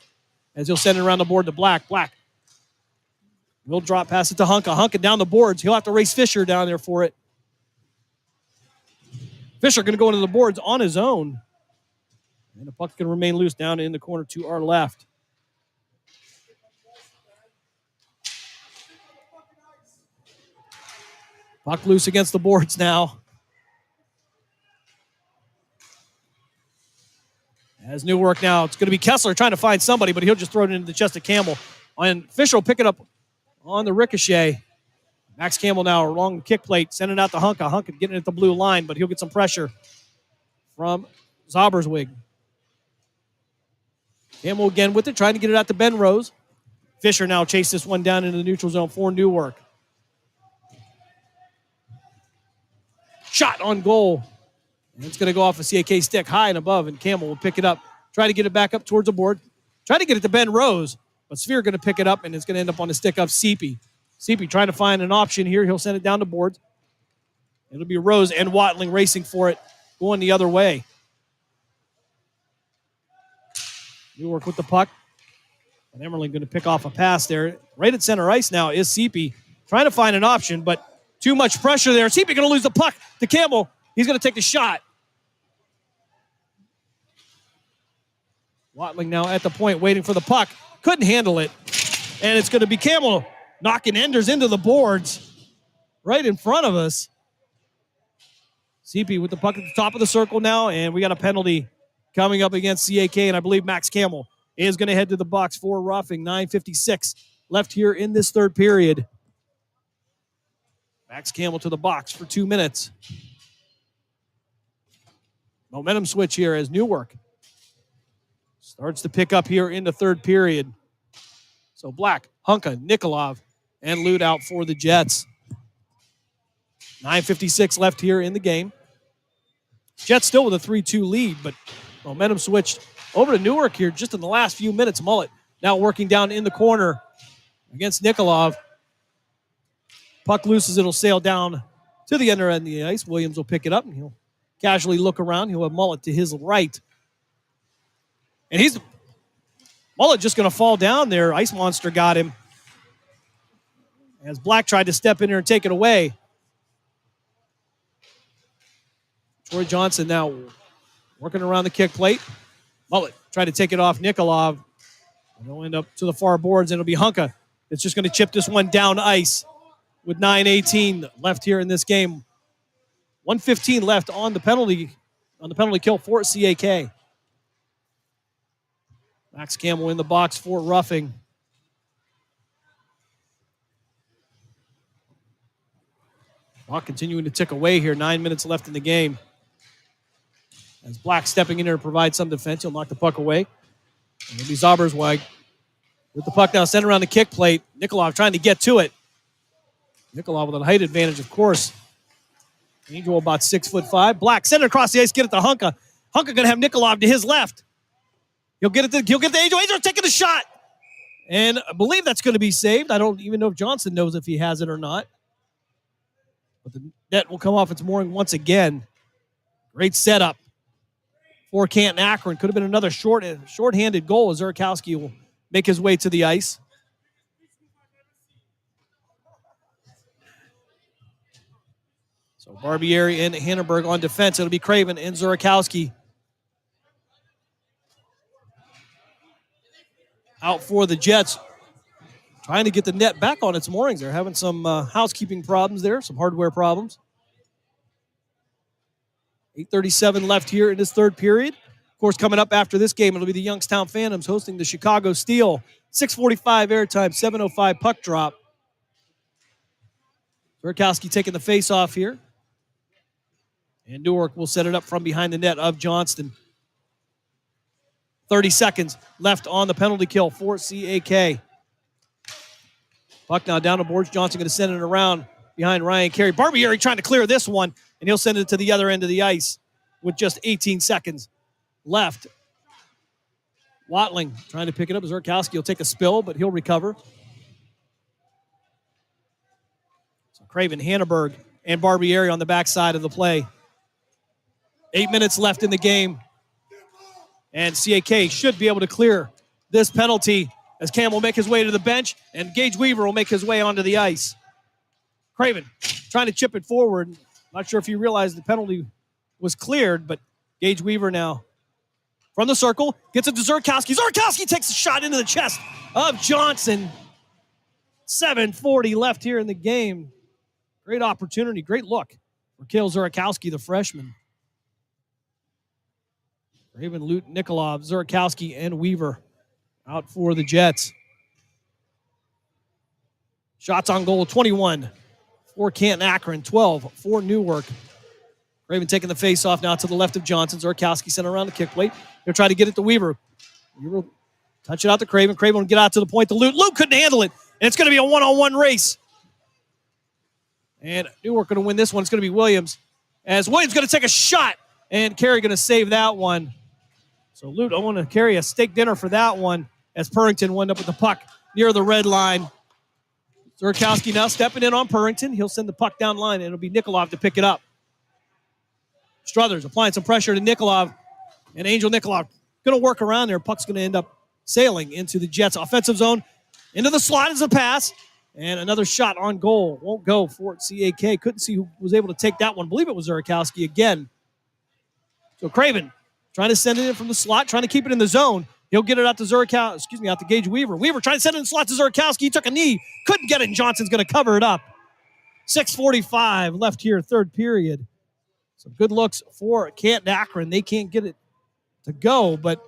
Speaker 9: as he'll send it around the board to Black. Black will drop pass it to Hunka. Hunka down the boards. He'll have to race Fisher down there for it. Fisher going to go into the boards on his own. And the puck's going to remain loose down in the corner to our left. Puck loose against the boards now. As Newark now, it's going to be Kessler trying to find somebody, but he'll just throw it into the chest of Campbell. And Fisher will pick it up on the ricochet. Max Campbell now along the kick plate, sending it out to Hunka. Hunka getting it at the blue line, but he'll get some pressure from Zauberswig. Campbell again with it, trying to get it out to Ben Rose. Fisher now chased this one down into the neutral zone for Newark. Shot on goal. And it's going to go off a CAK stick high and above, and Campbell will pick it up. Try to get it back up towards the board. Try to get it to Ben Rose, but Sphere going to pick it up, and it's going to end up on the stick of Seepy. Seepy trying to find an option here. He'll send it down the boards. It'll be Rose and Watling racing for it, going the other way. Newark with the puck. And Emmerling going to pick off a pass there. Right at center ice now is Seepy. Trying to find an option, but too much pressure there. Seepy going to lose the puck to Campbell. He's going to take the shot. Watling now at the point waiting for the puck. Couldn't handle it. And it's going to be Campbell knocking Enders into the boards right in front of us. CP with the puck at the top of the circle now, and we got a penalty coming up against CAK, and I believe Max Campbell is going to head to the box for roughing. 9:56 left here in this third period. Max Campbell to the box for 2 minutes. Momentum switch here as Newark starts to pick up here in the third period. So Black, Hunka, Nikolov, and Lute out for the Jets. 9:56 left here in the game. Jets still with a 3-2 lead, but momentum switched over to Newark here just in the last few minutes. Mullet now working down in the corner against Nikolov. Puck loose as it'll sail down to the end of the ice. Williams will pick it up, and he'll casually look around. He'll have Mullet to his right. And Mullet just going to fall down there. Ice Monster got him as Black tried to step in there and take it away. Troy Johnson now Working around the kick plate. Mullet trying to take it off Nikolov. It'll end up to the far boards, and it'll be Hunka. It's just going to chip this one down ice with 9:18 left here in this game. 1:15 left on the penalty kill for CAK. Max Campbell in the box for roughing. Clock continuing to tick away here. 9 minutes left in the game. As Black stepping in here to provide some defense, he'll knock the puck away. And it'll be Zaberswag with the puck now sent around the kick plate. Nikolov trying to get to it. Nikolov with a height advantage, of course. Angel about 6'5". Black send it across the ice, get it to Hunka. Hunka going to have Nikolov to his left. He'll get it to Angel. Angel taking the shot. And I believe that's going to be saved. I don't even know if Johnson knows if he has it or not. But the net will come off its mooring once again. Great setup for Canton Akron. Could have been another short-handed goal as Zurkowski will make his way to the ice. So Barbieri and Hannenberg on defense. It'll be Craven and Zurkowski out for the Jets. Trying to get the net back on its moorings. They're having some housekeeping problems there, some hardware problems. 8:37 left here in this third period. Of course, coming up after this game, it'll be the Youngstown Phantoms hosting the Chicago Steel. 6:45 airtime, 7:05 puck drop. Zurkowski taking the face off here. And Newark will set it up from behind the net of Johnston. 30 seconds left on the penalty kill for CAK. Puck now down the boards. Johnson going to send it around behind Ryan Carey. Barbieri trying to clear this one, and he'll send it to the other end of the ice with just 18 seconds left. Watling trying to pick it up. Zurkowski will take a spill, but he'll recover. So Craven, Hannenberg, and Barbieri on the backside of the play. 8 minutes left in the game. And CAK should be able to clear this penalty as Cam will make his way to the bench, and Gage Weaver will make his way onto the ice. Craven trying to chip it forward. Not sure if you realized the penalty was cleared, but Gage Weaver now from the circle gets it to Zurkowski. Zurkowski takes a shot into the chest of Johnson. 7:40 left here in the game. Great opportunity, great look for Kale Zurkowski, the freshman. Raven, Luton, Nikolov, Zurkowski, and Weaver out for the Jets. Shots on goal, 21 for Canton Akron, 12 for Newark. Raven taking the face off now to the left of Johnson. Zurkowski sent around the kick plate. He'll try to get it to Weaver. Weaver will touch it out to Craven. Craven will get out to the point to Luke. Luke couldn't handle it, and it's going to be a one-on-one race. And Newark going to win this one. It's going to be Williams. As Williams going to take a shot, and Carey going to save that one. So Lute, I want to carry a steak dinner for that one as Purrington wound up with the puck near the red line. Zurkowski now stepping in on Purrington. He'll send the puck down line, and it'll be Nikolov to pick it up. Struthers applying some pressure to Nikolov, and Angel Nikolov going to work around there. Puck's going to end up sailing into the Jets' offensive zone. Into the slot is a pass, and another shot on goal. Won't go for CAK. Couldn't see who was able to take that one. I believe it was Zurkowski again. So Craven trying to send it in from the slot, trying to keep it in the zone. He'll get it out to out to Gage Weaver. Weaver trying to send it in the slot to Zurkowski. He took a knee, couldn't get it, and Johnson's going to cover it up. 6:45 left here, third period. Some good looks for Canton Akron. They can't get it to go, but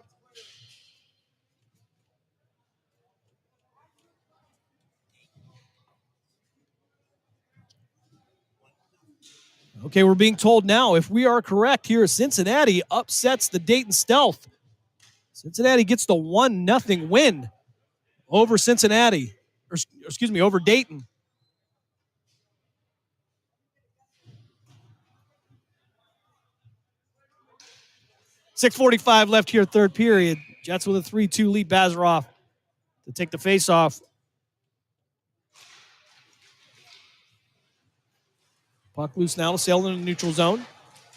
Speaker 9: okay, we're being told now, if we are correct here, Cincinnati upsets the Dayton Stealth. Cincinnati gets the 1-0 win over Cincinnati, over Dayton. .6:45 left here, third period. Jets with a 3-2 lead. Bazarov to take the face-off. Puck loose now, sailing in the neutral zone.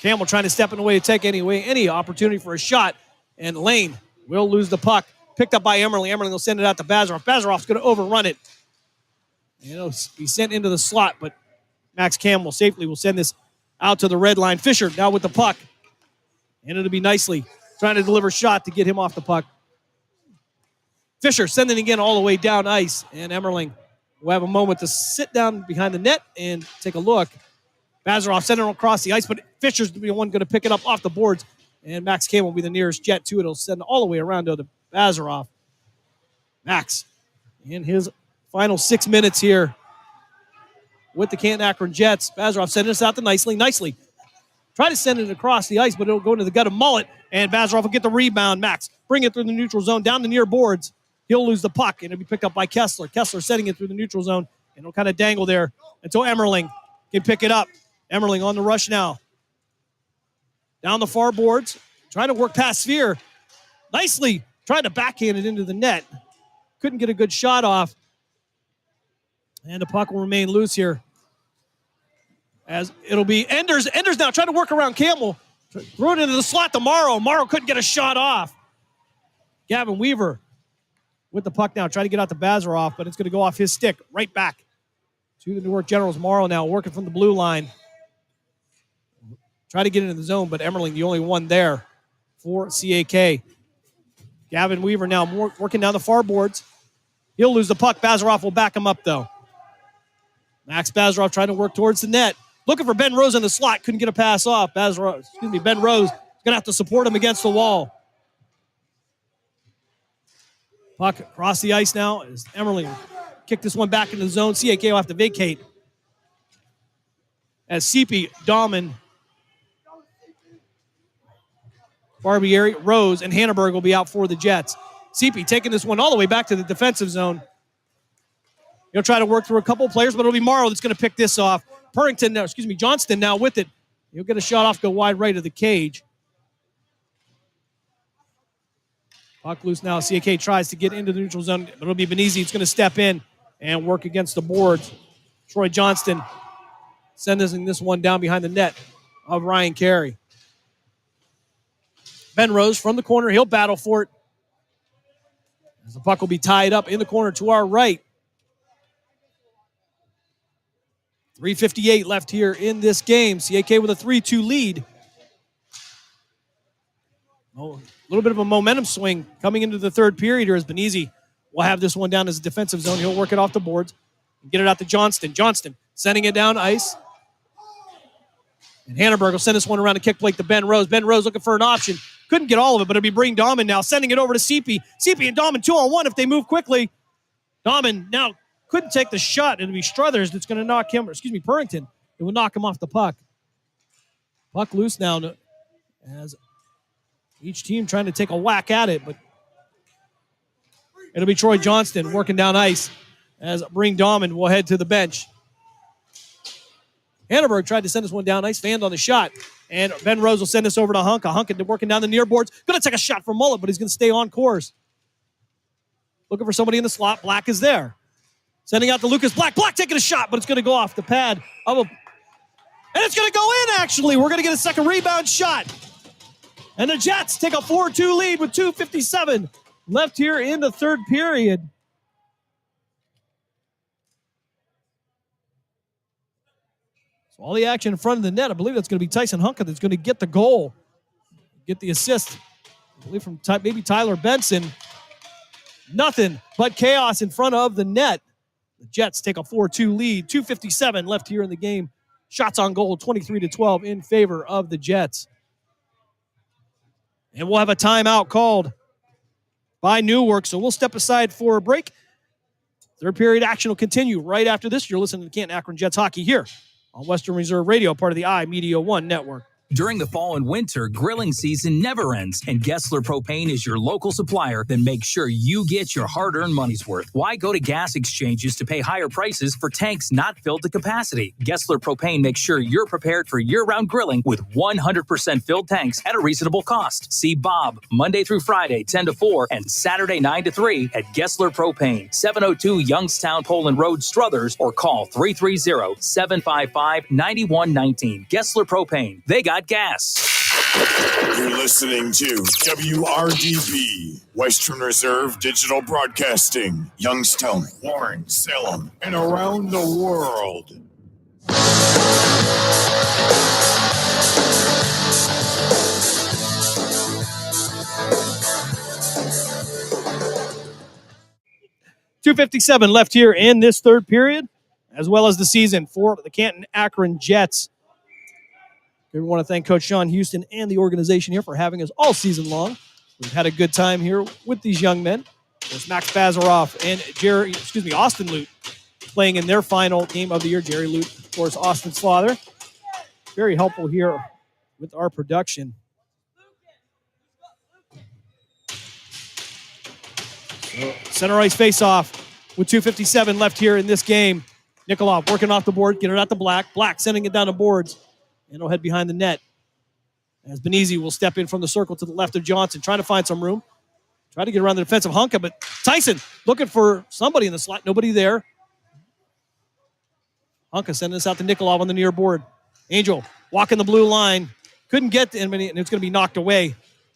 Speaker 9: Campbell trying to step in the way to take any opportunity for a shot. And Lane will lose the puck. Picked up by Emmerling. Emmerling will send it out to Bazarov. Bazarov's going to overrun it. He'll be sent into the slot, but Max Campbell safely will send this out to the red line. Fisher now with the puck. And it'll be Nicely trying to deliver a shot to get him off the puck. Fisher sending it again all the way down ice. And Emmerling will have a moment to sit down behind the net and take a look. Bazarov sending it across the ice, but Fisher's the one going to pick it up off the boards. And Max Kane will be the nearest jet to it. It'll send all the way around to Bazarov. Max in his final 6 minutes here with the Canton Akron Jets. Bazarov sending this out to Nicely. Nicely try to send it across the ice, but it'll go into the gut of Mullet, and Bazarov will get the rebound. Max bring it through the neutral zone down the near boards. He'll lose the puck, and it'll be picked up by Kessler. Kessler setting it through the neutral zone, and it'll kind of dangle there until Emmerling can pick it up. Emmerling on the rush now. Down the far boards, trying to work past Sphere. Nicely tried to backhand it into the net. Couldn't get a good shot off. And the puck will remain loose here. As it'll be Enders. Enders now trying to work around Campbell. Threw it into the slot to Morrow. Morrow couldn't get a shot off. Gavin Weaver with the puck now. Trying to get out to Bazarov, but it's going to go off his stick. Right back to the Newark Generals. Morrow now working from the blue line. Try to get into the zone, but Emmerling the only one there for CAK. Gavin Weaver now working down the far boards. He'll lose the puck. Bazarov will back him up, though. Max Bazarov trying to work towards the net. Looking for Ben Rose in the slot. Couldn't get a pass off. Ben Rose is going to have to support him against the wall. Puck across the ice now as Emmerling kick this one back into the zone. CAK will have to vacate. As Seepy, Dahman, Barbieri, Rose, and Hanneberg will be out for the Jets. Seepy taking this one all the way back to the defensive zone. He'll try to work through a couple of players, but it'll be Morrow that's going to pick this off. Johnston now with it. He'll get a shot off, go wide right of the cage. Puck loose now. CAK tries to get into the neutral zone, but it'll be Benizzi. It's going to step in and work against the boards. Troy Johnston sending this one down behind the net of Ryan Carey. Ben Rose from the corner. He'll battle for it. As the puck will be tied up in the corner to our right. 3:58 left here in this game. CAK with a 3-2 lead. A little bit of a momentum swing coming into the third period here as Benizzi will have this one down as a defensive zone. He'll work it off the boards and get it out to Johnston. Johnston sending it down ice. And Hanneberg will send this one around the kick plate to Ben Rose. Ben Rose looking for an option. Couldn't get all of it, but it'll be Bring Dahman now sending it over to Seepy. Seepy and Dahman 2-on-1 if they move quickly. Dahman now couldn't take the shot. It'll be Struthers that's going to knock him, Purrington. It will knock him off the puck. Puck loose now as each team trying to take a whack at it, but it'll be Troy Johnston working down ice as Bring Dahman will head to the bench. Hanneberg tried to send this one down ice, fanned on the shot, and Ben Rose will send this over to Hunka. Hunka working down the near boards. Going to take a shot from Mullet, but he's going to stay on course. Looking for somebody in the slot. Black is there. Sending out to Lucas Black. Black taking a shot, but it's going to go off the pad of and it's going to go in, actually. We're going to get a second rebound shot. And the Jets take a 4-2 lead with 2:57 left here in the third period. So all the action in front of the net. I believe that's going to be Tyson Hunka that's going to get the goal. Get the assist. I believe from maybe Tyler Benson. Nothing but chaos in front of the net. The Jets take a 4-2 lead. 2:57 left here in the game. Shots on goal, 23-12 in favor of the Jets. And we'll have a timeout called by Newark, so we'll step aside for a break. Third period action will continue right after this. You're listening to Canton Akron Jets hockey here on Western Reserve Radio, part of the iMedia One Network.
Speaker 17: During the fall and winter, grilling season never ends, and Gessler Propane is your local supplier that makes sure you get your hard-earned money's worth. Why go to gas exchanges to pay higher prices for tanks not filled to capacity? Gessler Propane makes sure you're prepared for year-round grilling with 100% filled tanks at a reasonable cost. See Bob Monday through Friday, 10 to 4, and Saturday, 9 to 3 at Gessler Propane, 702 Youngstown Poland Road, Struthers, or call 330-755-9119. Gessler Propane. They got gas.
Speaker 19: You're listening to WRDB, Western Reserve Digital Broadcasting, Youngstown, Warren, Salem, and around the world.
Speaker 9: 2:57 left here in this third period, as well as the season for the Canton Akron Jets. We want to thank Coach Sean Houston and the organization here for having us all season long. We've had a good time here with these young men. There's Max Bazaroff and Austin Lute playing in their final game of the year. Jerry Lute, of course, Austin's father. Very helpful here with our production. So, center ice face-off with 2:57 left here in this game. Nikolov working off the board, get it out to Black. Black sending it down the boards, and he'll head behind the net. As Benizzi will step in from the circle to the left of Johnson, trying to find some room. Try to get around the defensive Hunka, but Tyson looking for somebody in the slot. Nobody there. Hunka sending this out to Nikolov on the near board. Angel walking the blue line. Couldn't get to anybody, and it's going to be knocked away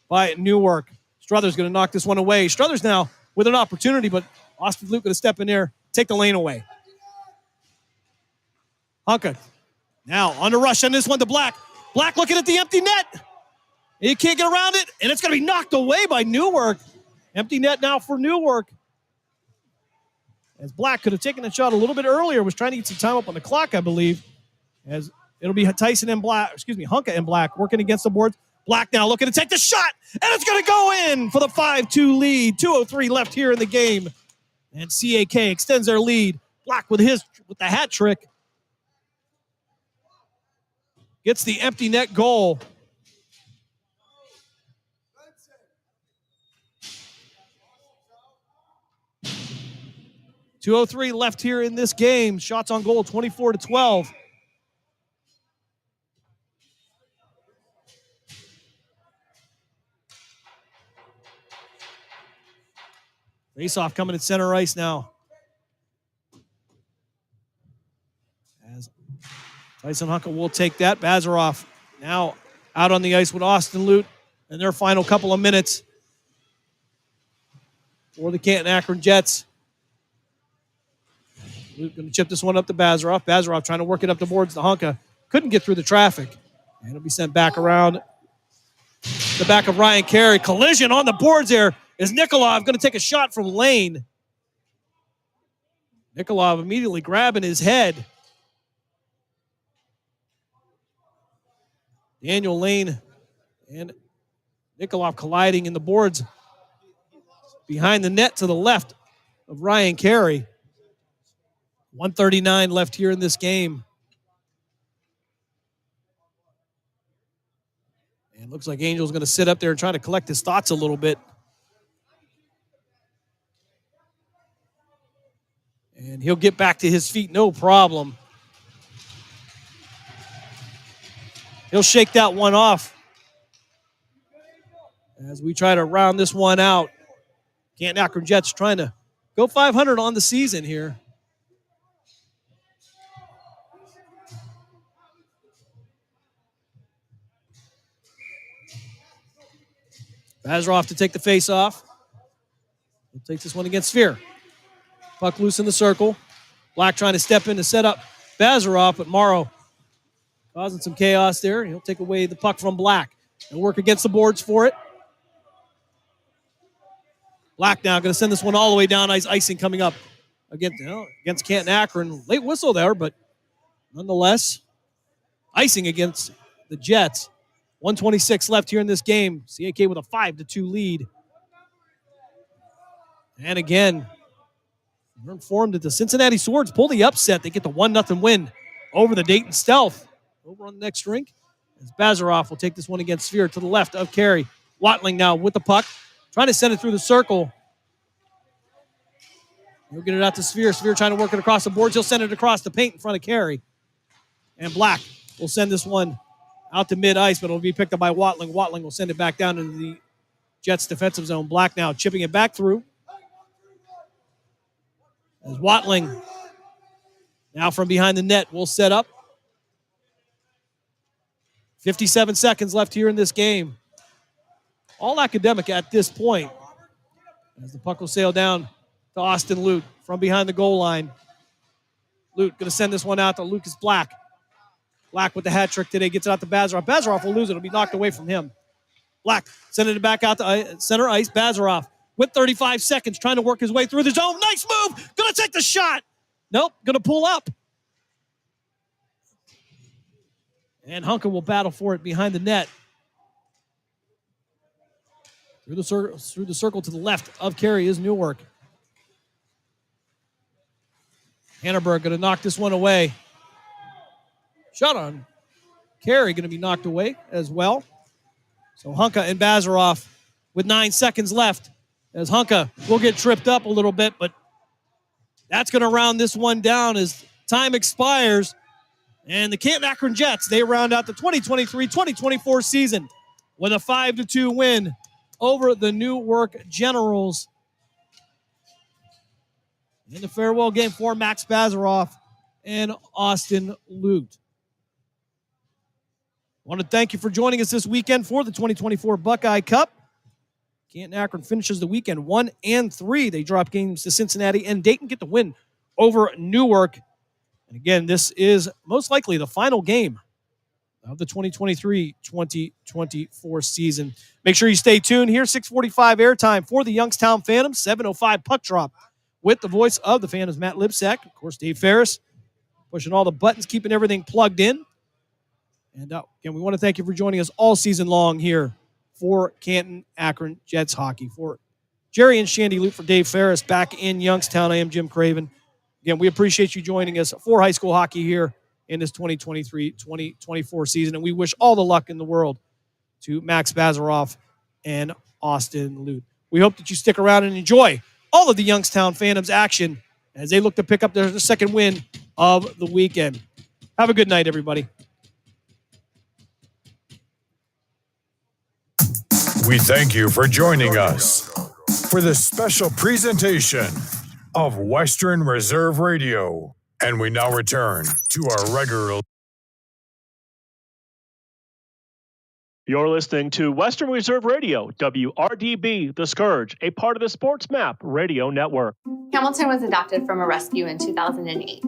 Speaker 9: by Newark. Struther's going to knock this one away. Struther's now with an opportunity, but Austin Luke going to step in there, take the lane away. Hunka now on the rush on this one to Black. Black looking at the empty net. He can't get around it, and it's going to be knocked away by Newark. Empty net now for Newark. As Black could have taken the shot a little bit earlier, was trying to get some time up on the clock, I believe. As it'll be Hunka and Black working against the boards. Black now looking to take the shot, and it's going to go in for the 5-2 lead. 2:03 left here in the game. And CAK extends their lead. Black with the hat trick. Gets the empty net goal. .203 left here in this game. Shots on goal, 24-12. Face-off coming at center ice now. As Tyson Hunka will take that. Bazaroff now out on the ice with Austin Lute in their final couple of minutes for the Canton Akron Jets. Lute going to chip this one up to Bazaroff. Bazaroff trying to work it up the boards to Hunka. Couldn't get through the traffic. And it'll be sent back around the back of Ryan Carey. Collision on the boards there is Nikolov going to take a shot from Lane. Nikolov immediately grabbing his head. Daniel Lane and Nikolov colliding in the boards behind the net to the left of Ryan Carey. 1:39 left here in this game. And looks like Angel's going to sit up there and try to collect his thoughts a little bit. And he'll get back to his feet, no problem. He'll shake that one off as we try to round this one out. Canton Akron Jets trying to go 500 on the season here. Bazaroff to take the face off. He'll take this one against Sphere. Puck loose in the circle. Black trying to step in to set up Bazaroff, but Morrow causing some chaos there. He'll take away the puck from Black and work against the boards for it. Black now going to send this one all the way down. Icing coming up against Canton Akron. Late whistle there, but nonetheless, icing against the Jets. 1:26 left here in this game. CAK with a 5-2 lead. And again, we're informed that the Cincinnati Swords pull the upset. They get the 1-0 win over the Dayton Stealth. Over on the next rink, as Bazaroff will take this one against Sphere to the left of Carey. Watling now with the puck, trying to send it through the circle. He'll get it out to Sphere. Sphere trying to work it across the boards. He'll send it across the paint in front of Carey. And Black will send this one out to mid-ice, but it'll be picked up by Watling. Watling will send it back down into the Jets' defensive zone. Black now chipping it back through. As Watling now from behind the net will set up. 57 seconds left here in this game. All academic at this point. As the puck will sail down to Austin Lute from behind the goal line. Lute going to send this one out to Lucas Black. Black with the hat trick today. Gets it out to Bazaroff. Bazaroff will lose it. It'll be knocked away from him. Black sending it back out to center ice. Bazaroff with 35 seconds, trying to work his way through the zone. Nice move. Going to take the shot. Nope. Going to pull up. And Hunka will battle for it behind the net. Through the circle to the left of Carey is Newark. Hannenberg going to knock this one away. Shot on Carey going to be knocked away as well. So Hunka and Bazaroff with 9 seconds left, as Hunka will get tripped up a little bit, but that's going to round this one down as time expires. And the Canton Akron Jets, they round out the 2023-2024 season with a 5-2 win over the Newark Generals. In the farewell game for Max Bazaroff and Austin Lute. I want to thank you for joining us this weekend for the 2024 Buckeye Cup. Canton Akron finishes the weekend 1-3. They drop games to Cincinnati and Dayton, get the win over Newark. And again, this is most likely the final game of the 2023-2024 season. Make sure you stay tuned here. 6:45 airtime for the Youngstown Phantoms. 7:05 puck drop with the voice of the Phantoms, Matt Lipsack. Of course, Dave Ferris pushing all the buttons, keeping everything plugged in. And again, we want to thank you for joining us all season long here for Canton Akron Jets hockey. For Jerry and Shandy Lute, for Dave Ferris back in Youngstown, I am Jim Craven. Again, we appreciate you joining us for high school hockey here in this 2023-2024 season. And we wish all the luck in the world to Max Bazaroff and Austin Lute. We hope that you stick around and enjoy all of the Youngstown Phantoms action as they look to pick up their second win of the weekend. Have a good night, everybody.
Speaker 19: We thank you for joining us for this special presentation of Western Reserve Radio. And we now return to our regular.
Speaker 2: You're listening to Western Reserve Radio, WRDB, The Scourge, a part of the Sports Map Radio Network.
Speaker 5: Hamilton was adopted from a rescue in 2008.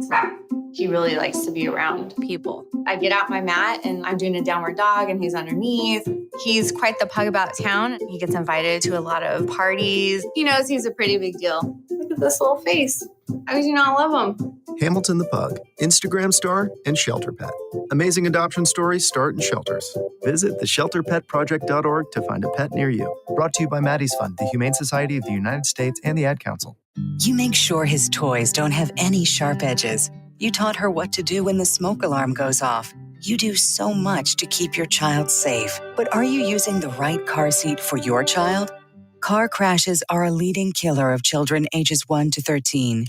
Speaker 5: He really likes to be around people. I get out my mat and I'm doing a downward dog and he's underneath. He's quite the pug about town. He gets invited to a lot of parties. He knows he's a pretty big deal. Look at this little face. How could you not love him?
Speaker 6: Hamilton the Pug, Instagram star and shelter pet. Amazing adoption stories start in shelters. Visit theshelterpetproject.org to find a pet near you. Brought to you by Maddie's Fund, the Humane Society of the United States, and the Ad Council.
Speaker 7: You make sure his toys don't have any sharp edges. You taught her what to do when the smoke alarm goes off. You do so much to keep your child safe. But are you using the right car seat for your child? Car crashes are a leading killer of children ages 1 to 13.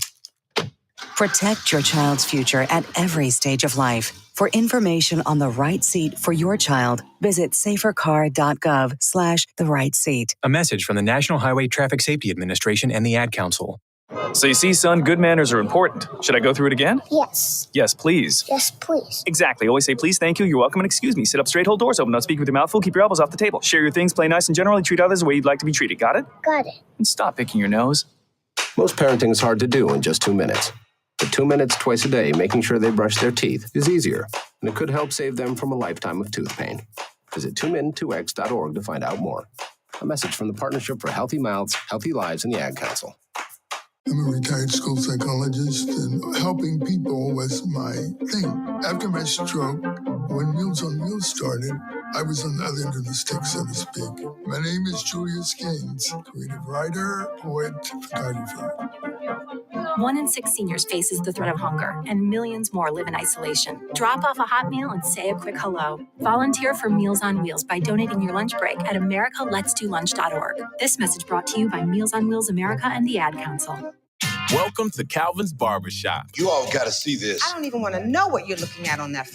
Speaker 7: Protect your child's future at every stage of life. For information on the right seat for your child, visit safercar.gov/the-right-seat.
Speaker 8: A message from the National Highway Traffic Safety Administration and the Ad Council.
Speaker 10: So you see, son, good manners are important. Should I go through it again?
Speaker 11: Yes.
Speaker 10: Yes, please.
Speaker 11: Yes, please.
Speaker 10: Exactly. Always say please, thank you, you're welcome, and excuse me. Sit up straight, hold doors open, don't speak with your mouth full, keep your elbows off the table. Share your things, play nice, and generally treat others the way you'd like to be treated. Got it?
Speaker 11: Got it.
Speaker 10: And stop picking your nose.
Speaker 12: Most parenting is hard to do in just 2 minutes. But 2 minutes twice a day making sure they brush their teeth is easier, and it could help save them from a lifetime of tooth pain. Visit 2min2x.org to find out more. A message from the Partnership for Healthy Mouths, Healthy Lives, and the Ad Council.
Speaker 13: I'm a retired school psychologist, and helping people was my thing. After my stroke, when Meals on Wheels started, I was on the other end of the stick, so to speak. My name is Julius Gaines, creative writer, poet, photographer.
Speaker 14: 1 in 6 seniors faces the threat of hunger, and millions more live in isolation. Drop off a hot meal and say a quick hello. Volunteer for Meals on Wheels by donating your lunch break at americaletsdolunch.org. This message brought to you by Meals on Wheels America and the Ad Council.
Speaker 18: Welcome to Calvin's Barbershop.
Speaker 24: You all got to see this.
Speaker 15: I don't even want to know what you're looking at on that phone.